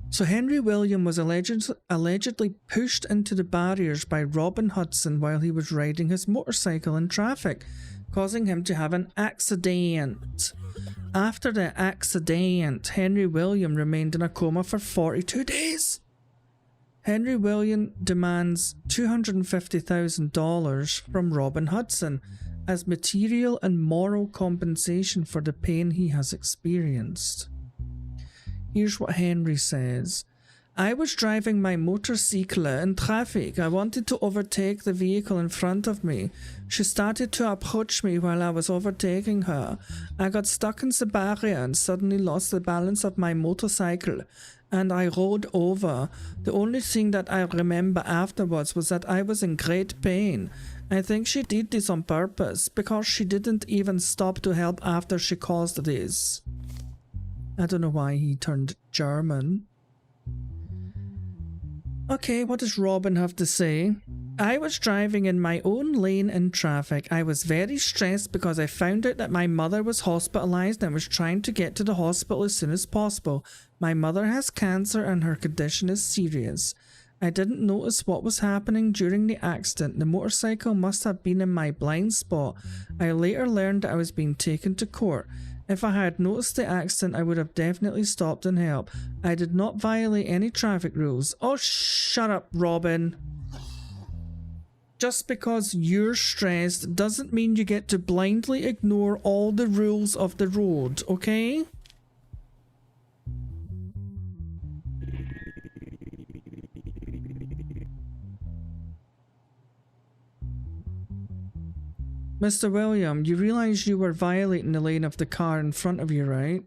S1: So Henry William was allegedly pushed into the barriers by Robin Hudson while he was riding his motorcycle in traffic, causing him to have an accident. After the accident, Henry William remained in a coma for 42 days. Henry William demands $250,000 from Robin Hudson as material and moral compensation for the pain he has experienced. Here's what Henry says. I was driving my motorcycle in traffic. I wanted to overtake the vehicle in front of me. She started to approach me while I was overtaking her. I got stuck in the barrier and suddenly lost the balance of my motorcycle, and I rolled over. The only thing that I remember afterwards was that I was in great pain. I think she did this on purpose, because she didn't even stop to help after she caused this. I don't know why he turned German. Okay, what does Robin have to say? I was driving in my own lane in traffic. I was very stressed because I found out that my mother was hospitalized and was trying to get to the hospital as soon as possible. My mother has cancer and her condition is serious. I didn't notice what was happening during the accident. The motorcycle must have been in my blind spot. I later learned that I was being taken to court. If I had noticed the accident, I would have definitely stopped and helped. I did not violate any traffic rules. Oh, shut up, Robin. Just because you're stressed doesn't mean you get to blindly ignore all the rules of the road, okay? Mr. William, you realize you were violating the lane of the car in front of you, right?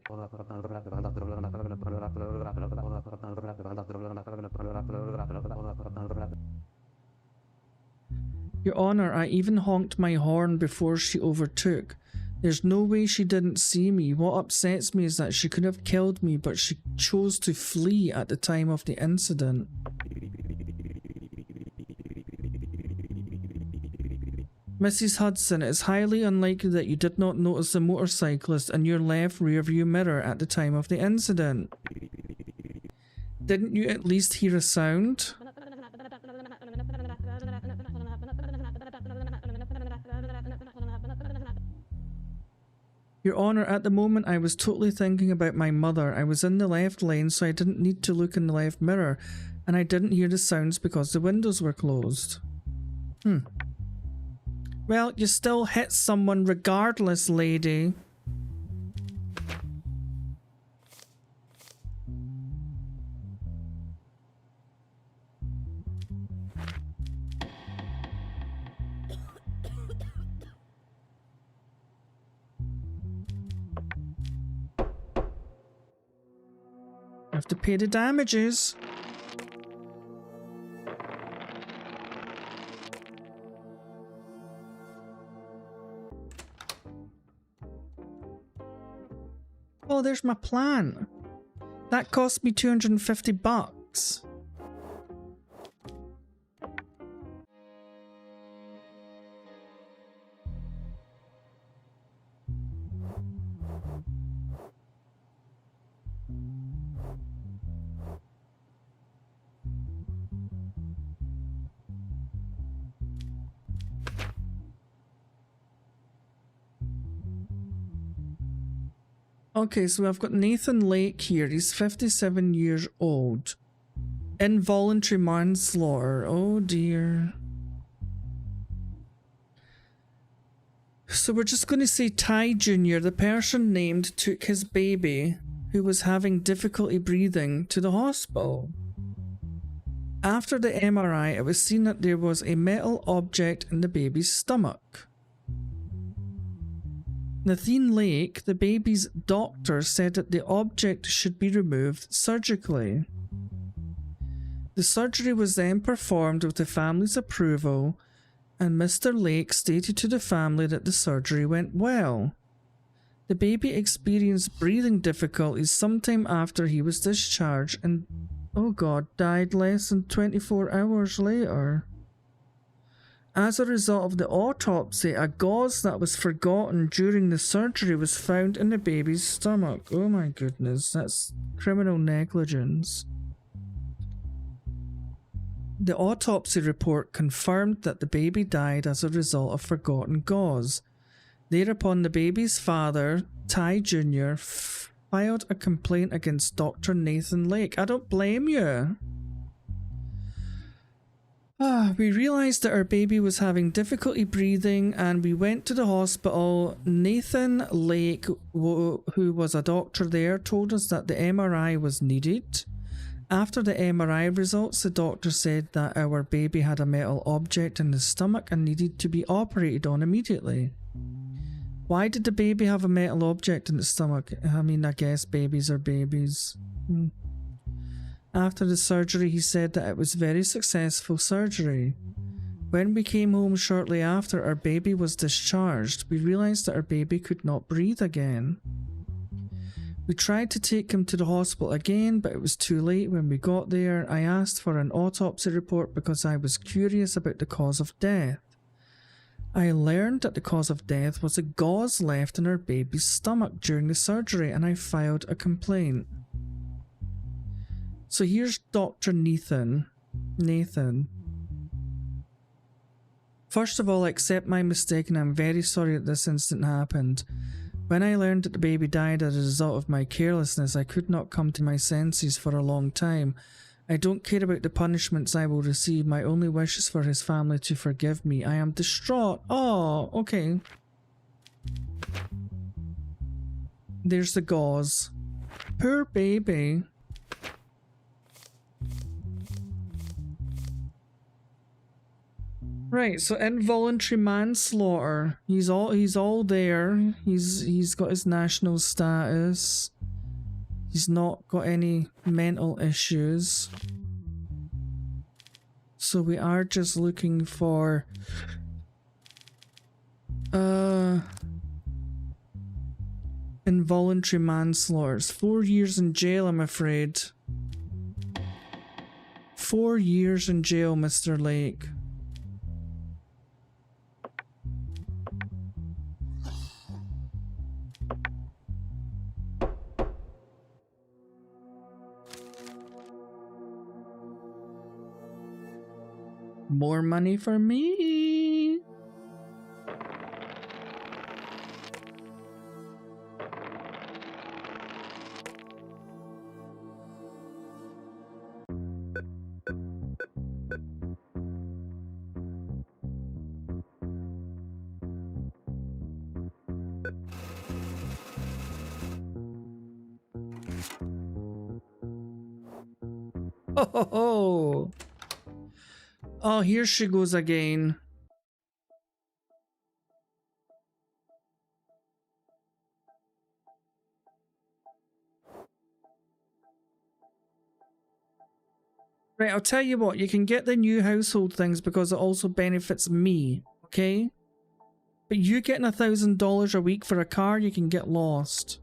S1: Your Honor, I even honked my horn before she overtook. There's no way she didn't see me. What upsets me is that she could have killed me, but she chose to flee at the time of the incident. Mrs. Hudson, it is highly unlikely that you did not notice the motorcyclist in your left rearview mirror at the time of the incident. Didn't you at least hear a sound? Your Honor, at the moment I was totally thinking about my mother. I was in the left lane, so I didn't need to look in the left mirror, and I didn't hear the sounds because the windows were closed. Well, you still hit someone regardless, lady. Have to pay the damages. Oh, there's my plan. That cost me $250. Okay, so I've got Nathan Lake here. He's 57 years old. Involuntary manslaughter. Oh dear. So we're just going to say Ty Jr., the person named, took his baby, who was having difficulty breathing, to the hospital. After the MRI, it was seen that there was a metal object in the baby's stomach. Nathan Lake, the baby's doctor, said that the object should be removed surgically. The surgery was then performed with the family's approval, and Mr. Lake stated to the family that the surgery went well. The baby experienced breathing difficulties sometime after he was discharged and, oh God, died less than 24 hours later. As a result of the autopsy, a gauze that was forgotten during the surgery was found in the baby's stomach. Oh my goodness, that's criminal negligence. The autopsy report confirmed that the baby died as a result of forgotten gauze. Thereupon, the baby's father, Ty Jr., filed a complaint against Dr. Nathan Lake. I don't blame you. We realised that our baby was having difficulty breathing and we went to the hospital. Nathan Lake, who was a doctor there, told us that the MRI was needed. After the MRI results, the doctor said that our baby had a metal object in the stomach and needed to be operated on immediately. Why did the baby have a metal object in the stomach? I mean, I guess babies are babies. After the surgery, he said that it was very successful surgery. When we came home shortly after our baby was discharged, we realised that our baby could not breathe again. We tried to take him to the hospital again, but it was too late when we got there. I asked for an autopsy report because I was curious about the cause of death. I learned that the cause of death was a gauze left in our baby's stomach during the surgery, and I filed a complaint. So here's Dr. Nathan. First of all, I accept my mistake and I'm very sorry that this incident happened. When I learned that the baby died as a result of my carelessness, I could not come to my senses for a long time. I don't care about the punishments I will receive. My only wish is for his family to forgive me. I am distraught. Oh, okay. There's the gauze. Poor baby. Right, so involuntary manslaughter. He's all there. He's got his national status. He's not got any mental issues. So we are just looking for involuntary manslaughter. 4 years in jail, I'm afraid. 4 years in jail, Mr. Lake. More money for me. Oh, oh, here she goes again. Right, I'll tell you what, you can get the new household things because it also benefits me, okay? But you getting $1,000 a week for a car, you can get lost.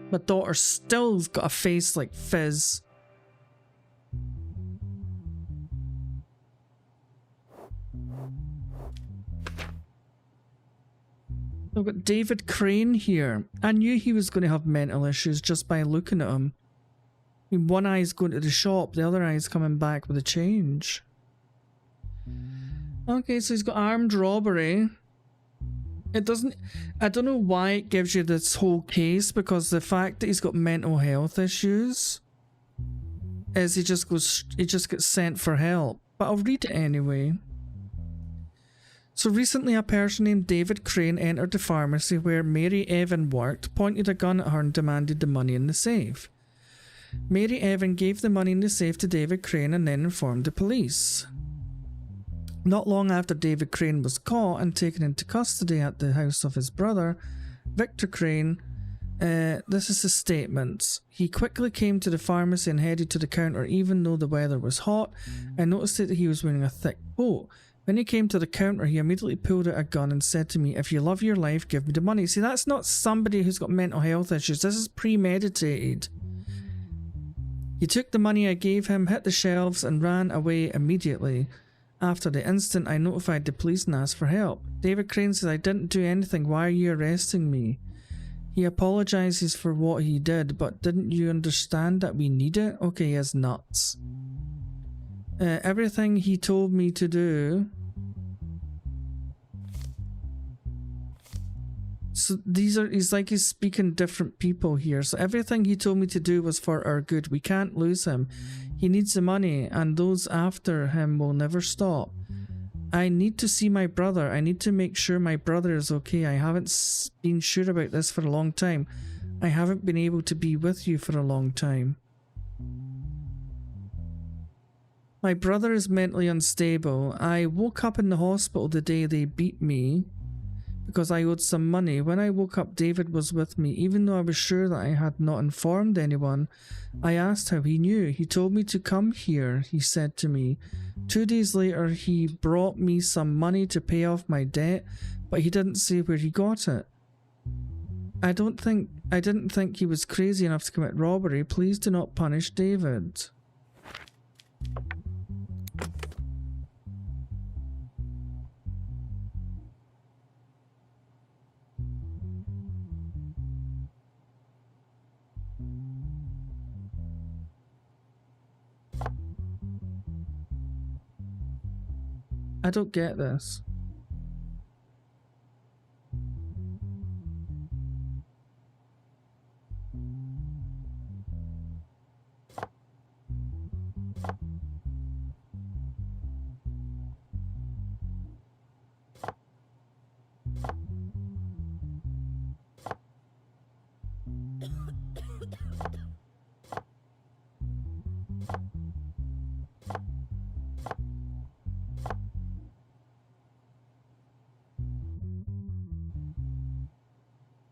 S1: My daughter still's got a face like Fizz. I've got David Crane here. I knew he was going to have mental issues just by looking at him. I mean, one eye's going to the shop, the other eye's coming back with a change. Okay, so he's got armed robbery. It doesn't... I don't know why it gives you this whole case, because the fact that he's got mental health issues is he just gets sent for help. But I'll read it anyway. So recently a person named David Crane entered the pharmacy where Mary Evan worked, pointed a gun at her and demanded the money in the safe. Mary Evan gave the money in the safe to David Crane and then informed the police. Not long after David Crane was caught and taken into custody at the house of his brother, Victor Crane, this is his statement. He quickly came to the pharmacy and headed to the counter even though the weather was hot. I noticed that he was wearing a thick coat. When he came to the counter, he immediately pulled out a gun and said to me, "If you love your life, give me the money." See, that's not somebody who's got mental health issues. This is premeditated. He took the money I gave him, hit the shelves, and ran away immediately. After the incident, I notified the police and asked for help. David Crane says, "I didn't do anything. Why are you arresting me?" He apologizes for what he did, but didn't you understand that we need it? Okay, he is nuts. Everything he told me to do... So he's like he's speaking different people here. So everything he told me to do was for our good. We can't lose him. He needs the money, and those after him will never stop. I need to see my brother. I need to make sure my brother is okay. I haven't been sure about this for a long time. I haven't been able to be with you for a long time. My brother is mentally unstable. I woke up in the hospital the day they beat me because I owed some money. When I woke up, David was with me. Even though I was sure that I had not informed anyone, I asked how he knew. He told me to come here, he said to me. 2 days later, he brought me some money to pay off my debt, but he didn't say where he got it. I didn't think he was crazy enough to commit robbery. Please do not punish David. I don't get this.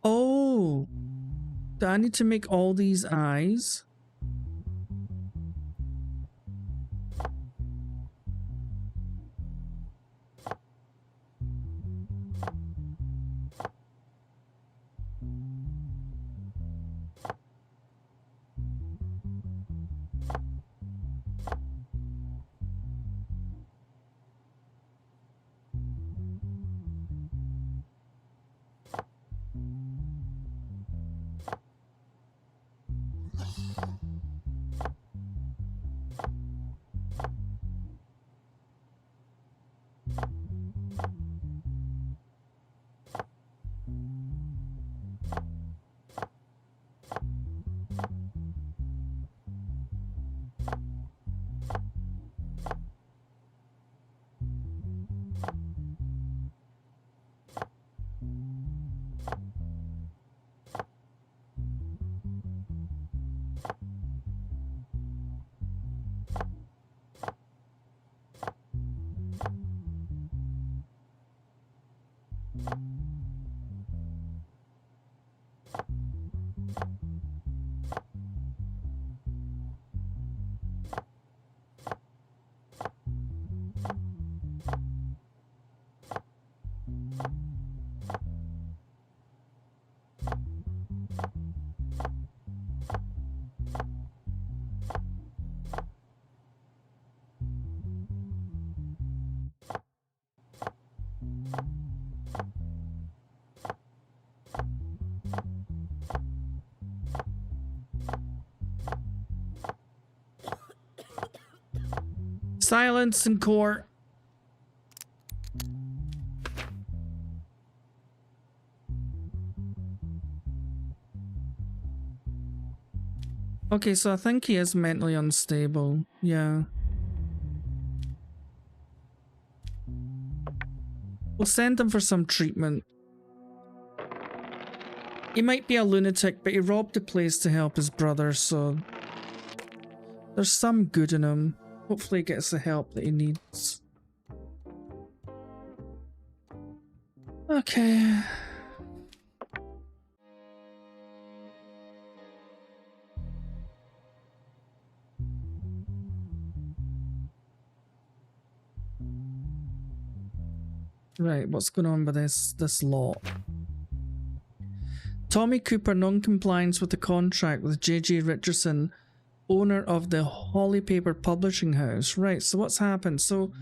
S1: Oh, do I need to make all these eyes? Silence in court. Okay, so I think he is mentally unstable. Yeah. We'll send him for some treatment. He might be a lunatic, but he robbed the place to help his brother, so there's some good in him. Hopefully he gets the help that he needs. Okay. Right, what's going on with this lot? Tommy Cooper non-compliance with the contract with J.J. Richardson, owner of the Holly Paper Publishing House. Right, so what's happened? So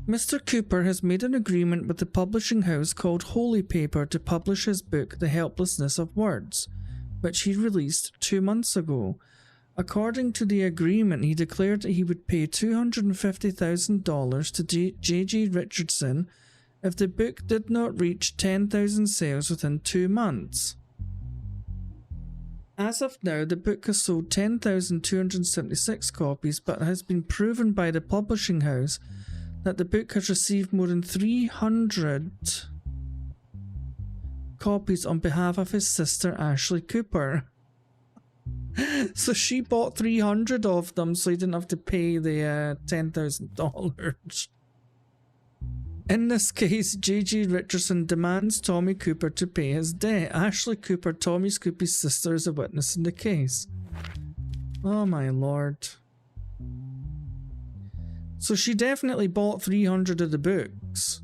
S1: Mr. Cooper has made an agreement with the publishing house called Holy Paper to publish his book The Helplessness of Words, which he released 2 months ago. According to the agreement, he declared that he would pay $250,000 to J.J. Richardson if the book did not reach 10,000 sales within 2 months. As of now, the book has sold 10,276 copies, but it has been proven by the publishing house that the book has received more than 300 copies on behalf of his sister Ashley Cooper. So she bought 300 of them so he didn't have to pay the $10,000. In this case, J.J. Richardson demands Tommy Cooper to pay his debt. Ashley Cooper, Tommy Scoopy's sister, is a witness in the case. Oh my lord. So she definitely bought 300 of the books.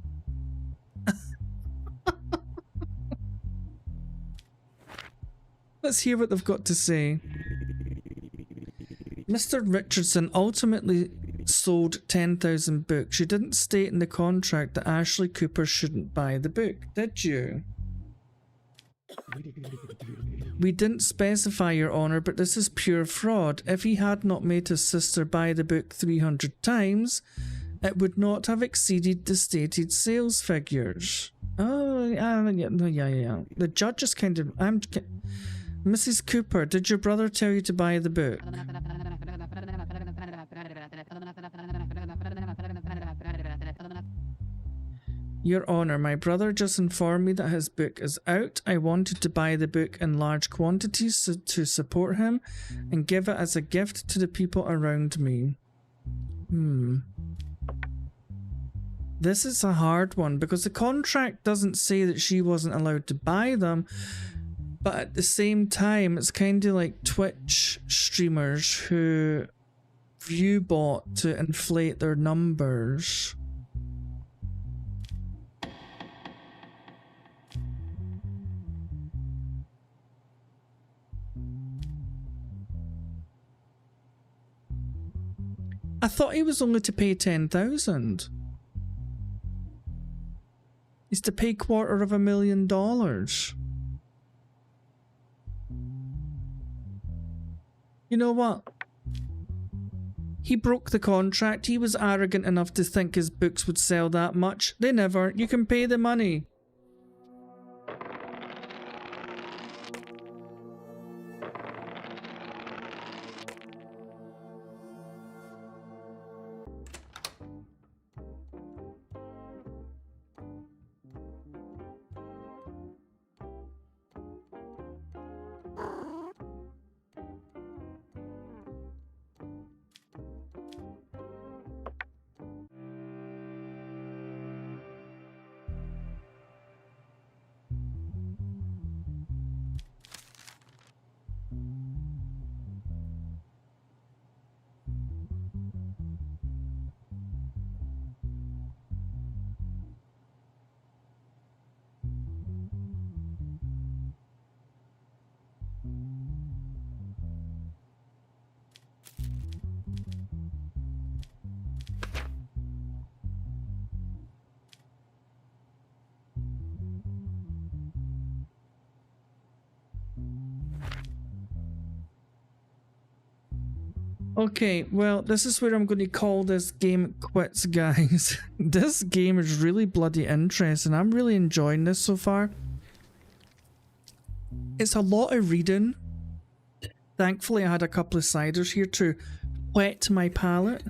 S1: Let's hear what they've got to say. Mr. Richardson ultimately sold 10,000 books. You didn't state in the contract that Ashley Cooper shouldn't buy the book, did you? We didn't specify, Your Honour, but this is pure fraud. If he had not made his sister buy the book 300 times, it would not have exceeded the stated sales figures. Oh, yeah. The judge is kind of... Mrs. Cooper, did your brother tell you to buy the book? Your Honour, my brother just informed me that his book is out. I wanted to buy the book in large quantities to support him and give it as a gift to the people around me. This is a hard one because the contract doesn't say that she wasn't allowed to buy them, but at the same time it's kind of like Twitch streamers who view bot to inflate their numbers. I thought he was only to pay 10,000. He's to pay $250,000. You know what? He broke the contract. He was arrogant enough to think his books would sell that much. They never. You can pay the money. Okay, well, this is where I'm going to call this game quits, guys. This game is really bloody interesting. I'm really enjoying this so far. It's a lot of reading. Thankfully, I had a couple of ciders here to whet my palate.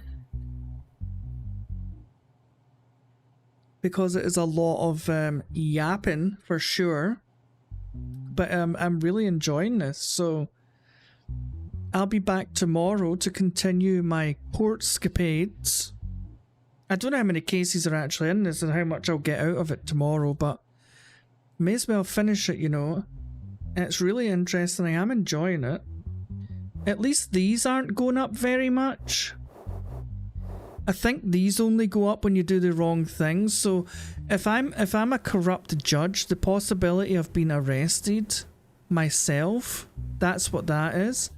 S1: Because it is a lot of yapping, for sure. But I'm really enjoying this, so... I'll be back tomorrow to continue my court escapades. I don't know how many cases are actually in this and how much I'll get out of it tomorrow, but may as well finish it, you know. It's really interesting. I am enjoying it. At least these aren't going up very much. I think these only go up when you do the wrong thing, so If I'm a corrupt judge, the possibility of being arrested myself, that's what that is.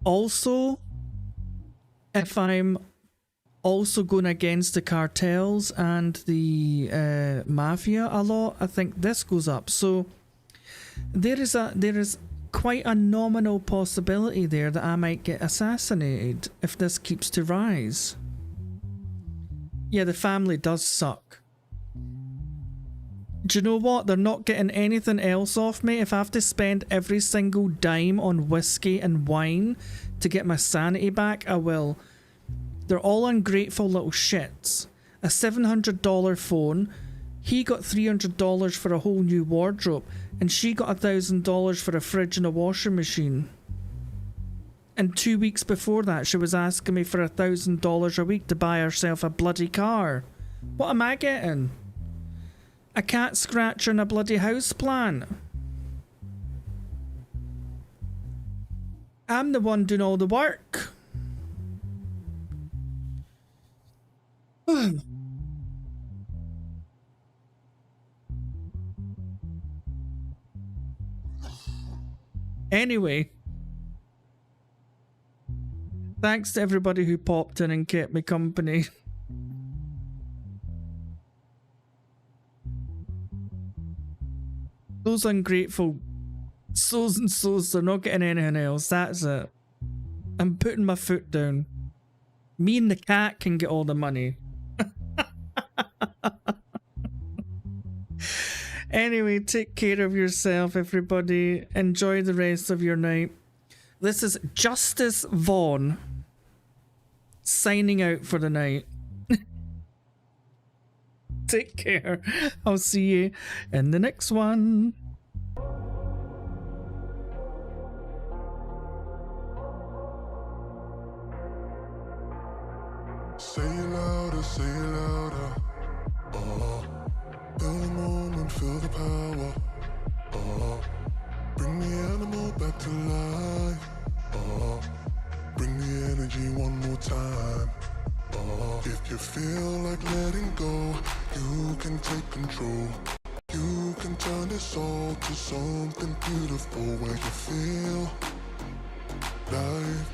S1: Also, if I'm also going against the cartels and the mafia a lot, I think this goes up. So there is quite a nominal possibility there that I might get assassinated if this keeps to rise. Yeah, the family does suck. Do you know what? They're not getting anything else off me. If I have to spend every single dime on whiskey and wine to get my sanity back, I will. They're all ungrateful little shits. A $700 phone. He got $300 for a whole new wardrobe, and she got $1,000 for a fridge and a washing machine. And 2 weeks before that, she was asking me for $1,000 a week to buy herself a bloody car. What am I getting? A cat scratcher and a bloody house plant. I'm the one doing all the work. Anyway, thanks to everybody who popped in and kept me company. Those ungrateful souls and souls are not getting anything else. That's it. I'm putting my foot down. Me and the cat can get all the money. Anyway, take care of yourself, everybody. Enjoy the rest of your night. This is Justice Vaughn signing out for the night. Take care. I'll see you in the next one.
S2: Say it louder, say it louder. Feel the moment, feel the power. Bring the animal back to life. Bring the energy one more time. If you feel like letting go, you can take control. You can turn this all to something beautiful where you feel life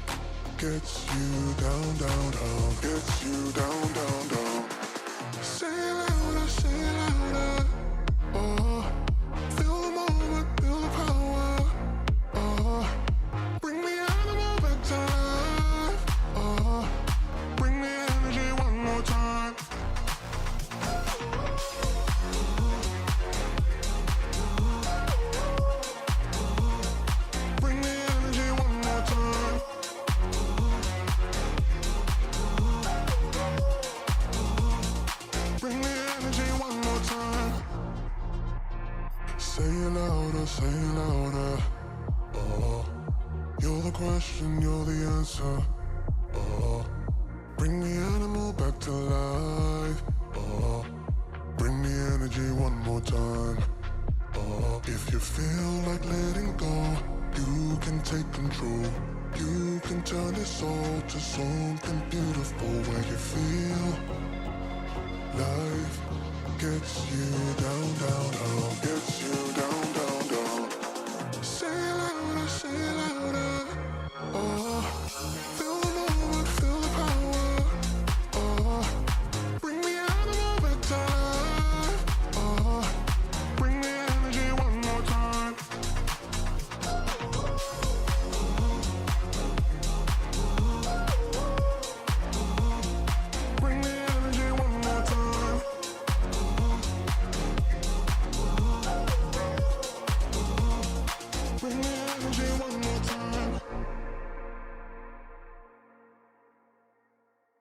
S2: gets you down, down, down, gets you down, down, down. Say it louder, say it louder. Feel the moment, feel the power. Bring the animal back to life. Bring the energy one more time. Bring the energy one more time. Bring the energy one more time. Say it louder, say it louder. You're the question, you're the answer. Bring the animal back to life. Bring the energy one more time. If you feel like letting go, you can take control. You can turn this all to something beautiful where you feel life gets you down, down, down, gets you down.